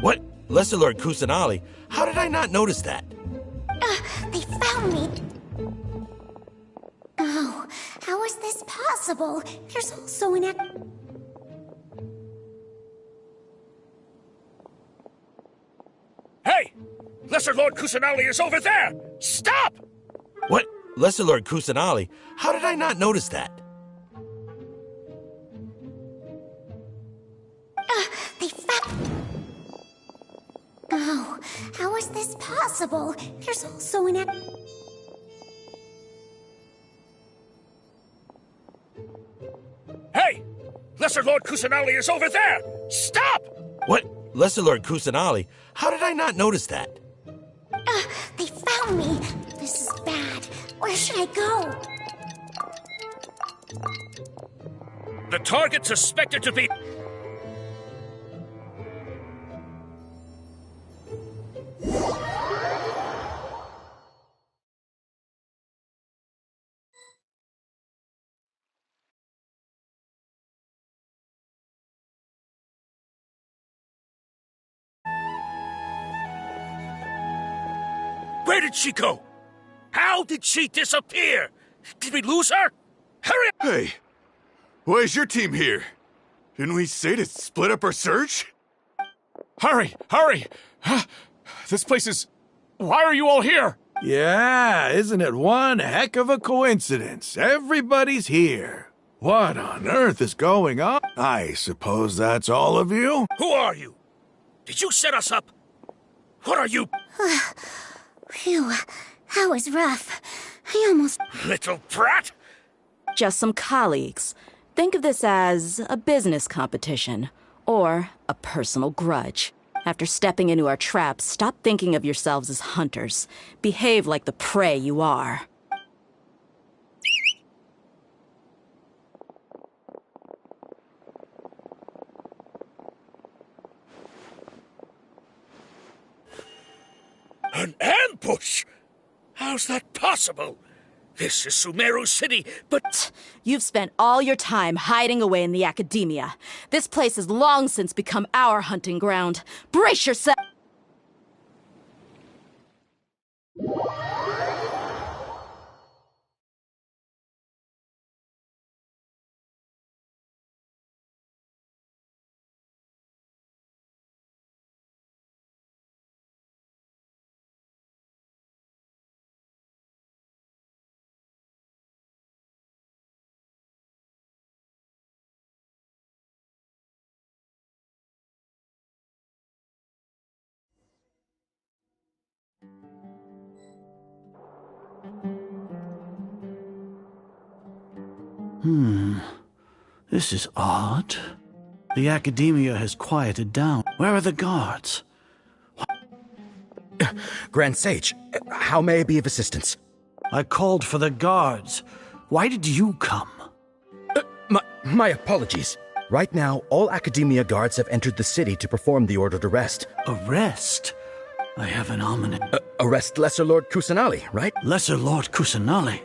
What? Lesser Lord Kusanali? How did I not notice that? They found me! Oh, how is this possible? There's also an... Hey! Lesser Lord Kusanali is over there! Stop! What? Lesser Lord Kusanali? How did I not notice that? They found... Oh, how is this possible? There's also an... Hey! Lesser Lord Kusanali is over there! Stop! What? Lesser Lord Kusanali? How did I not notice that? They found me! This is bad. Where should I go? The target suspected to be... Where did she go? How did she disappear? Did we lose her? Hurry up! Hey, why is your team here? Didn't we say to split up our search? Hurry! Hurry! This place is... Why are you all here? Yeah, isn't it one heck of a coincidence? Everybody's here. What on earth is going on? I suppose that's all of you? Who are you? Did you set us up? What are you... Phew, that was rough. I almost... Little brat! Just some colleagues. Think of this as a business competition, or a personal grudge. After stepping into our traps, stop thinking of yourselves as hunters. Behave like the prey you are. An ambush? How's that possible? This is Sumeru City, but... You've spent all your time hiding away in the academia. This place has long since become our hunting ground. Brace yourself! This is odd. The academia has quieted down. Where are the guards? Grand Sage, how may I be of assistance? I called for the guards. Why did you come? My apologies. Right now, all academia guards have entered the city to perform the ordered arrest. Arrest? I have an ominous... arrest Lesser Lord Kusanali, right? Lesser Lord Kusanali?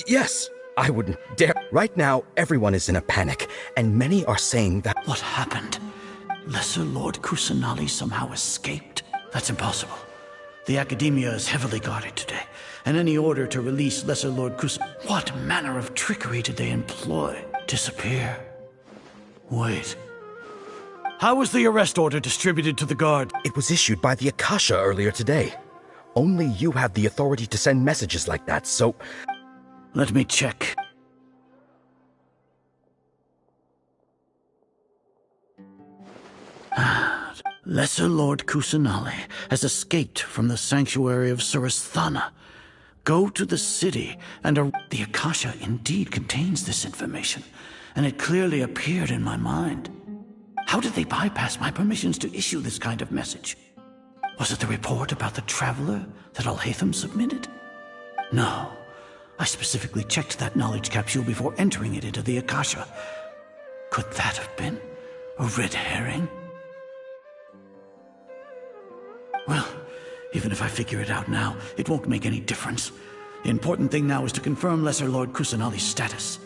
Yes. I wouldn't dare. Right now, everyone is in a panic, and many are saying that... What happened? Lesser Lord Kusanali somehow escaped? That's impossible. The academia is heavily guarded today, and any order to release Lesser Lord Kusanali... What manner of trickery did they employ? Disappear? Wait. How was the arrest order distributed to the guard? It was issued by the Akasha earlier today. Only you have the authority to send messages like that, so... Let me check. Lesser Lord Kusanali has escaped from the sanctuary of Surasthana. Go to the city and the Akasha indeed contains this information, and it clearly appeared in my mind. How did they bypass my permissions to issue this kind of message? Was it the report about the traveler that Alhaitham submitted? No. I specifically checked that knowledge capsule before entering it into the Akasha. Could that have been a red herring? Well, even if I figure it out now, it won't make any difference. The important thing now is to confirm Lesser Lord Kusanali's status.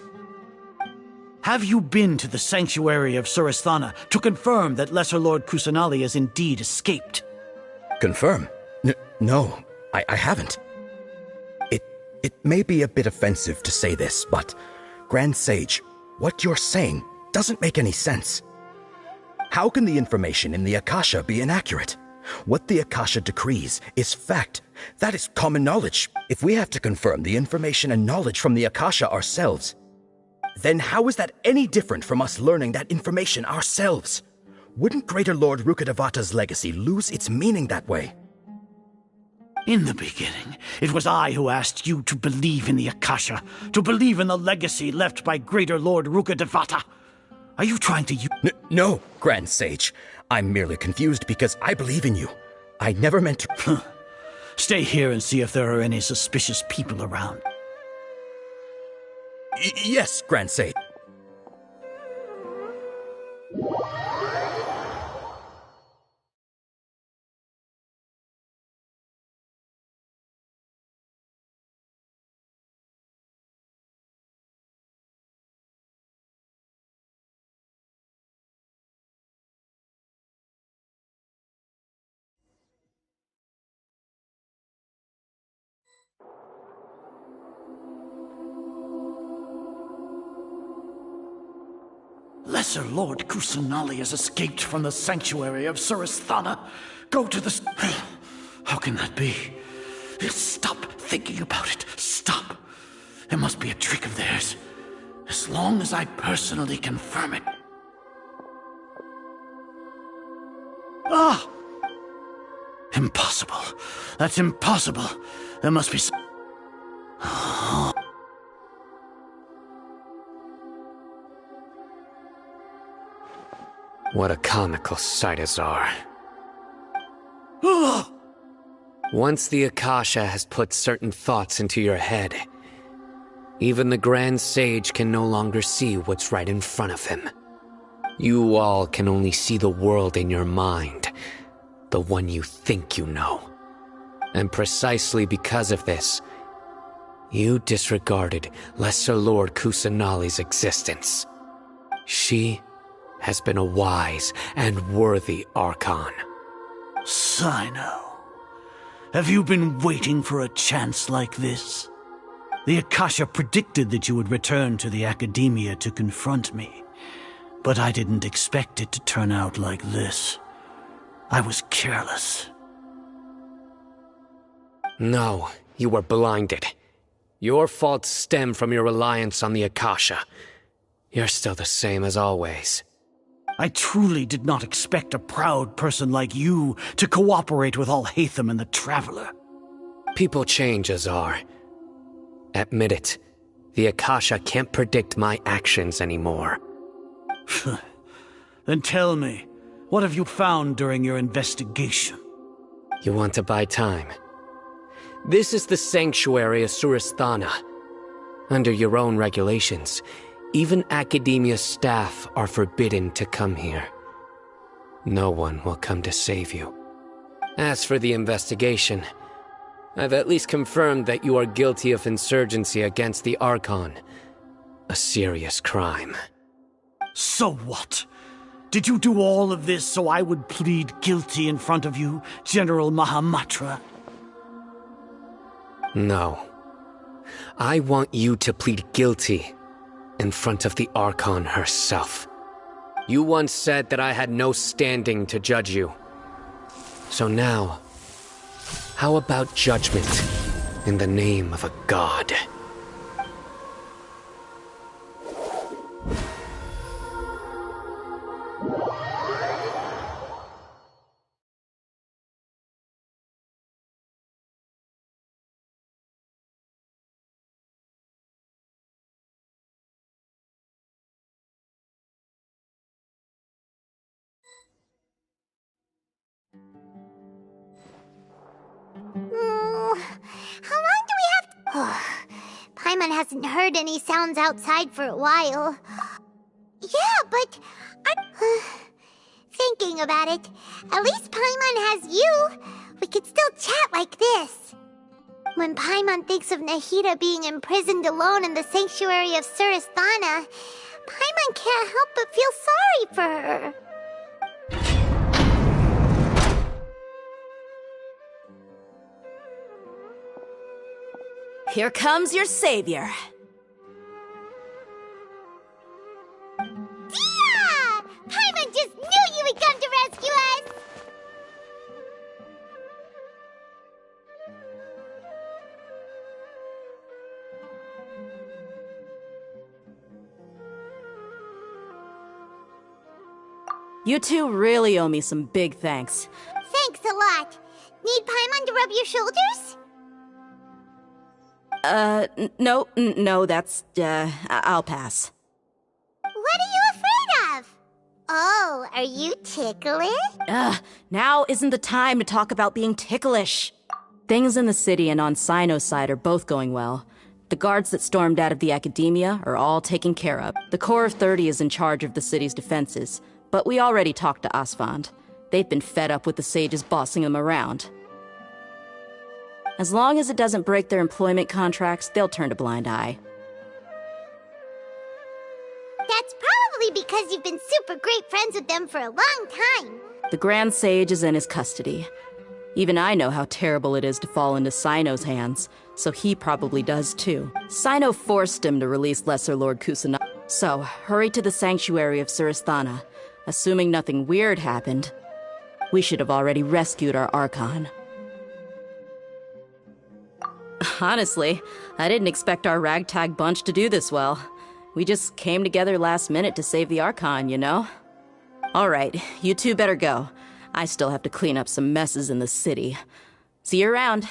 Have you been to the sanctuary of Surasthana to confirm that Lesser Lord Kusanali has indeed escaped? Confirm? No, I haven't. It may be a bit offensive to say this, but, Grand Sage, what you're saying doesn't make any sense. How can the information in the Akasha be inaccurate? What the Akasha decrees is fact. That is common knowledge. If we have to confirm the information and knowledge from the Akasha ourselves, then how is that any different from us learning that information ourselves? Wouldn't Greater Lord Rukkhadevata's legacy lose its meaning that way? In the beginning, it was I who asked you to believe in the Akasha, to believe in the legacy left by Greater Lord Rukkhadevata. Are you trying to use... No, Grand Sage. I'm merely confused because I believe in you. I never meant to... Stay here and see if there are any suspicious people around. Yes, Grand Sage. Lesser Lord Kusanali has escaped from the sanctuary of Surasthana. Go to the... How can that be? Stop thinking about it. Stop. It must be a trick of theirs. As long as I personally confirm it. Ah! Impossible. That's impossible. There must be some... What a comical sight, Azar. Ah! Once the Akasha has put certain thoughts into your head, even the Grand Sage can no longer see what's right in front of him. You all can only see the world in your mind, the one you think you know. And precisely because of this, you disregarded Lesser Lord Kusanali's existence. She has been a wise and worthy Archon. Sino, have you been waiting for a chance like this? The Akasha predicted that you would return to the Academia to confront me, but I didn't expect it to turn out like this. I was careless. No, you were blinded. Your faults stem from your reliance on the Akasha. You're still the same as always. I truly did not expect a proud person like you to cooperate with Alhaitham and the Traveler. People change, Azar. Admit it. The Akasha can't predict my actions anymore. Then tell me, what have you found during your investigation? You want to buy time? This is the sanctuary of Surasthana. Under your own regulations, even Academia staff are forbidden to come here. No one will come to save you. As for the investigation, I've at least confirmed that you are guilty of insurgency against the Archon. A serious crime. So what? Did you do all of this so I would plead guilty in front of you, General Mahamatra? No. I want you to plead guilty in front of the Archon herself. You once said that I had no standing to judge you. So now, how about judgment in the name of a god? How long do we have Paimon hasn't heard any sounds outside for a while. Yeah, but thinking about it, at least Paimon has you. We could still chat like this. When Paimon thinks of Nahida being imprisoned alone in the sanctuary of Surasthana, Paimon can't help but feel sorry for her. Here comes your savior. Dia! Paimon just knew you would come to rescue us! You two really owe me some big thanks. Thanks a lot. Need Paimon to rub your shoulders? No, that's, I'll pass. What are you afraid of? Oh, are you ticklish? Now isn't the time to talk about being ticklish. Things in the city and on Sino's side are both going well. The guards that stormed out of the Academia are all taken care of. The Corps of 30 is in charge of the city's defenses, but we already talked to Asfand. They've been fed up with the sages bossing them around. As long as it doesn't break their employment contracts, they'll turn a blind eye. That's probably because you've been super great friends with them for a long time. The Grand Sage is in his custody. Even I know how terrible it is to fall into Sino's hands, so he probably does too. Sino forced him to release Lesser Lord Kusanagi. So, hurry to the sanctuary of Surasthana. Assuming nothing weird happened, we should have already rescued our Archon. Honestly, I didn't expect our ragtag bunch to do this well. We just came together last minute to save the Archon, you know? Alright, you two better go. I still have to clean up some messes in the city. See you around.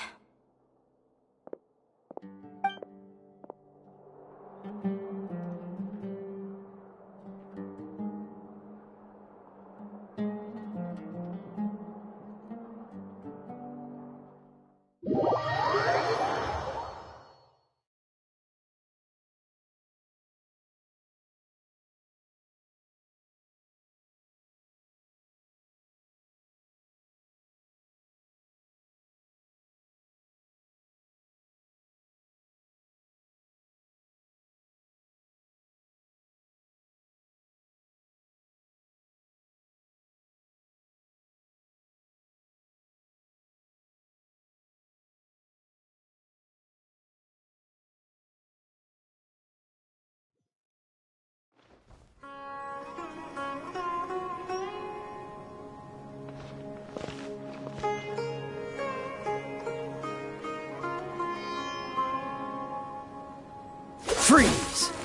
Freeze!